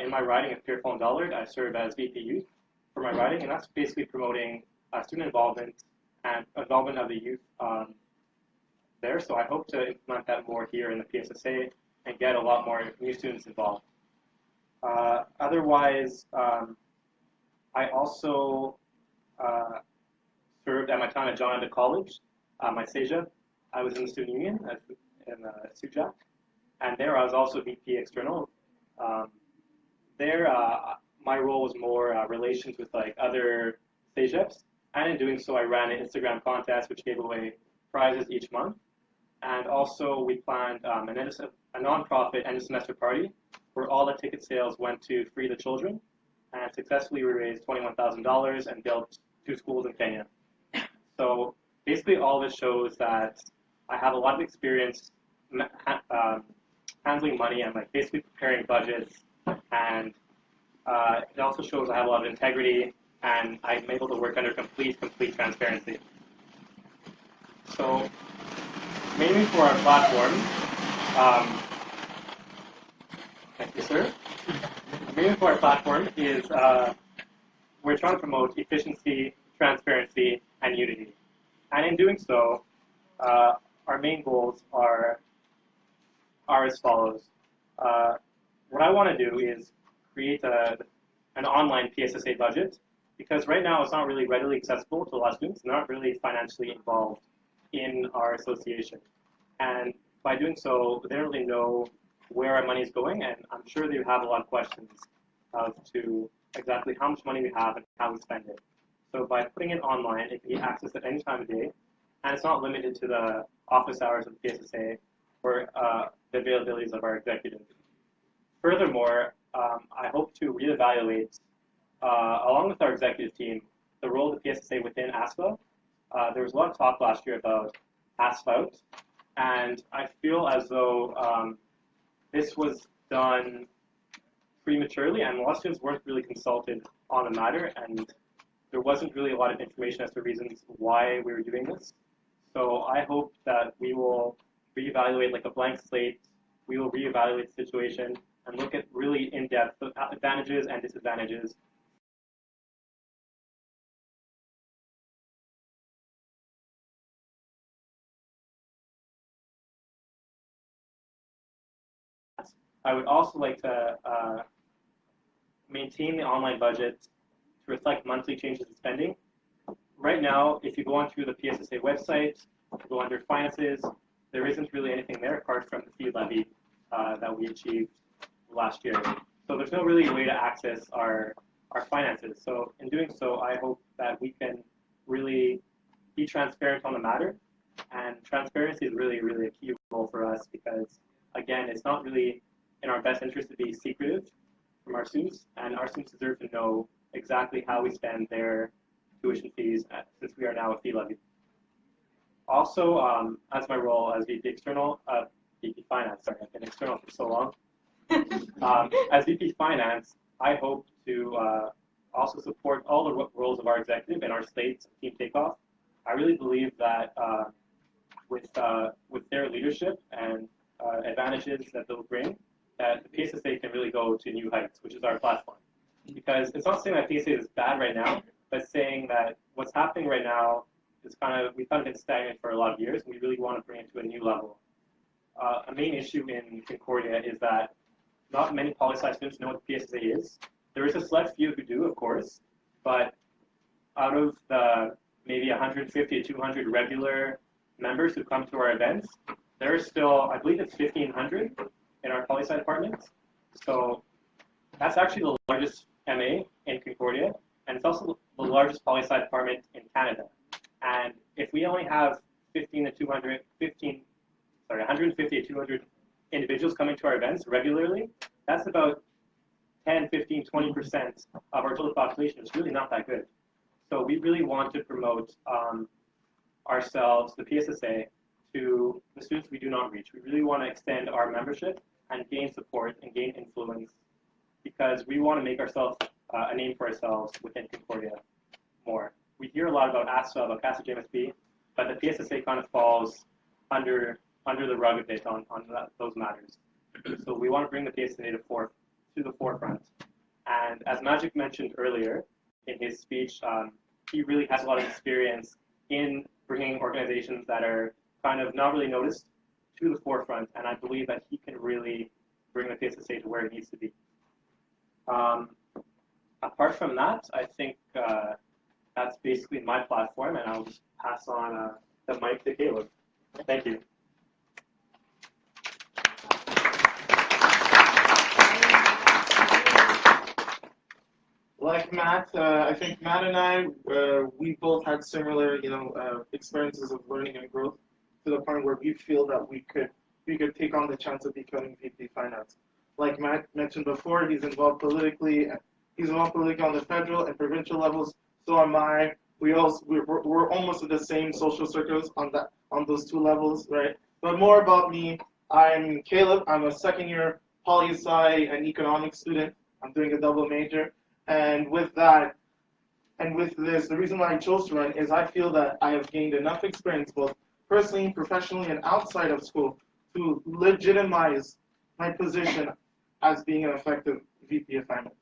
In my riding of Pierrefonds and Dollard, I serve as VP Youth for my riding, and that's basically promoting student involvement and involvement of the youth there. So I hope to implement that more here in the PSSA and get a lot more new students involved. Otherwise, I also served at my time at John Adams College, my SEJA. I was in the student union in SUJAC, and there I was also VP External. There, my role was more relations with like other SEJEPs, and in doing so, I ran an Instagram contest which gave away prizes each month. And also, we planned a non-profit end of semester party where all the ticket sales went to Free the Children, and successfully we raised $21,000 and built 2 schools in Kenya. So basically, all this shows that I have a lot of experience handling money and like basically preparing budgets, and it also shows I have a lot of integrity and I'm able to work under complete transparency. So mainly for our platform, thank you, sir. Mainly for our platform is we're trying to promote efficiency, transparency, and unity. And in doing so, our main goals are as follows. What I want to do is create an online PSSA budget, because right now it's not really readily accessible to a lot of students. They're not really financially involved in our association. And by doing so, they don't really know where our money is going, and I'm sure they have a lot of questions as to exactly how much money we have and how we spend it. So by putting it online, it can be accessed at any time of day, and it's not limited to the office hours of the PSSA or the availabilities of our executive. Furthermore, I hope to reevaluate, along with our executive team, the role of the PSSA within ASFA. There was a lot of talk last year about ASFA, and I feel as though this was done prematurely, and a lot of students weren't really consulted on the matter, and there wasn't really a lot of information as to reasons why we were doing this. So I hope that we will reevaluate like a blank slate. We will reevaluate the situation and look at really in-depth the advantages and disadvantages. I would also like to maintain the online budget to reflect monthly changes in spending. Right now, if you go onto the PSSA website, go under finances, there isn't really anything there apart from the fee levy that we achieved last year. So there's no really way to access our finances. So in doing so, I hope that we can really be transparent on the matter. And transparency is really, really a key role for us because, again, it's not really in our best interest to be secretive from our students, and our students deserve to know exactly how we spend their tuition fees since we are now a fee levy. Also, as my role as VP Finance, sorry, I've been external for so long. As VP Finance, I hope to also support all the roles of our executive and our slate team takeoff. I really believe that with their leadership and advantages that they'll bring, that the PSSA can really go to new heights, which is our platform. Because it's not saying that PSSA is bad right now, but saying that what's happening right now is we've kind of been stagnant for a lot of years, and we really want to bring it to a new level. A main issue in Concordia is that not many poli-sci students know what the PSSA is. There is a select few who do, of course, but out of the maybe 150 to 200 regular members who come to our events, there are still, I believe it's 1,500 in our poli-sci department. So that's actually the largest MA in Concordia, and it's also the largest poli-sci department in Canada. And if we only have 150 to 200 individuals coming to our events regularly, that's about 10, 15, 20% of our total population. It's really not that good. So we really want to promote ourselves, the PSSA, to the students we do not reach. We really want to extend our membership and gain support and gain influence because we want to make ourselves a name for ourselves within Concordia more. We hear a lot about ASFA, about CASA JMSB, but the PSSA kind of falls under the rug a bit on those matters. So we want to bring the PSSA to the forefront. And as Magicck mentioned earlier in his speech, he really has a lot of experience in bringing organizations that are kind of not really noticed to the forefront, and I believe that he can really bring the PSSA to where it needs to be. Apart from that, I think that's basically my platform, and I'll just pass on the mic to Caleb. Thank you. Like Matt, I think Matt and I, we both had similar, experiences of learning and growth to the point where we feel that we could take on the chance of becoming VP Finance. Like Matt mentioned before, he's involved politically. He's involved politically on the federal and provincial levels. So am I. We're almost in the same social circles on those two levels, right? But more about me. I'm Caleb. I'm a second-year poli-sci and economics student. I'm doing a double major. And with that, and with this, the reason why I chose to run is I feel that I have gained enough experience, both personally, professionally, and outside of school, to legitimize my position as being an effective VP of Finance.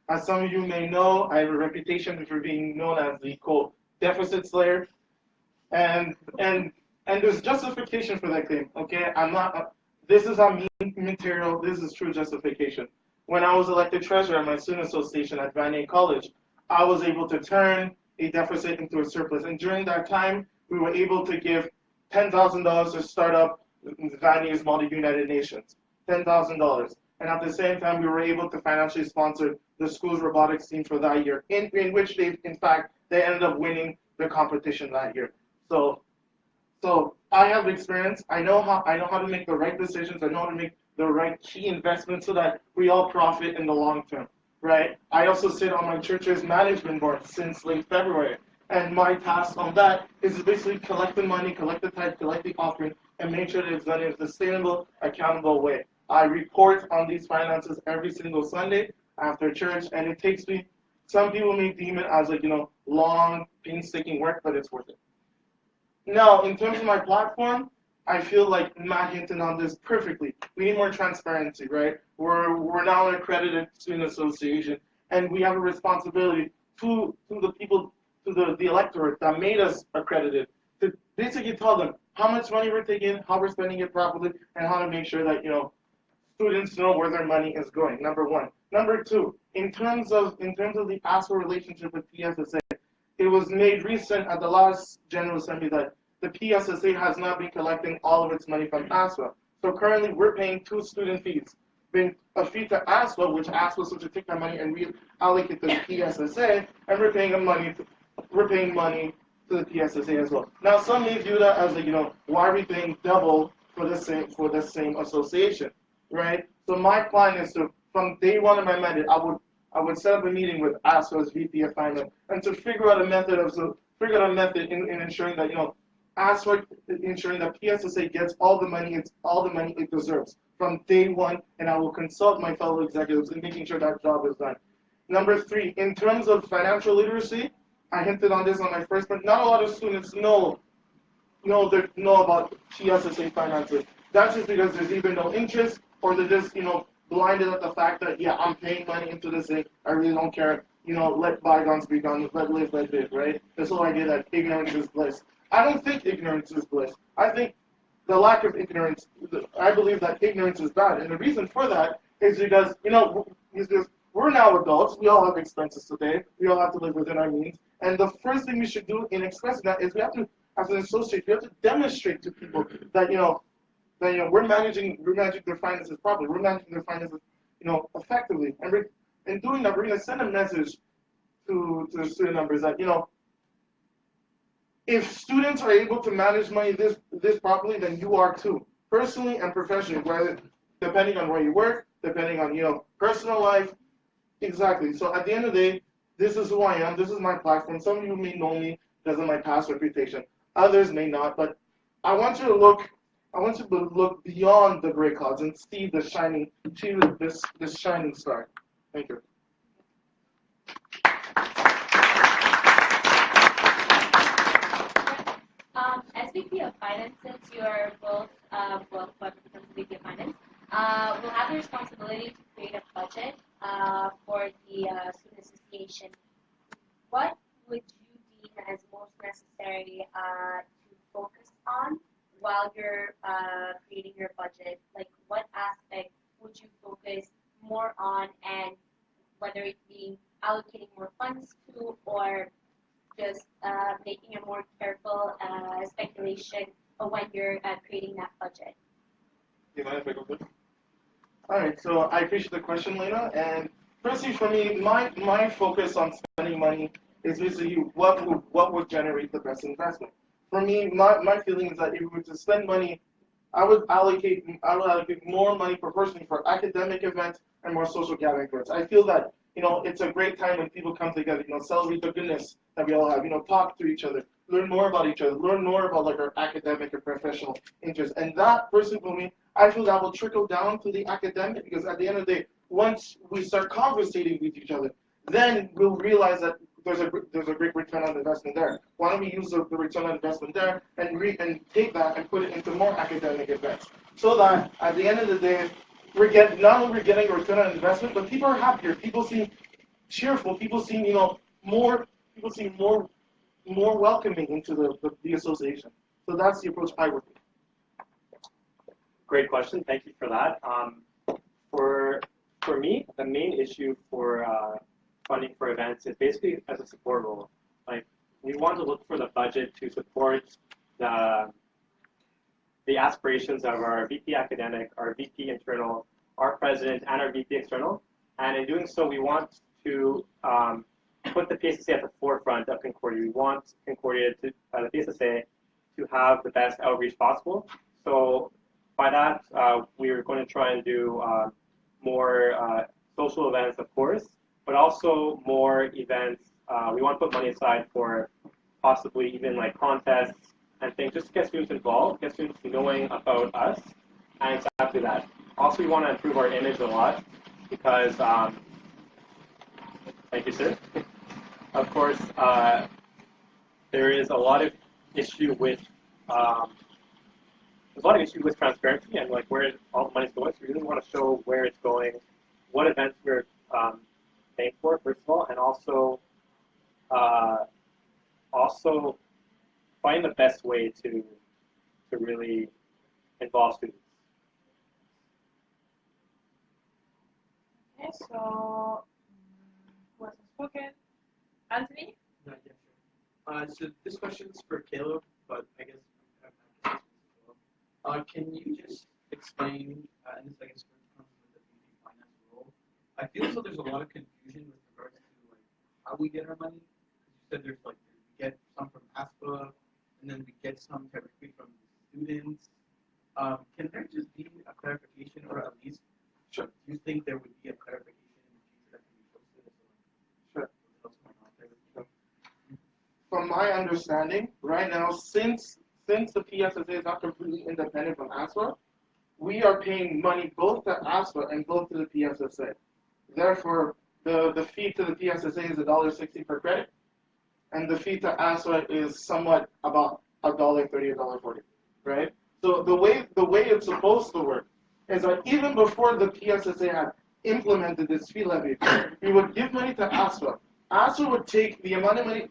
As some of you may know, I have a reputation for being known as the quote deficit slayer, and there's justification for that claim. Okay, I'm not. This is on me material. This is true justification. When I was elected treasurer at my student association at Vanier College, I was able to turn a deficit into a surplus. And during that time, we were able to give $10,000 to start up Vanier's Multi United Nations. $10,000. And at the same time, we were able to financially sponsor the school's robotics team for that year, in which they ended up winning the competition that year. So I have experience. I know how to make the right decisions. I know how to make the right key investments so that we all profit in the long term, right? I also sit on my church's management board since late February, and my task on that is basically collect the money, collect the tithe, collect the offering, and make sure that it's done in a sustainable, accountable way. I report on these finances every single Sunday after church, and it takes me, some people may deem it as long, painstaking work, but it's worth it. Now, in terms of my platform, I feel like Matt hinted on this perfectly. We need more transparency, right? We're now an accredited student association, and we have a responsibility to the people, to the electorate that made us accredited, to basically tell them how much money we're taking, how we're spending it properly, and how to make sure that students know where their money is going. Number one. Number two, in terms of the ASFA relationship with PSSA, it was made recent at the last General Assembly that the PSSA has not been collecting all of its money from ASFA. So currently we're paying two student fees. A fee to ASFA, which ASFA is supposed to take that money and reallocate to the PSSA, and we're paying money to the PSSA as well. Now some may view that as why are we paying double for the same association, right? So my plan is to, from day one of my mandate, I would set up a meeting with ASFA's VP of Finance and to figure out a method in ensuring that ASFA ensuring that PSSA gets all the money it deserves from day one, and I will consult my fellow executives in making sure that job is done. Number three, in terms of financial literacy, I hinted on this on my first point. Not a lot of students know about PSSA finances. That's just because there's either no interest or they're just blinded at the fact that I'm paying money into this thing. I really don't care. Let bygones be gone. Let live, right? This whole idea that ignorance is bliss. I don't think ignorance is bliss. I think the lack of ignorance, I believe that ignorance is bad. And the reason for that is because, we're now adults. We all have expenses today. We all have to live within our means. And the first thing we should do in expressing that is we have to, as an associate, we have to demonstrate to people that, that we're managing their finances properly, we're managing their finances effectively, and in doing that, we're going to send a message to the student members that if students are able to manage money this properly, then you are too, personally and professionally, whether depending on where you work, depending on personal life, exactly. So at the end of the day, this is who I am. This is my platform. Some of you may know me because of my past reputation. Others may not, but I want you to look beyond the gray clouds and see this shining star. Thank you. SVP of Finance, since you are both, whoever becomes VP of Finance, will have the responsibility to create a budget for the student association. What would you deem as most necessary to focus on while you're creating your budget? Like, what aspect would you focus more on, and whether it be allocating more funds to, or just making a more careful speculation of when you're creating that budget? Do you mind if I go first? All right, so I appreciate the question, Lena. And firstly, for me, my focus on spending money is basically what would generate the best investment. For me, my feeling is that if we were to spend money, I would allocate more money proportionally for academic events and more social gathering events. I feel that it's a great time when people come together, celebrate the goodness that we all have, talk to each other, learn more about each other, learn more about our academic and professional interests. And that, personally for me, I feel that will trickle down to the academic, because at the end of the day, once we start conversating with each other, then we'll realize that there's a great return on investment there. Why don't we use the return on investment there and take that and put it into more academic events, so that at the end of the day, not only we're getting a return on investment, but people are happier. People seem cheerful. People seem more welcoming into the association. So that's the approach I would take. Great question. Thank you for that. For me, the main issue for funding for events is basically as a support role. Like, we want to look for the budget to support the aspirations of our VP academic, our VP internal, our president, and our VP external. And in doing so, we want to put the PSSA at the forefront of Concordia. We want Concordia the PSSA, to have the best outreach possible. So by that, we are going to try and do more social events, of course, but also more events. We want to put money aside for possibly even like contests and things, just to get students involved, get students knowing about us, and exactly that. Also, we want to improve our image a lot, because, thank you, sir. Of course, there is a lot of issue with transparency and like where all the money is going. So we really want to show where it's going, what events we're paying for, first of all, and also find the best way to really involve students. Okay, so who hasn't spoken? Anthony? Yeah, sure. So this question is for Caleb, but I guess can you just explain, and this I guess comes with the VP finance role. I feel as though there's a lot of confusion with regards to like how we get our money. You said there's like we get some from ASPA, and then we get some directly from students. Can there just be a clarification, or at least do you think there would be a clarification in the future that can be posted? Sure. From my understanding, right now, since the PSSA is not completely independent from ASPA, we are paying money both to ASPA and both to the PSSA. Therefore, the fee to the PSSA is $1.60 per credit, and the fee to ASPA is somewhat about $1.30, $1.40, right? So the way it's supposed to work is that even before the PSSA had implemented this fee levy, we would give money to ASPA. ASPA would take the amount of money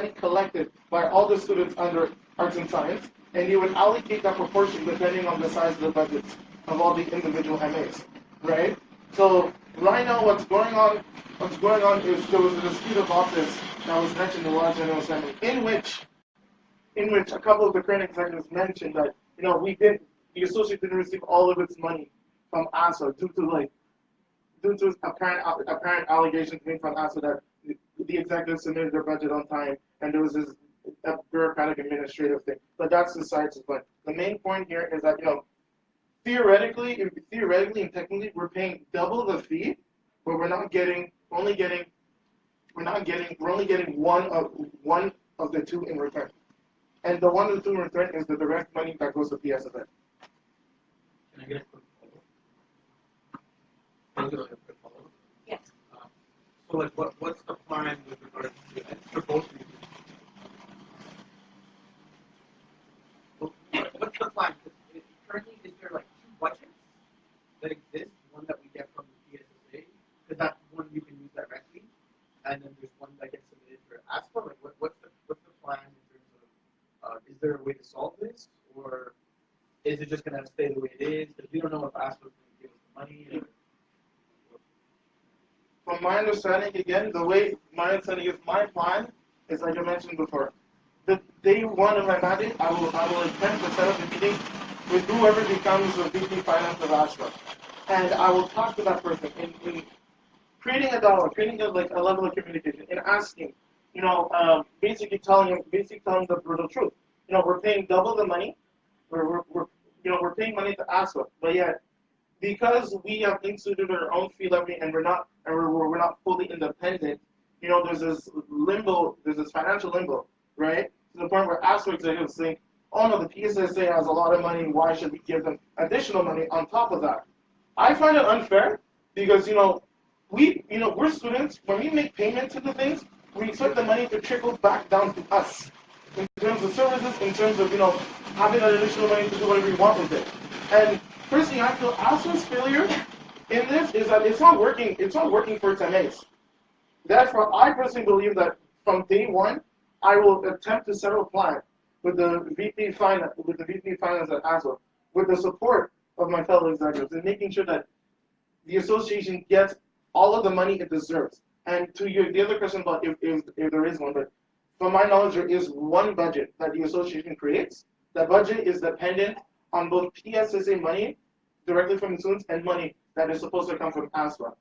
collected by all the students under arts and science, and you would allocate that proportion depending on the size of the budgets of all the individual MAs, right? So right now, what's going on is there was a dispute of office that was mentioned in the last General Assembly, in which a couple of the current executives mentioned that the associate didn't receive all of its money from ASWA due to apparent allegations made from ASWA that the executives submitted their budget on time and there was this bureaucratic administrative thing. But that's the side of it. The main point here is that theoretically and technically we're paying double the fee, but we're only getting one of the two in return. And the one of the two in return is the direct money that goes to PSSA. Can I get a quick follow-up? Yes. So like what's the plan with regards to for both of you? What's the plan? Currently, is there like two budgets that exist? One that we get from the PSSA, because that's one you can use directly, and then there's one that gets submitted for ASPA. Like what's the plan in terms of is there a way to solve this, or is it just gonna stay the way it is? Because we don't know if ASPA is going to give us the money. From my understanding, again, my plan is like I mentioned before. The day one of my mandate, I will attempt to set up a meeting with whoever becomes the VP Finance of ASPA, and I will talk to that person in creating a dialogue, creating a level of communication, and asking, basically telling the brutal truth. We're paying double the money. We're paying money to ASPA, but yet because we have instituted our own fee levy and we're not fully independent, there's this financial limbo, right? To the point where ASPA executives think, oh no, the PSSA has a lot of money, why should we give them additional money on top of that? I find it unfair because, we're students, when we make payment to the things, we expect the money to trickle back down to us. In terms of services, in terms of, having that additional money to do whatever we want with it. And personally, I feel ASPA's failure in this is that it's not working for its MAs. Therefore, I personally believe that from day one, I will attempt to settle a plan with the VP Finance at ASPA, with the support of my fellow executives, and making sure that the association gets all of the money it deserves. And to the other question about if there is one, but from my knowledge, there is one budget that the association creates. That budget is dependent on both PSSA money directly from the students and money that is supposed to come from ASPA,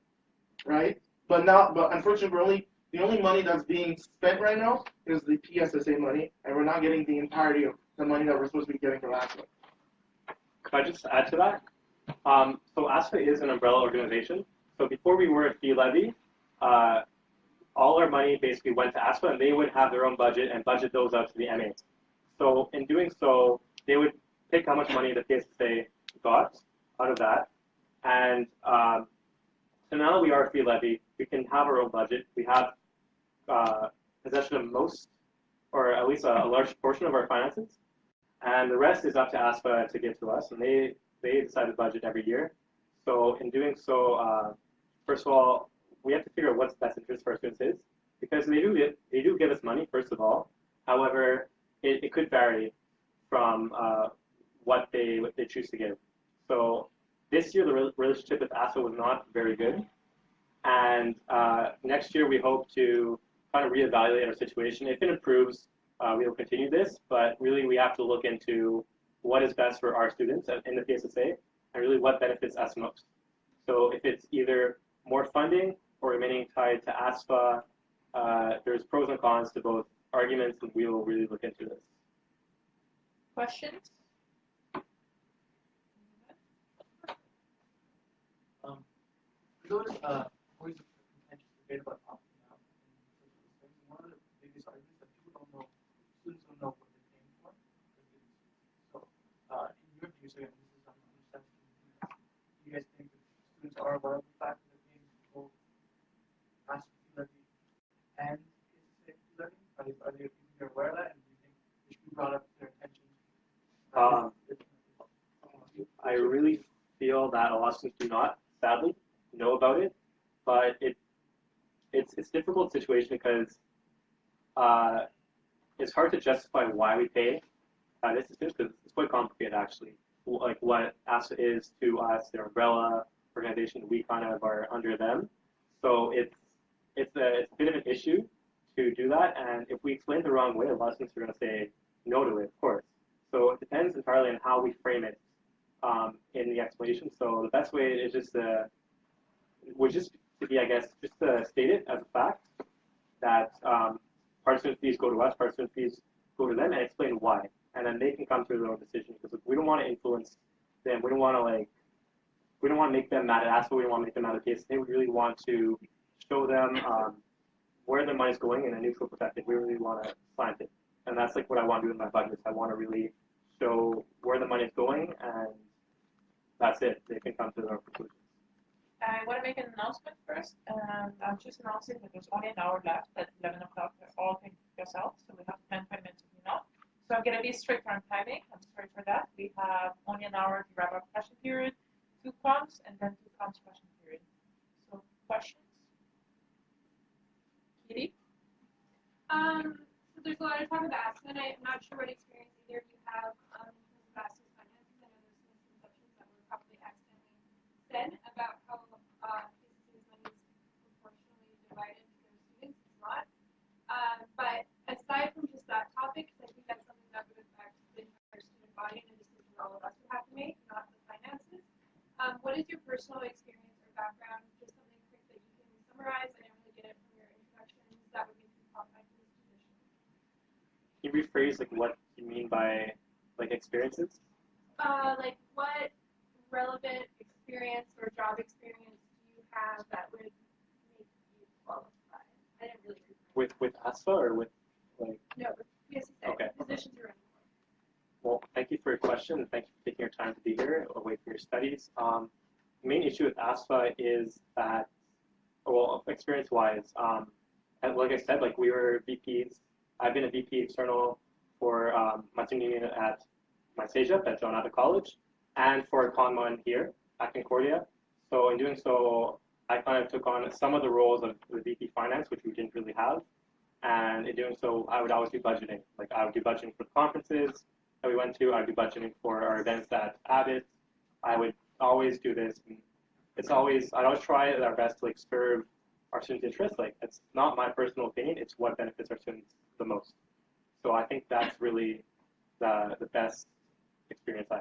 right? But unfortunately, the only money that's being spent right now is the PSSA money, and we're not getting the entirety of the money that we're supposed to be getting from ASPA. Could I just add to that? So ASPA is an umbrella organization. So before we were a fee levy, all our money basically went to ASPA, and they would have their own budget and budget those out to the MAs. So in doing so, they would pick how much money the PSSA got out of that. And so now that we are a fee levy, we can have our own budget. We have possession of most, or at least a large portion of our finances. And the rest is up to ASPA to give to us, and they decide the budget every year. So in doing so, first of all, we have to figure out what's the best interest for our students is, because they do give us money, first of all. However, it could vary from what they choose to give. So this year, the relationship with ASPA was not very good. And next year, we hope to kind of reevaluate our situation. If it improves, we will continue this. But really, we have to look into what is best for our students in the PSSA and really what benefits us most. So if it's either more funding or remaining tied to ASPA, there's pros and cons to both arguments, and we will really look into this. Questions? Those always a contentious debate about opting out and social things. One of the biggest arguments that students don't know what they're paying for. So, in your views, again, this is understanding. Do you guys think that students are aware of the fact that they're paying both ASPA levy and PSSA levy? Are they aware of that, and do you think it should be brought up to their attention? I really feel that a lot of students do not, sadly, know about it, but it's a difficult situation because it's hard to justify why we pay this because it's quite complicated actually. Like what ASPA is to us, their umbrella organization, we kind of are under them. So it's a bit of an issue to do that, and if we explain it the wrong way, a lot of students are going to say no to it, of course. So it depends entirely on how we frame it in the explanation. So the best way is just would just to be, I guess, just to state it as a fact that participant fees go to us, participant fees go to them, and explain why, and then they can come to their own decision. Because we don't want to influence them. We don't want to make them mad at us. We don't want to make them mad at PSSA. We really want to show them where their money's going in a neutral perspective. We really want to slant it, and that's like what I want to do in my budgets. I want to really show where the money's going, and that's it. They can come to their own conclusions. I want to make an announcement first, and I'm just announcing that there's only an hour left at 11 o'clock. All can yourself, so we have 10 minutes to now. So I'm going to be strict on timing. I'm sorry for that. We have only an hour to wrap up question period, 2 prompts, and then 2 prompts question period. So questions? Kitty? So there's a lot of talk about ASPA, and I'm not sure what experience either of you have in terms of ASPA's finances. I know there's some misconceptions that were probably accidentally said about how PSSA's money is proportionally divided to their students. It's not. But aside from just that topic, because I think that's something that would affect the entire student body and a decision all of us would have to make, not the finances. What is your personal experience or background? Just something quick that you can summarize. I didn't really get it from your introductions. That would make you qualified for this position. Can you rephrase like what you mean by like experiences? Like what relevant experience or job experience do you have that would make you qualified? I didn't really read that. With ASFA or with like? No, with PSSA. Okay. Positions you're in. Well, thank you for your question, and thank you for taking your time to be here away from your studies. The main issue with ASFA is that, well, experience-wise, and like I said, like we were VPs. I've been a VP external for my senior unit at my CEGEP at John Abbott College, and for Conmon here at Concordia. So in doing so, I kind of took on some of the roles of the VP Finance, which we didn't really have. And in doing so, I would always do budgeting. Like I would do budgeting for the conferences that we went to. I'd do budgeting for our events at Abbott. I would always do this. And I'd always try our best to like serve our students' interests. Like it's not my personal opinion. It's what benefits our students the most. So I think that's really the best experience I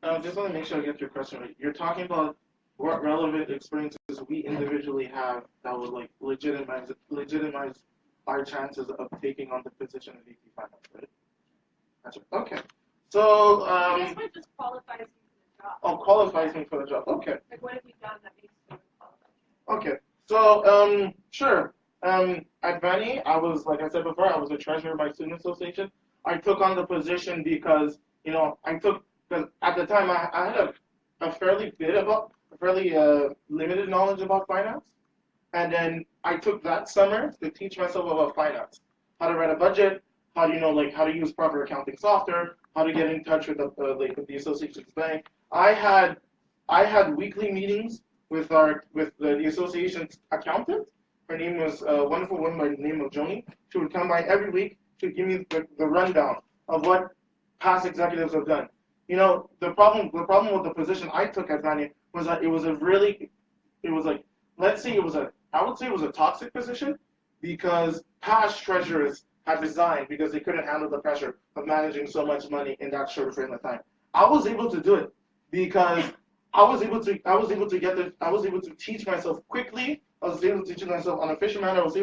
have. Just want to make sure I get your question right. You're talking about what relevant experiences we individually have that would like legitimize our chances of taking on the position of VP Finance, right? That's right. Okay. So I guess what just qualifies you for the job? Oh, qualifies me for the job. Okay. Like what have you done that makes you qualified? Okay. So sure. At Vani, I was, like I said before, I was a treasurer of my student association. I took on the position because, because at the time I had a fairly limited knowledge about finance. And then I took that summer to teach myself about finance, how to write a budget, how to use proper accounting software, how to get in touch with the association's bank. I had weekly meetings with the association's accountant. Her name was a wonderful woman by the name of Joni. She would come by every week to give me the rundown of what past executives have done. The problem with the position I took at Vani was that I would say it was a toxic position because past treasurers had resigned because they couldn't handle the pressure of managing so much money in that short frame of time. I was able to do it because I was able to teach myself quickly. I was able to teach myself on a efficient manner. I was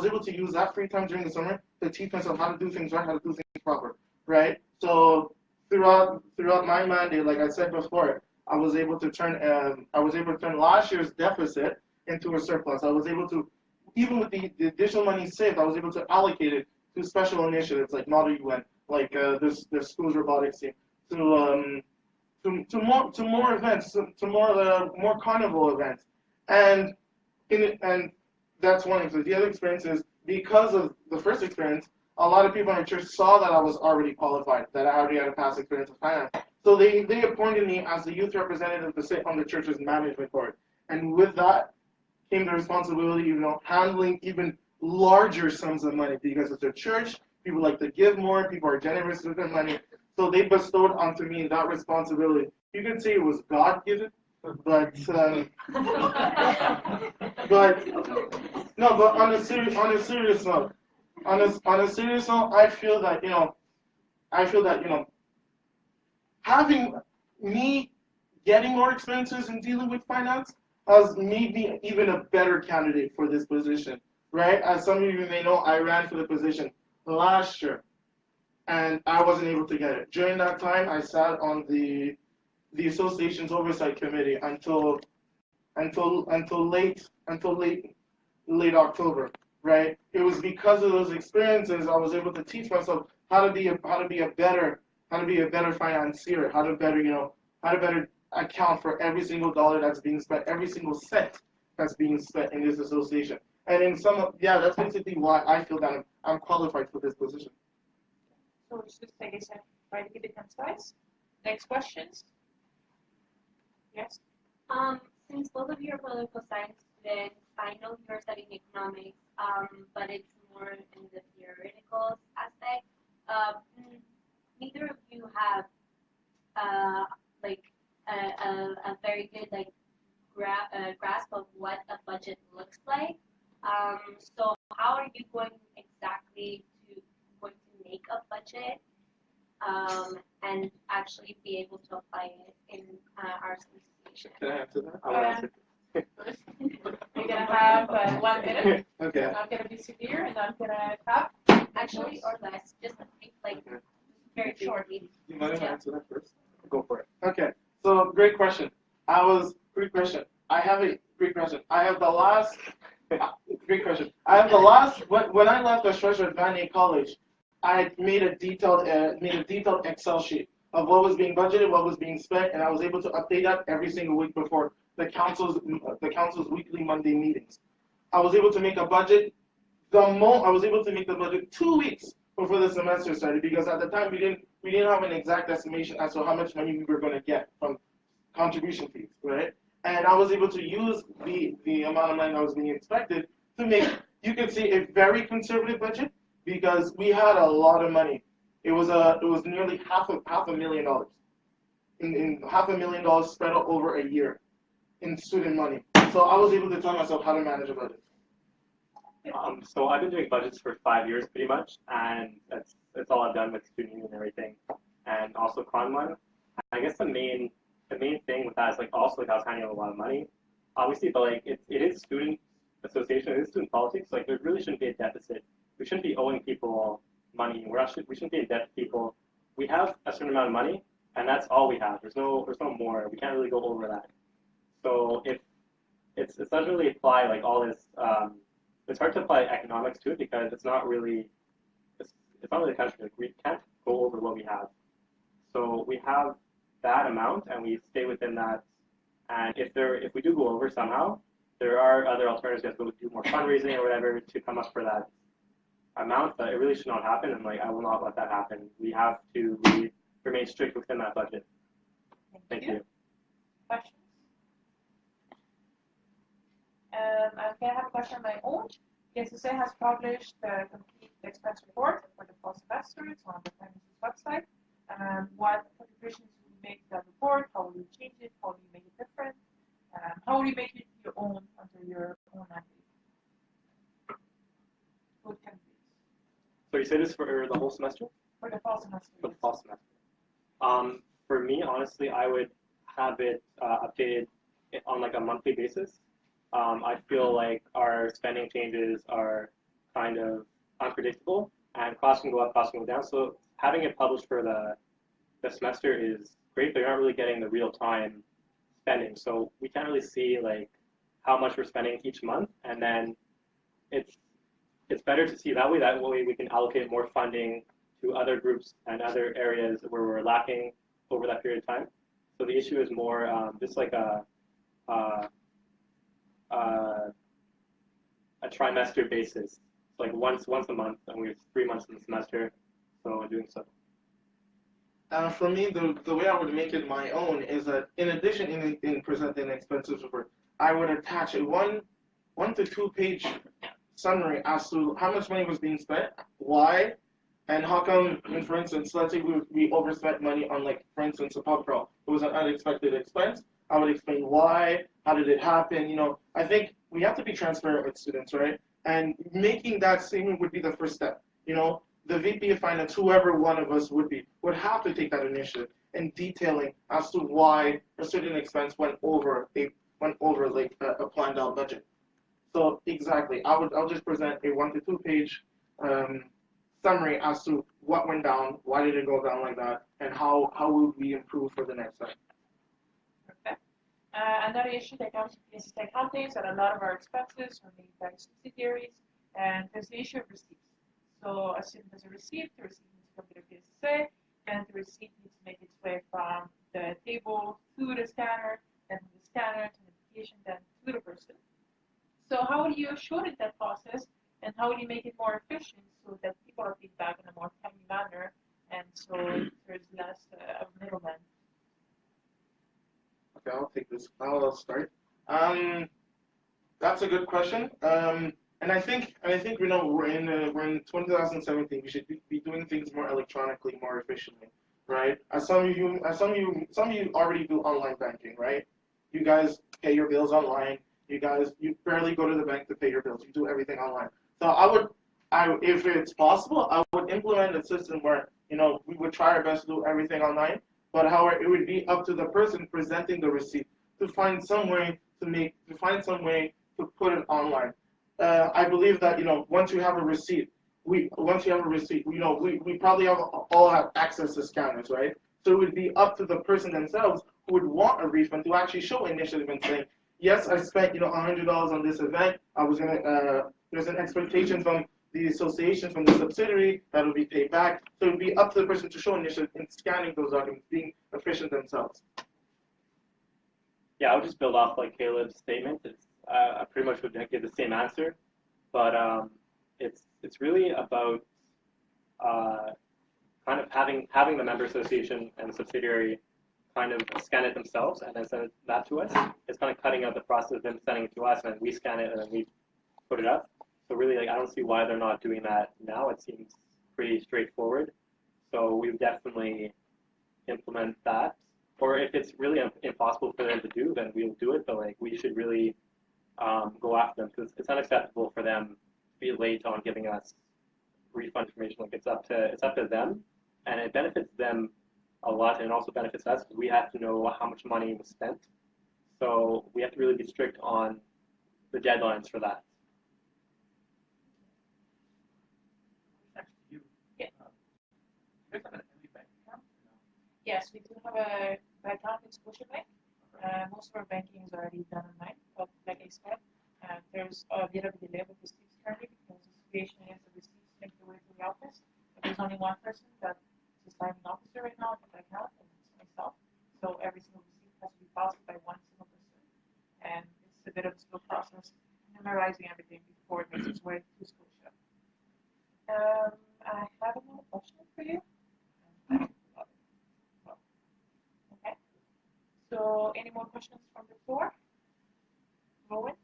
able to use that free time during the summer to teach myself how to do things right, how to do things proper, right? So throughout my mandate, like I said before, I was able to turn last year's deficit into a surplus. I was able to, even with the additional money saved, I was able to allocate it to special initiatives like Model UN, like the school's robotics team, to more events, to more carnival events, and that's one experience. The other experience is because of the first experience, a lot of people in our church saw that I was already qualified, that I already had a past experience with finance. So they appointed me as the youth representative to sit on the church's management board. And with that came the responsibility of handling even larger sums of money because it's a church. People like to give more. People are generous with their money. So they bestowed onto me that responsibility. You could say it was God-given, but on a serious note, I feel that having me getting more experiences in dealing with finance has made me even a better candidate for this position, right? As some of you may know, I ran for the position last year, and I wasn't able to get it. During that time, I sat on the association's oversight committee until late October, right? It was because of those experiences I was able to teach myself how to be a better financier, how to better account for every single dollar that's being spent, every single cent that's being spent in this association. And in that's basically why I feel that I'm qualified for this position. So it's just like I said, try to keep it concise. Next questions? Yes? Since both of you are political science students, I know you're studying economics, but it's more in the theoretical aspect. Neither of you have a very good grasp of what a budget looks like. So how are you going exactly to make a budget and actually be able to apply it in our association? Can I answer that? I want to answer. We're gonna have 1 minute. Okay. I'm gonna be severe, and I'm gonna have Actually, or less, just very shortly. You mind if I answer that first? Go for it. Okay. So great question. Great question. I have a great question. I have the last. Great question. I have the last. When I left the treasurer at Vanier College, I made a detailed Excel sheet of what was being budgeted, what was being spent, and I was able to update that every single week before the council's weekly Monday meetings. I was able to make a budget. I was able to make the budget 2 weeks before the semester started, because at the time we didn't have an exact estimation as to how much money we were going to get from contribution fees, right? And I was able to use the amount of money that was being expected to make, you could see, a very conservative budget, because we had a lot of money. It was nearly half a $1 million in $500,000 spread out over a year in student money. So I was able to tell myself how to manage a budget. So I've been doing budgets for 5 years pretty much, and that's all I've done with student union and everything, and also Conman. I guess the main thing with that is I was handling a lot of money, obviously, but it is student association, it is student politics. There really shouldn't be a deficit. We shouldn't be owing people money. We shouldn't be in debt to people. We have a certain amount of money, and that's all we have. There's no more. We can't really go over that. So if it doesn't really apply all this. It's hard to apply economics to it because it's not really country. We can't go over what we have. So we have that amount and we stay within that. And if we do go over somehow, there are other alternatives. We have to do more fundraising or whatever to come up for that amount. But it really should not happen, and I will not let that happen. We have to remain strict within that budget. Thank you. Questions? I have a question of my own. PSSA has published a complete expense report for the fall semester. It's on the premises website. What contributions will you make to that report? How will you change it? How will you make it different? How will you make it your own under your own mandate? Good candidates. So you say this for the whole semester? For the fall semester. For the fall semester. For me, honestly, I would have it updated on a monthly basis. I feel like our spending changes are kind of unpredictable, and costs can go up, costs can go down. So having it published for the semester is great, but you're not really getting the real-time spending. So we can't really see how much we're spending each month, and then it's better to see that way. That way we can allocate more funding to other groups and other areas where we're lacking over that period of time. So the issue is more just a trimester basis. It's once a month, and we have 3 months in the semester, so in doing so. For me, the way I would make it my own is that in addition in presenting an expenses report, I would attach a 1 to 2 page summary as to how much money was being spent, why, and how come. And for instance, let's say we overspent money on for instance, a pub crawl. It was an unexpected expense. I would explain why, how did it happen. I think we have to be transparent with students, right? And making that statement would be the first step. The VP of Finance, whoever one of us would have to take that initiative and detailing as to why a certain expense went over a planned out budget. So exactly, I'll just present a 1 to 2 page summary as to what went down, why did it go down like that, and how would we improve for the next time. Okay. Another issue that comes to PSSA accounting that a lot of our expenses are made by subsidiaries, and there's the issue of receipts. So a student has a receipt, the receipt needs to come to the PSSA, and the receipt needs to make its way from the table to the scanner, then from the scanner to the notification, then to the person. So how do you shorten that process, and how do you make it more efficient so that people are paid back in a more timely manner, and so there's less of a middleman? Okay, I'll take this. I'll start. That's a good question. And I think we're in 2017. We should be doing things more electronically, more efficiently, right? As some of you already do online banking, right? You guys pay your bills online. You barely go to the bank to pay your bills. You do everything online. So if it's possible, I would implement a system where we would try our best to do everything online. But however, it would be up to the person presenting the receipt to find some way to put it online. I believe that once you have a receipt, we probably all have access to scanners, right? So it would be up to the person themselves who would want a refund to actually show initiative and saying, yes, I spent $100 on this event. There's an expectation from the association, from the subsidiary, that will be paid back. So it would be up to the person to show initiative in scanning those documents, being efficient themselves. Yeah, I'll just build off like Caleb's statement. I pretty much would give the same answer, but it's really about kind of having the member association and the subsidiary kind of scan it themselves and then send that to us. It's kind of cutting out the process of them sending it to us, and then we scan it and then we put it up. So really, I don't see why they're not doing that now. It seems pretty straightforward. So we would definitely implement that. Or if it's really impossible for them to do, then we'll do it. But we should really go after them, because it's unacceptable for them to be late on giving us refund information. It's up to them, and it benefits them a lot, and it also benefits us because we have to know how much money was spent. So we have to really be strict on the deadlines for that. Yes, we do have a account in Scotiabank. Most of our banking is already done online, but like I said, there's a bit of a delay with the receipts currently because the situation is the receipts make their way to the office, but there's only one person that's the signing officer right now at the account, and it's myself. So every single receipt has to be processed by one single person, and it's a bit of a slow process memorizing everything before it makes its way to Scotia. I have another question for you. So, any more questions from the floor? Rowan?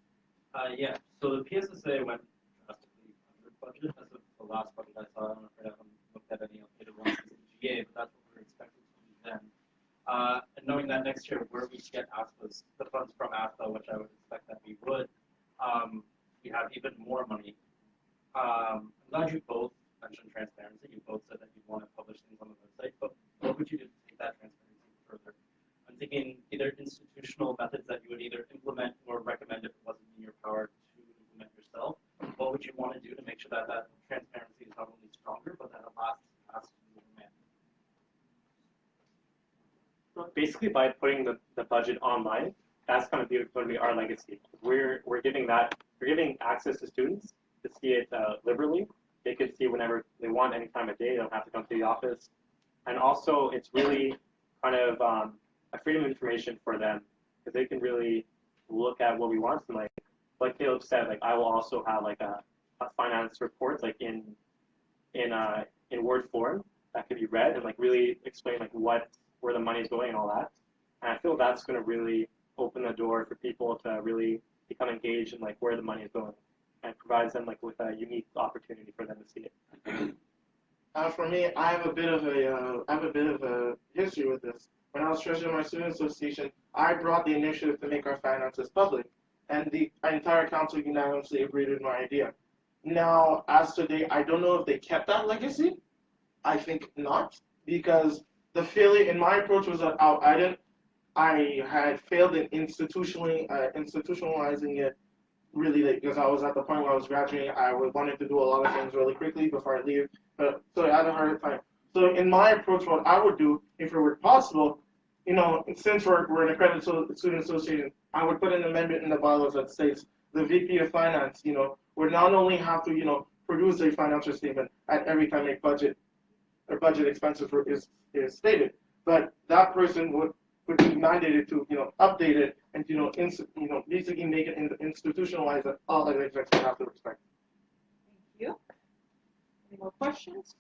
Yeah, so the PSSA went drastically under budget as of the last budget I saw. I'm afraid I haven't looked at any updated ones in the GA, but that's what we were expected to do then. And knowing that next year where we get the funds from ASPA, which I would expect that we would, we have even more money. I'm glad you both mentioned transparency. You both said that you want to publish things on the website, but what would you do to take that transparency further? I'm thinking either institutional methods that you would either implement or recommend if it wasn't in your power to implement yourself. What would you want to do to make sure that that transparency is not only stronger, but that it lasts past the demand? Basically, by putting the budget online, that's going to be our legacy. We're giving access to students to see it liberally. They can see whenever they want, any time of day. They don't have to come to the office. And also, it's really kind of a freedom of information for them, because they can really look at what we want. And like Caleb said, I will also have a finance report in Word form that can be read and really explain where the money is going and all that. And I feel that's going to really open the door for people to really become engaged in where the money is going, and provides them with a unique opportunity for them to see it. For me, I have a bit of a history with this. When I was treasurer of my student association, I brought the initiative to make our finances public, and the entire council unanimously agreed with my idea. Now, as today, I don't know if they kept that legacy. I think not, because the failure in my approach was that I had failed in institutionalizing it really late because I was at the point where I was graduating. I wanted to do a lot of things really quickly before I leave, but so I had a harder time. So in my approach, what I would do, if it were possible, since we're an accredited student association, I would put an amendment in the bylaws that states the VP of Finance, would not only have to, produce a financial statement at every time a budget or budget expenses is stated, but that person would be mandated to, update it and, basically make it institutionalize that all the executives have to respect. Thank you. Any more questions?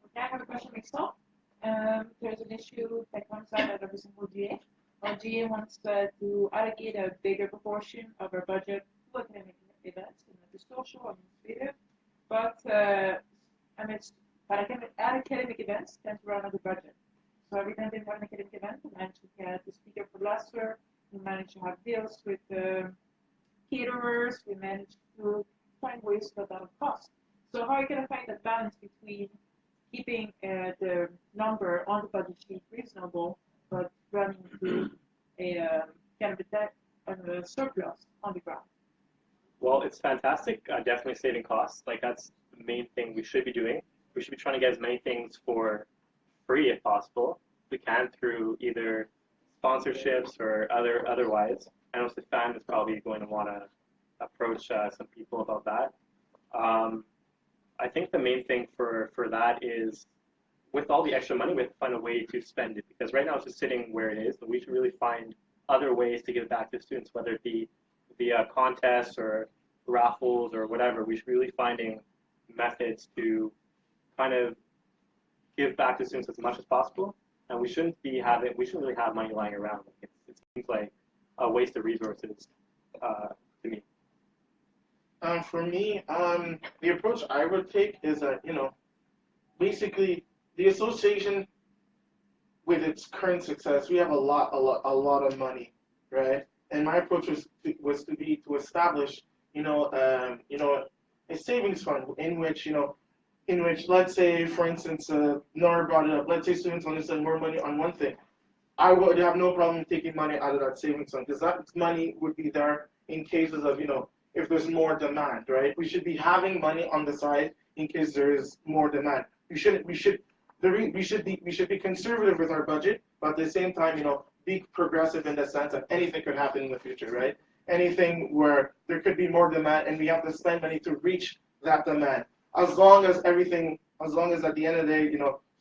Okay, I have a question myself. There's an issue that comes out of every single GA. Our GA wants to allocate a bigger proportion of our budget to academic events, the social, administrative, but academic events tend to run out of budget. So every time they have an academic event, we manage to get the speaker for last year, we manage to have deals with caterers, we manage to find ways to cut down costs. So how are you going to find that balance between keeping the number on the budget sheet reasonable, but running into a kind of a surplus on the ground? Well, it's fantastic. Definitely saving costs. Like that's the main thing we should be doing. We should be trying to get as many things for free if possible. We can through either sponsorships or otherwise. I know Stephann is probably going to want to approach some people about that. I think the main thing for that is with all the extra money, we have to find a way to spend it because right now it's just sitting where it is, but we should really find other ways to give it back to students, whether it be via contests or raffles or whatever. We should be really finding methods to kind of give back to students as much as possible, and we shouldn't really have money lying around. It seems like a waste of resources to me. For me, the approach I would take is that, basically the association with its current success, we have a lot of money, right? And my approach was to establish, a savings fund in which let's say, for instance, Nora brought it up. Let's say students want to spend more money on one thing. I would have no problem taking money out of that savings fund because that money would be there in cases of, if there's more demand, right? We should be having money on the side in case there is more demand. We should be conservative with our budget, but at the same time, be progressive in the sense that anything could happen in the future, right? Anything where there could be more demand and we have to spend money to reach that demand. As long as at the end of the day,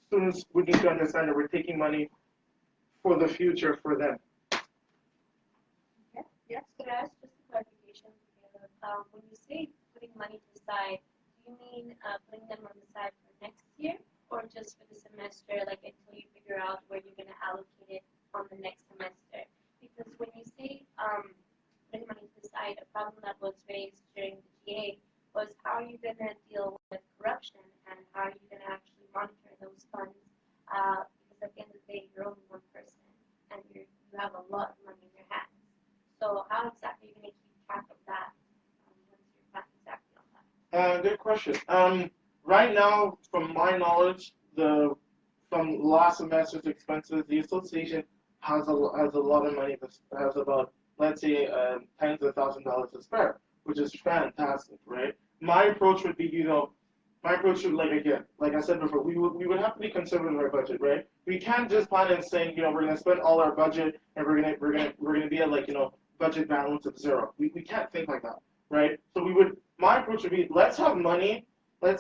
students would need to understand that we're taking money for the future for them. Okay. Yes, could I ask just a clarification? When you say putting money to the side, do you mean putting them on the side for next year or just for the semester, like until you figure out where you're going to allocate it on the next semester? Because when you say putting money to the side, a problem that was raised during the GA was how are you going to deal with corruption and how are you going to actually monitor those funds? Because at the end of the day, you're only one person and you have a lot of money in your hands. So how exactly are you going to keep track of that once you're back exactly on that? Good question. Right now, from my knowledge, from last semester's expenses, the association has a lot of money. Has about, let's say, tens of $1,000s to spare, which is fantastic, right? My approach would be, like I said before, we would have to be conservative with our budget, right? We can't just plan on saying, we're going to spend all our budget and we're going to be at budget balance of zero. We can't think like that, right? So my approach would be, let's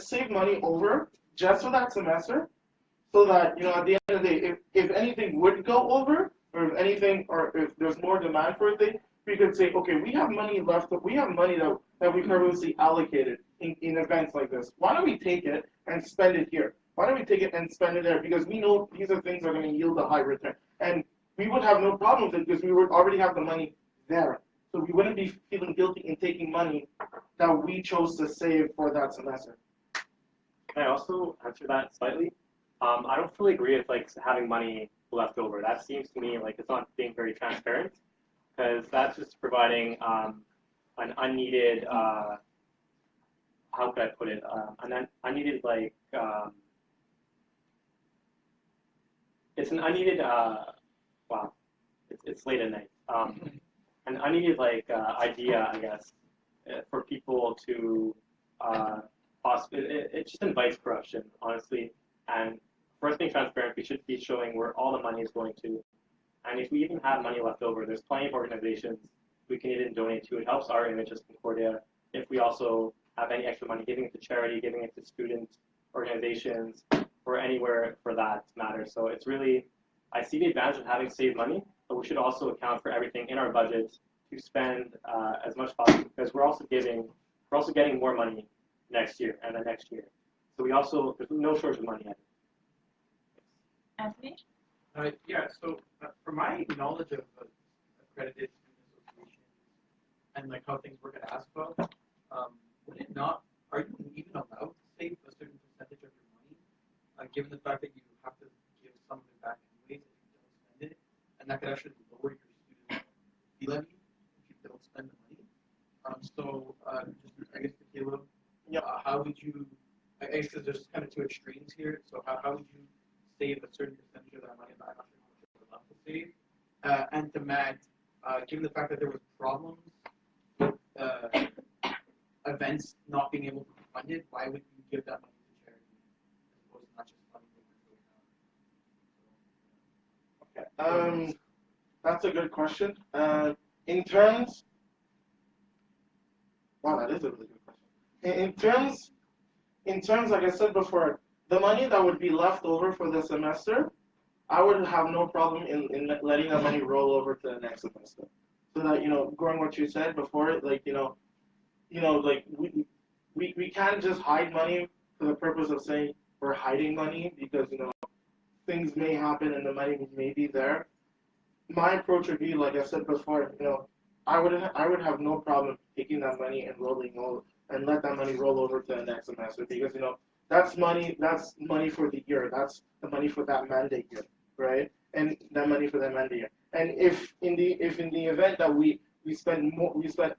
save money over just for that semester, so that at the end of the day, if anything would go over, or if there's more demand for a thing, we could say, okay, we have money left. We have money that we previously allocated in events like this. Why don't we take it and spend it here? Why don't we take it and spend it there? Because we know these are things that are going to yield a high return. And we would have no problem with it because we would already have the money there. So we wouldn't be feeling guilty in taking money that we chose to save for that semester. Can I also answer that slightly? I don't fully agree with having money left over. That seems to me like it's not being very transparent, because that's just providing an unneeded, how could I put it, an unneeded it's an unneeded, wow, it's late at night. An unneeded idea, I guess, for people to it just invites corruption, honestly. And for us being transparent, we should be showing where all the money is going to. And if we even have money left over, there's plenty of organizations we can even donate to. It helps our image as Concordia if we also have any extra money, giving it to charity, giving it to student organizations, or anywhere for that matter. So it's really, I see the advantage of having saved money, but we should also account for everything in our budget to spend as much possible, because we're also getting more money next year and the next year. So there's no shortage of money yet. Anthony? Yeah, so from my knowledge of accredited student associations and like how things work at ASCO, would it not, are you even allowed to save a certain percentage of your money, given the fact that you have to give some of it back anyways if you don't spend it, and that could actually lower your student fee levy if you don't spend the money? So just I guess to Caleb, how would you, I guess because there's kind of two extremes here, so how would you save a certain percentage of that money? I'm not sure how much you would love to save. And to Matt, given the fact that there was problems with events not being able to be funded, why would you give that money to charity as opposed to not just funding what you're doing now? Okay. That's a good question. In terms, wow, that is a really good question. In terms, like I said before, the money that would be left over for the semester, I would have no problem in letting that money roll over to the next semester. So that, going what you said before, we can't just hide money for the purpose of saying we're hiding money because, things may happen and the money may be there. My approach would be, like I said before, I would have no problem taking that money and let that money roll over to the next semester because, that's money for the year. That's the money for that mandate year, right? And that money for that mandate year. And if in the event that we spend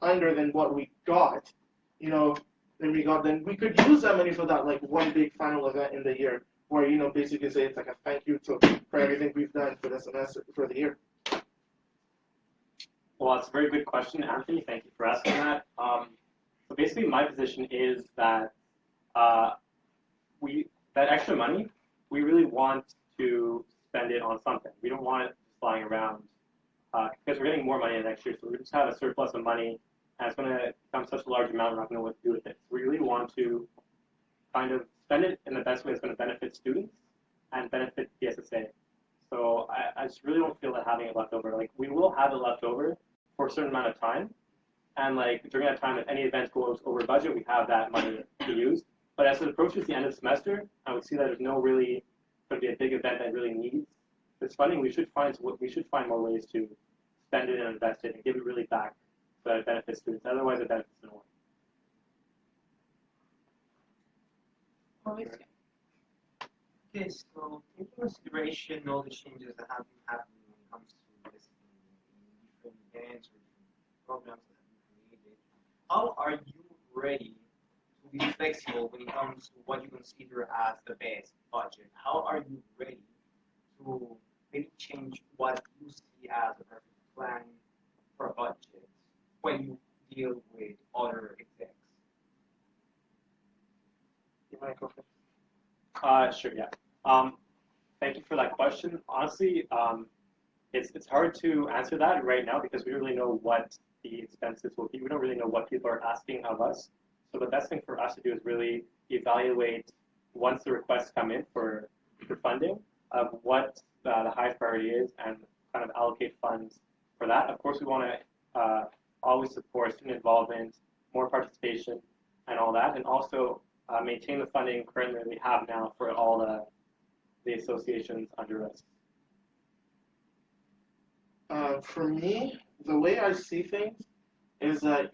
under than what we got, then we could use that money for that one big final event in the year where basically say it's like a thank you for everything we've done for the semester for the year. Well, that's a very good question, Anthony. Thank you for asking that. So basically, my position is that that extra money, we really want to spend it on something. We don't want it just flying around because we're getting more money next year. So we just have a surplus of money, and it's going to become such a large amount, we're not going to know what to do with it. So we really want to kind of spend it in the best way that's going to benefit students and benefit PSSA. So I just really don't feel that having it left over. We will have it left over for a certain amount of time, and during that time, if any event goes over budget, we have that money to use. But as it approaches the end of the semester, I would see that there's no really going to be a big event that really needs this funding. We should find more ways to spend it and invest it and give it really back so that it benefits students. Otherwise, it benefits no one. Okay, so taking into consideration all the changes that have been happening when it comes to this in different events or different programs that have been created, how are you ready to be flexible when it comes to what you consider as the best budget? How are you ready to maybe change what you see as a perfect plan for a budget when you deal with other execs? You want to go first? Sure, yeah. Thank you for that question. Honestly, it's hard to answer that right now because we don't really know what the expenses will be. We don't really know what people are asking of us. So the best thing for us to do is really evaluate once the requests come in for funding of what the highest priority is and kind of allocate funds for that. Of course, we want to always support student involvement, more participation, and all that, and also maintain the funding currently we have now for all the associations under us. For me, the way I see things is that,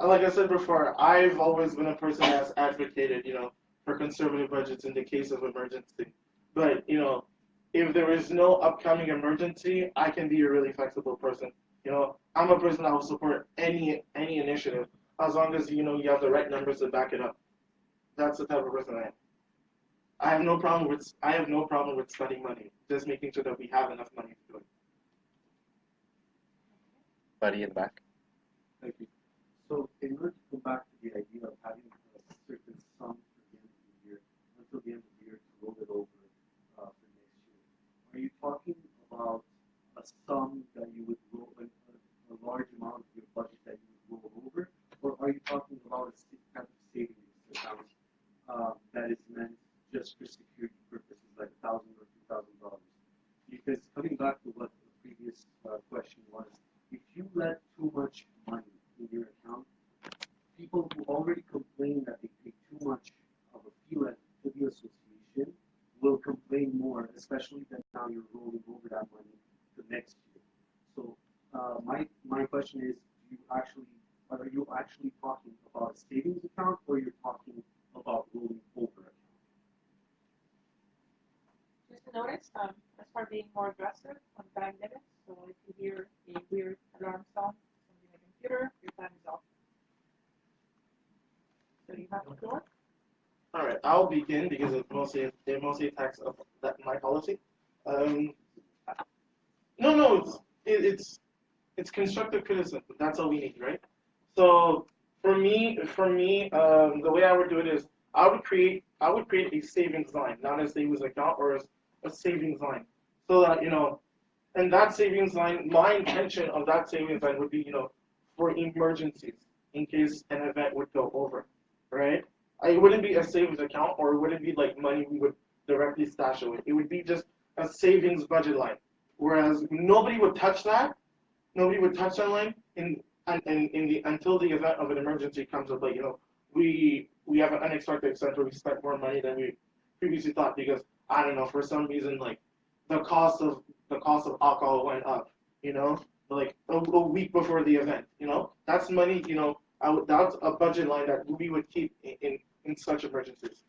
like I said before, I've always been a person that's advocated, for conservative budgets in the case of emergency. But, if there is no upcoming emergency, I can be a really flexible person. I'm a person that will support any initiative as long as, you have the right numbers to back it up. That's the type of person I am. I have no problem with spending money. Just making sure that we have enough money to do it. Buddy in the back. Thank you. So in order to go back to the idea of having a certain sum for the end of the year, until the end of the year to roll it over for next year, are you talking about a sum that you would roll, like a large amount of your budget that you would roll over, or are you talking about a kind of savings account that is meant just for security purposes, like $1,000 or $2,000? Because coming back to what the previous question was, if you let too much money in your account, people who already complain that they pay too much of a fee to the association will complain more, especially that now you're rolling over that money to next year. So my question is, are you actually talking about a savings account, or you're talking about rolling over account? Just a notice, let's start being more aggressive on time limits. So if you hear a weird alarm sound from the computer, your time is off. So you have the floor. All right, I'll begin because it mostly attacks that my policy. It's constructive criticism. That's all we need, right? So for me, the way I would do it is I would create a savings line, not a savings account or a savings line, so that and that savings line, my intention of that savings line would be for emergencies in case an event would go over, right? It wouldn't be a savings account, or it wouldn't be like money we would directly stash away. It would be just a savings budget line, whereas nobody would touch that. Nobody would touch that line until the event of an emergency comes up. Like we have an unexpected expense where we spent more money than we previously thought because I don't know, for some reason like the cost of alcohol went up. Like a week before the event. That's money. That's a budget line that we would keep in such emergencies.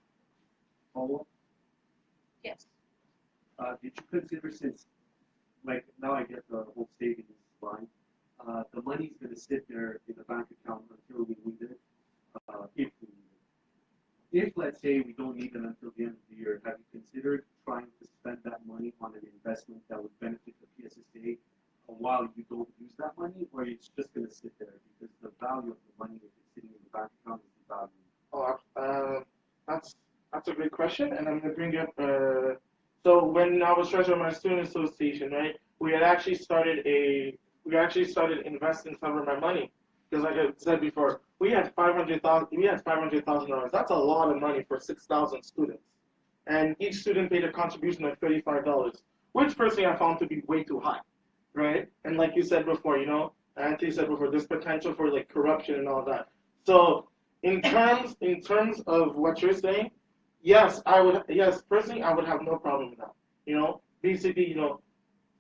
Follow-up? Yes. Did you consider, since, like, now I get the whole savings line, the money's going to sit there in the bank account until we need it, if we need it. If, let's say, we don't need it until the end of the year, have you considered trying to spend that money on an investment that would benefit the PSSA while you don't use that money, or it's just going to sit there because the value of the money, if it's sitting in the bank account, is the value? That's a great question, and I'm going to bring up. So when I was treasurer of my student association, right, we had actually started investing some of my money because, like I said before, we had $500,000. That's a lot of money for 6,000 students, and each student paid a contribution of $35, which personally I found to be way too high. Right? And like you said before, Auntie said before, there's potential for like corruption and all that. So in terms of what you're saying, personally I would have no problem with that. Basically,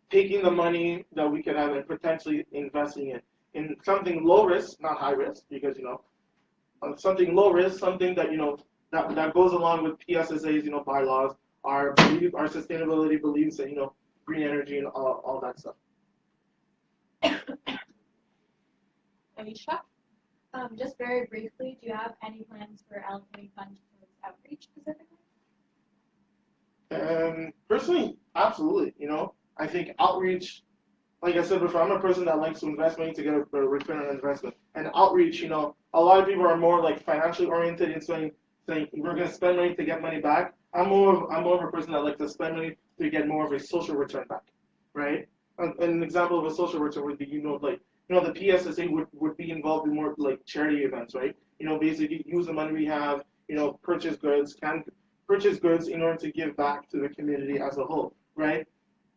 taking the money that we could have and potentially investing it in something low risk, not high risk, because something low risk, something that that goes along with PSSA's bylaws, our sustainability beliefs, and green energy and all that stuff. Alicia? Just very briefly, do you have any plans for allocating funds towards outreach specifically? Personally, absolutely. I think outreach, like I said before, I'm a person that likes to invest money to get a return on investment. And outreach, a lot of people are more like financially oriented and saying we're going to spend money to get money back. I'm more of a person that likes to spend money to get more of a social return back, right? An example of a social return would be, the PSSA would be involved in more like charity events, right? Basically use the money we have, purchase goods in order to give back to the community as a whole, right?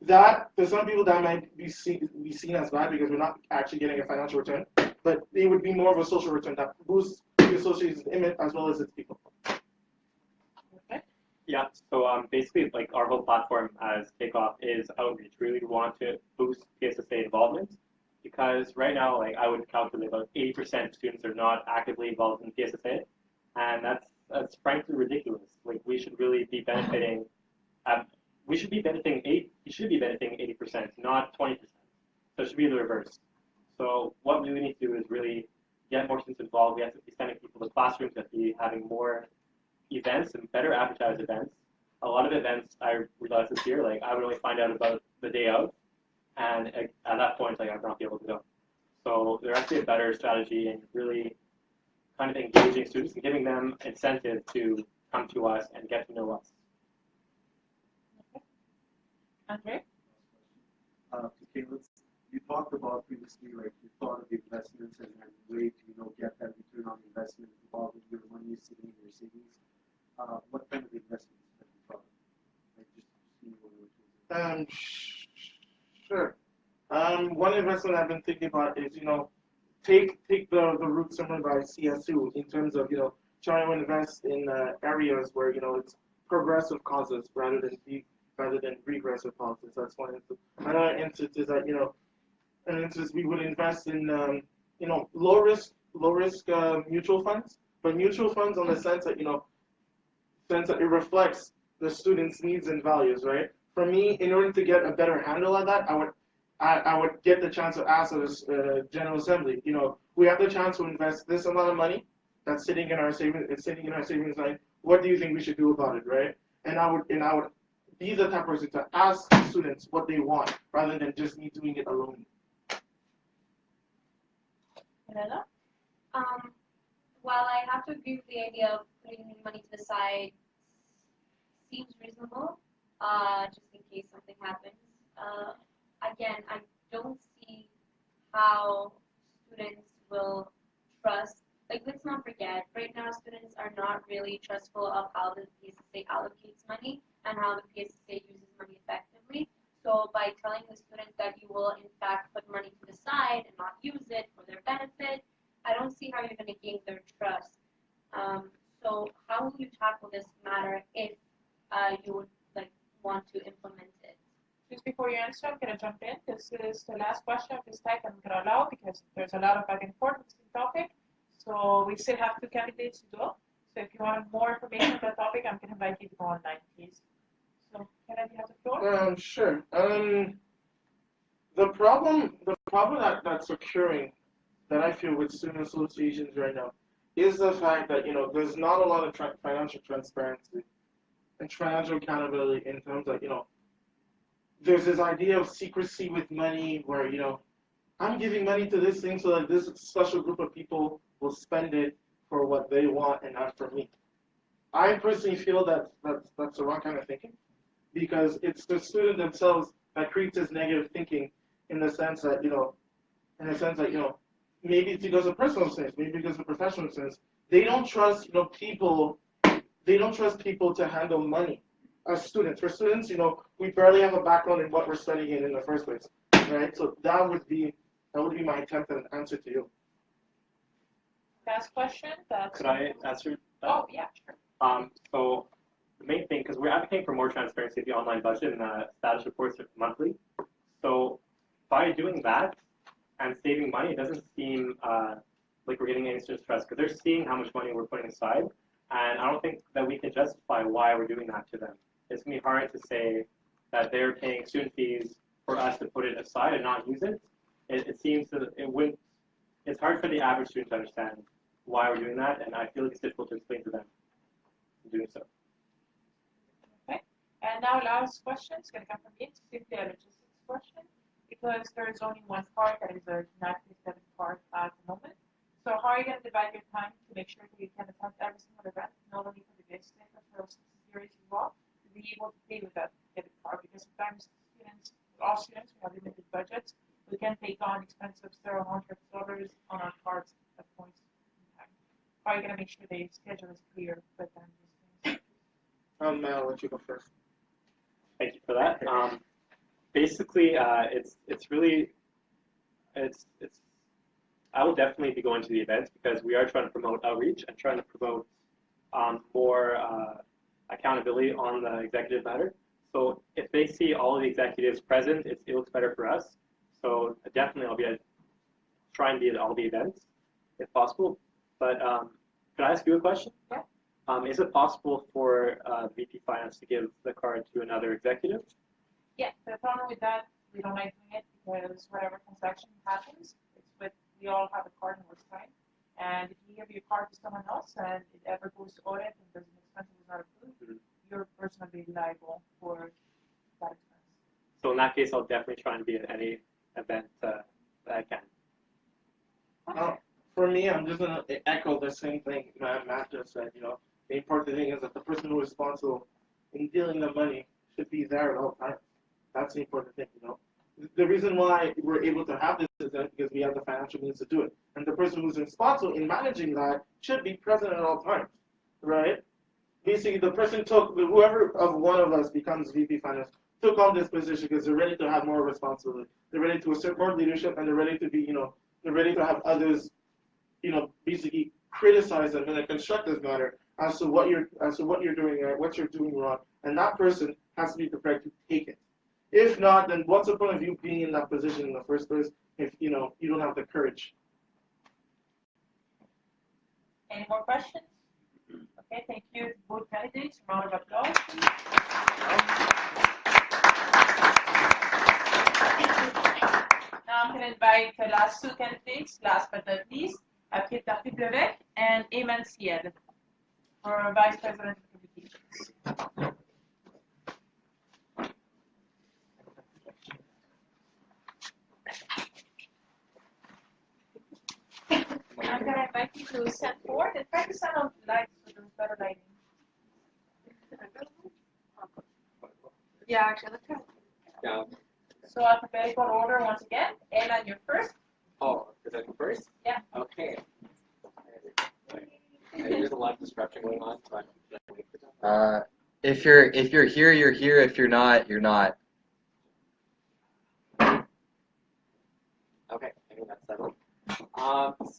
That, to some people, that might be seen as bad because we're not actually getting a financial return, but it would be more of a social return that boosts the association's image as well as its people. Yeah, so basically, like our whole platform as Takeoff is outreach. We really want to boost PSSA involvement because right now, like I would calculate about 80% of students are not actively involved in PSSA, and that's frankly ridiculous. Like we should really be benefiting. We should be benefiting 80%, not 20%. So it should be the reverse. So what we really need to do is really get more students involved. We have to be sending people to classrooms. We have to be having more events and better advertised events. a lot of events I realized this year, like I would only find out about the day of, and at that point, like I'd not be able to go. So there's actually a better strategy in really kind of engaging students and giving them incentive to come to us and get to know us. Andre? To Caleb, you talked about previously, like you thought of the investments and a way to get that return on investment involved with your money sitting in your savings. What kind of investments have you thought of? Like just seeing what it was. Sure. One investment I've been thinking about is, take the route similar by CSU in terms of, trying to invest in areas where, it's progressive causes rather than regressive causes. That's one instance. Another instance is that, an instance we would invest in, low risk mutual funds, but mutual funds on the sense that, it reflects the student's needs and values, right? For me, in order to get a better handle on that, I would get the chance to ask the General Assembly, we have the chance to invest this amount of money that's sitting in our savings line. What do you think we should do about it, right? And I would be the type of person to ask students what they want rather than just me doing it alone. Helena? While I have to agree with the idea of putting money to the side, seems reasonable, just in case something happens. Again, I don't see how students will trust. Like, let's not forget, right now students are not really trustful of how the PSSA allocates money and how the PSSA uses money effectively. So by telling the students that you will in fact put money to the side and not use it for their benefit, I don't see how you're going to gain their trust. So how will you tackle this matter if you would want to implement it? Just before you answer, I'm going to jump in. This is the last question of this type I'm going to allow because there's a lot of back and forth with the topic. So we still have 2 candidates to go. So if you want more information on that topic, I'm going to invite you to go online, please. So Kerkadi has the floor. Sure. The problem that's occurring, that I feel with student associations right now, is the fact that there's not a lot of financial transparency and financial accountability in terms of there's this idea of secrecy with money where I'm giving money to this thing so that this special group of people will spend it for what they want and not for me. I personally feel that that's the wrong kind of thinking, because it's the student themselves that creates this negative thinking in the sense that maybe it's because of personal sense, maybe because of professional sense. They don't trust people. They don't trust people to handle money. As students, for students, we barely have a background in what we're studying in the first place, right? So that would be my attempt at an answer to you. Last question. Could I answer that? Oh, yeah, sure. So the main thing, because we're advocating for more transparency of the online budget and status reports monthly. So by doing that and saving money, it doesn't seem like we're getting any students trust, because they're seeing how much money we're putting aside. And I don't think that we can justify why we're doing that to them. It's going to be hard to say that they're paying student fees for us to put it aside and not use it. It seems that it's hard for the average student to understand why we're doing that, and I feel like it's difficult to explain to them in doing so. Okay. And now last question is going to come from me. It's simply a logistics question, because there is only one part that is a genetically studied part at the moment. So how are you going to divide your time to make sure that you can attend every single event, not only for the business, but for series involved, to be able to pay with that debit card? Because sometimes all students, we have limited budgets. We can take on expensive several $100 on our cards at points in time. How are you going to make sure the schedule is clear for them? I'll let you go first. Thank you for that. Basically, I will definitely be going to the events because we are trying to promote outreach and trying to promote more accountability on the executive matter. So if they see all of the executives present, it looks better for us. So definitely I'll try and be at all the events if possible. But could I ask you a question? Yeah. Is it possible for VP Finance to give the card to another executive? Yeah, the problem with that, we don't like doing it because whatever transaction happens, we all have a card in our sign. And if you give your card to someone else and it ever goes to audit and there's an expense that is not approved, you're personally liable for that expense. So in that case, I'll definitely try and be at any event that I can. For me, I'm just gonna echo the same thing Matt just said. The important thing is that the person who is responsible in dealing the money should be there at all times. That's the important thing. The reason why we're able to have this is that because we have the financial means to do it, and the person who's responsible in managing that should be present at all times, right? Basically, the person whoever of one of us becomes VP Finance took on this position because they're ready to have more responsibility. They're ready to assert more leadership, and they're ready to be, they're ready to have others, basically criticize them in a constructive manner as to what you're doing right, what you're doing wrong, and that person has to be prepared to take it. If not, then what's the point of you being in that position in the first place if you don't have the courage? Any more questions? Okay, thank you, both candidates. Round of applause. Now I'm going to invite the last two candidates, last but not least, Tardif Levesque and Ayman Syed for Vice President of Communications. I'm going to invite you to step forward and try to set up the lights so there's better lighting. Yeah, actually, let's try. Yeah. So alphabetical order once again. Ayman, you're first. Oh, is that first? Yeah. Okay. There's a lot of disruption going on, so If you're here, you're here. If you're not, you're not. okay, I think that's settled.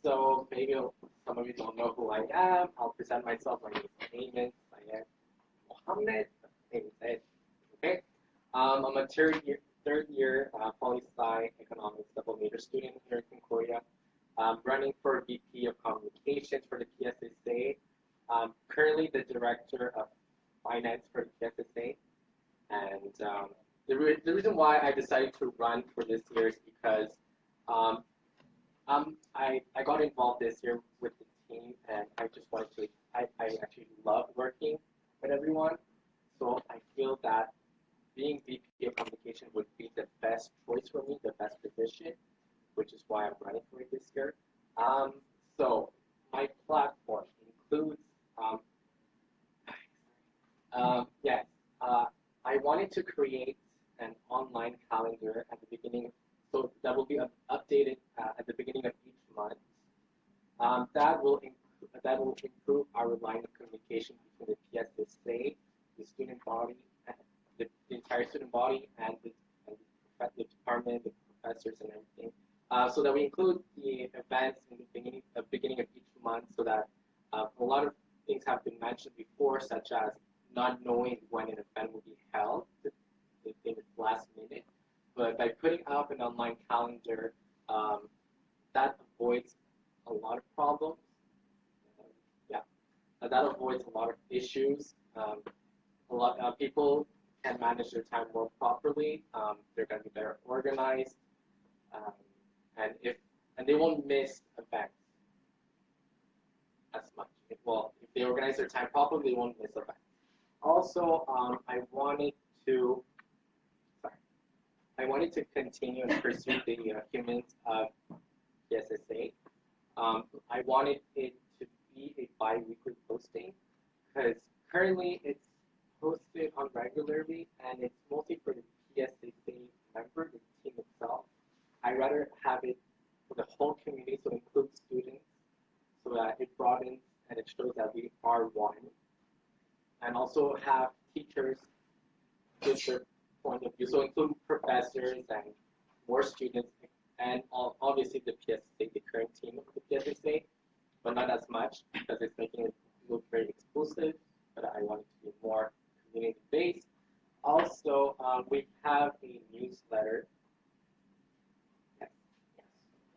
So maybe some of you don't know who I am. I'll present myself. My name is Ayman Syed Mohammed. Syed. Okay. I'm a third year poli-sci economics double major student here in Concordia. I'm running for VP of Communications for the PSSA. Currently the Director of Finance for the PSSA. And the reason why I decided to run for this year is because I got involved this year with the team, and I just wanted to. I actually love working with everyone, so I feel that being VP of Communication would be the best choice for me, the best position, which is why I'm running for it this year. So my platform includes I wanted to create an online calendar at the beginning, so that will be updated at the beginning of each month. That will improve our line of communication between the PSSA, the student body, and the entire student body, and the department, the professors, and everything. So that we include the events in the beginning of each month, so that a lot of things have been mentioned before, such as not knowing when an event will be held, in the last minute. But by putting up an online calendar, that avoids a lot of problems. That avoids a lot of issues. A lot of people can manage their time more properly. They're going to be better organized, and they won't miss events as much. If they organize their time properly, they won't miss events. Also, I wanted to continue and pursue the humans of PSSA. I wanted it to be a bi-weekly posting, because currently it's posted on regularly, and it's mostly for the PSSA member, the team itself. I'd rather have it for the whole community, so it includes students, so that it broadens and it shows that we are one. And also have teachers give their point of view, so include professors and more students, and obviously the PSSA, the current team of the PSSA, but not as much, because it's making it look very exclusive, but I want it to be more community-based. Also, we have a newsletter. Yes.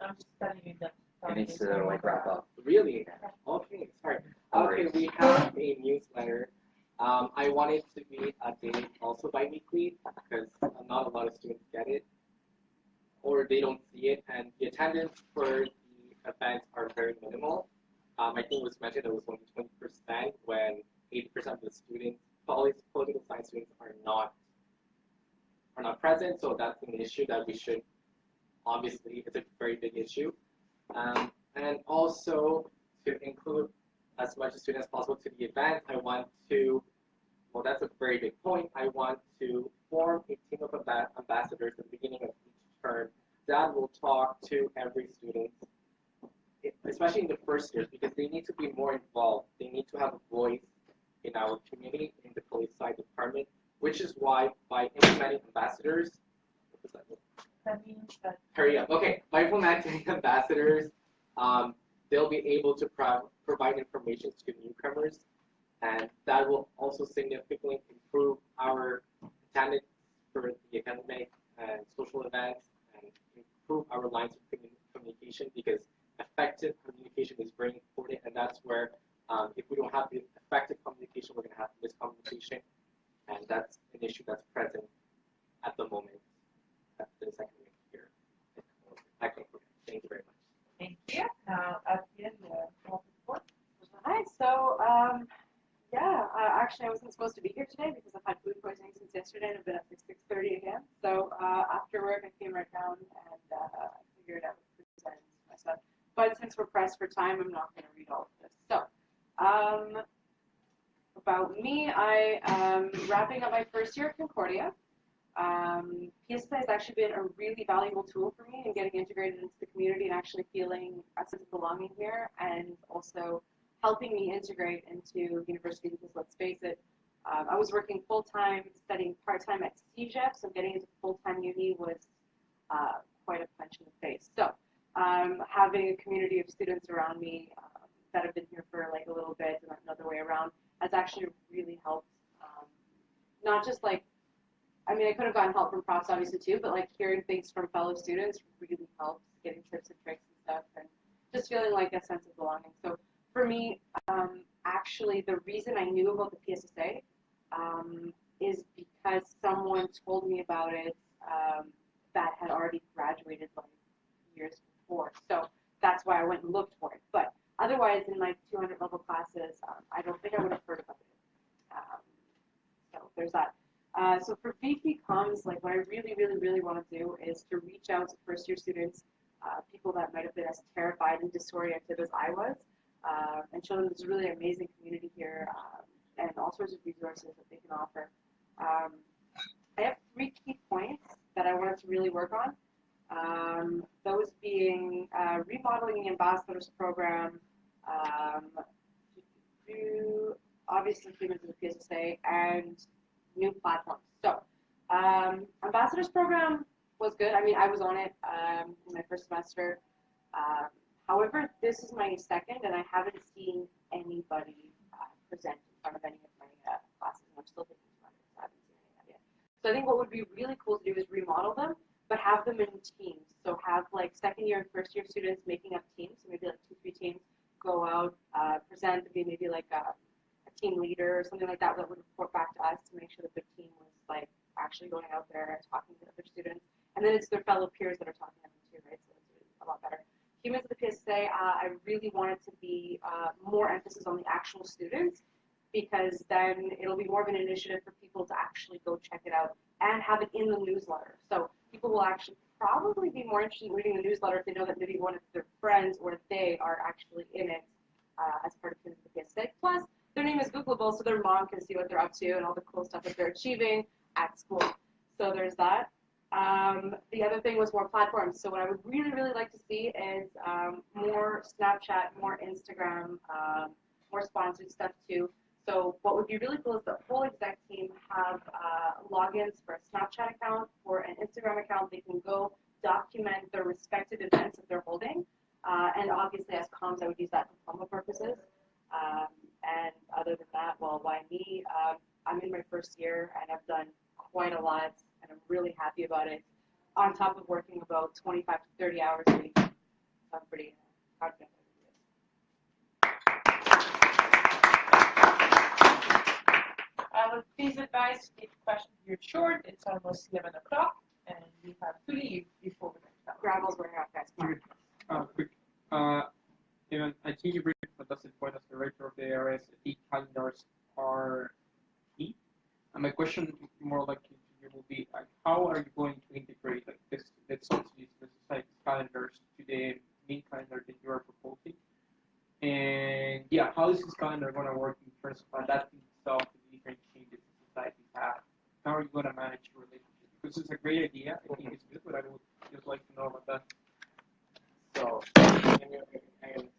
I'm just telling you that. It needs to wrap up. Really? Okay, sorry. Okay, we have a newsletter. I want it to be updated also bi-weekly, because not a lot of students get it, or they don't see it, and the attendance for the events are very minimal. I think it was mentioned that it was only 20% when 80% of the students political science students are not present, so that's an issue that we should, obviously, it's a very big issue. And also to include as much students as possible to the event, I want to, well, that's a very big point. I want to form a team of ambassadors at the beginning of each term that will talk to every student, especially in the first years, because they need to be more involved. They need to have a voice in our community, in the police side department, which is why by implementing ambassadors, what does that mean? That means that. Hurry up. Okay, by implementing ambassadors, they'll be able to provide information to newcomers, and that will also significantly improve our attendance for the academic and social events, and improve our lines of communication, because effective communication is very important, and that's where if we don't have the effective communication, we're going to have miscommunication, and that's an issue that's present at the moment. That's the second week here. Thank you very much. Thank you. Now, Athia, the report. Hi. So, yeah, actually, I wasn't supposed to be here today because I've had food poisoning since yesterday, and I've been up to 6:30 again. So, after work, I came right down and figured I would present my stuff. But since we're pressed for time, I'm not going to read all of this. So, about me, I am wrapping up my first year at Concordia. PSSA has actually been a really valuable tool for me in getting integrated into the community and actually feeling a sense of belonging here, and also helping me integrate into university, because let's face it, I was working full-time, studying part-time at CJEP, so getting into full-time uni was quite a punch in the face. So having a community of students around me that have been here for like a little bit and another way around has actually really helped. Not just like, I mean, I could have gotten help from profs obviously too, but like hearing things from fellow students really helps, getting tips and tricks and stuff, and just feeling like a sense of belonging. So for me, actually the reason I knew about the PSSA is because someone told me about it that had already graduated like years before. So that's why I went and looked for it. But otherwise, in my 200 level classes, I don't think I would have heard about it. So there's that. So for VP Comms, like what I really want to do is to reach out to first year students, people that might have been as terrified and disoriented as I was, and show them this really amazing community here, and all sorts of resources that they can offer. I have 3 key points that I wanted to really work on. Those being remodeling the ambassadors program, obviously humans in the PSSA, and new platforms. So ambassadors program was good. I mean, I was on it in my first semester. However, this is my second, and I haven't seen anybody present in front of any of my classes, and I'm still thinking about it, so I haven't seen any of that yet. So I think what would be really cool to do is remodel them, but have them in teams. So have like second year and first year students making up teams, so maybe like 2-3 teams, go out, present, maybe like a team leader or something like that would report back to us to make sure that the team was like actually going out there and talking to other students. And then it's their fellow peers that are talking to them too, right? So it's a lot better. Humans of the PSSA, I really want it to be more emphasis on the actual students, because then it'll be more of an initiative for people to actually go check it out and have it in the newsletter. So people will actually probably be more interested in reading the newsletter if they know that maybe one of their friends or they are actually in it as part of Humans of the PSSA. Plus, their name is Googleable, so their mom can see what they're up to and all the cool stuff that they're achieving at school. So there's that. The other thing was more platforms. So what I would really like to see is more Snapchat, more Instagram, more sponsored stuff too. So what would be really cool is the whole exec team have logins for a Snapchat account or an Instagram account. They can go document their respective events that they're holding. And obviously as comms, I would use that for promo purposes. And other than that, well, why me? I'm in my first year and I've done quite a lot, and I'm really happy about it. On top of working about 25 to 30 hours a week, I'm pretty confident. I would please advise to keep questions here short. It's almost 11 o'clock, and we have to leave before we start. Gravel's wearing out, guys. Quick. Ayman, I think you bring a fantastic point as director of the ARS. I think calendars are key And my question more like will be how are you going to integrate like this society calendars to the main calendar that you are proposing? And yeah, how is this calendar going to work in terms of adapting itself to the different changes societies have? How are you going to manage your relationship? Because it's a great idea. I think it's good, but I would just like to know about that. So,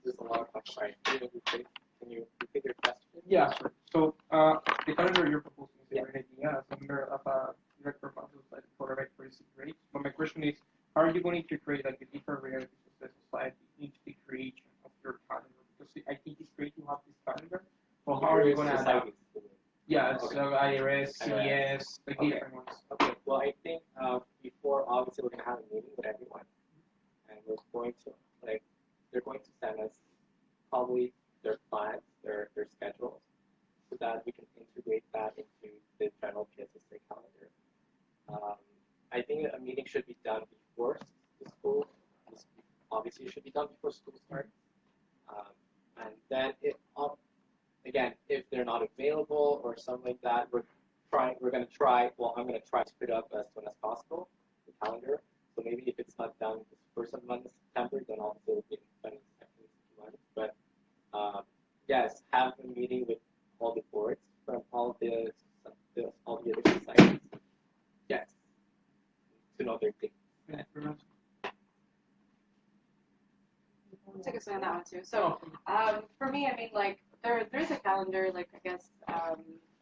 there's a lot of questions. Can you repeat your question? Yeah, sure. So, the calendar you're proposing is a great idea. As a member of a director of the society for it's great. But my question is, how are you going to create like the different realities of the society into the creation of your calendar? Because I think it's great to have this calendar. Well, how are you going to adapt? Yeah, okay. So IRS, CES, like okay. Different ones. Okay, well, I think before, obviously, we're going to have a meeting with everyone. And we're going to, they're going to send us probably their plans, their schedules, so that we can integrate that into the general PSSA calendar. I think a meeting should be done before the school. Obviously, it should be done before school starts. And then, again, if they're not available or something like that, I'm going to try to put it up as soon as possible, the calendar. So maybe if it's not done the first month of September, then also it'll be done in the second month. But yes, have a meeting with all the boards from all the other societies. Yes, to know their things. I'll take a swing on that one too. So for me, I mean, like there's a calendar, like I guess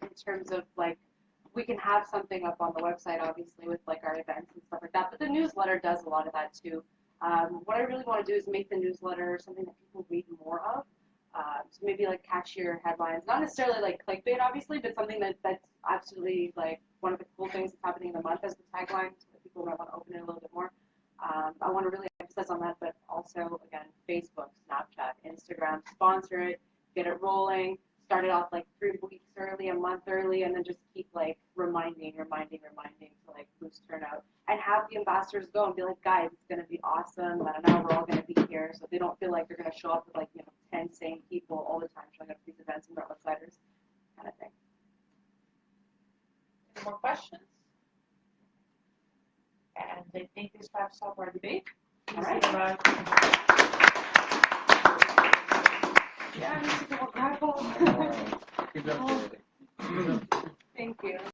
in terms of like we can have something up on the website, obviously, with like our events and stuff like that. But the newsletter does a lot of that too. What I really want to do is make the newsletter something that people read more of. So maybe like catchier headlines, not necessarily like clickbait, obviously, but something that's absolutely like one of the cool things that's happening in the month as the tagline, so that people might want to open it a little bit more. I want to really emphasize on that, but also again, Facebook, Snapchat, Instagram, sponsor it, get it rolling. Start it off like 3 weeks early, a month early, and then just keep like reminding to like boost turnout. And have the ambassadors go and be like, guys, it's gonna be awesome. I don't know, we're all gonna be here, so they don't feel like they're gonna show up with like 10 same people all the time showing up to these events and they're outsiders, kind of thing. Any more questions? And I think this wraps up our debate. All right. Yeah, I need to go grapple.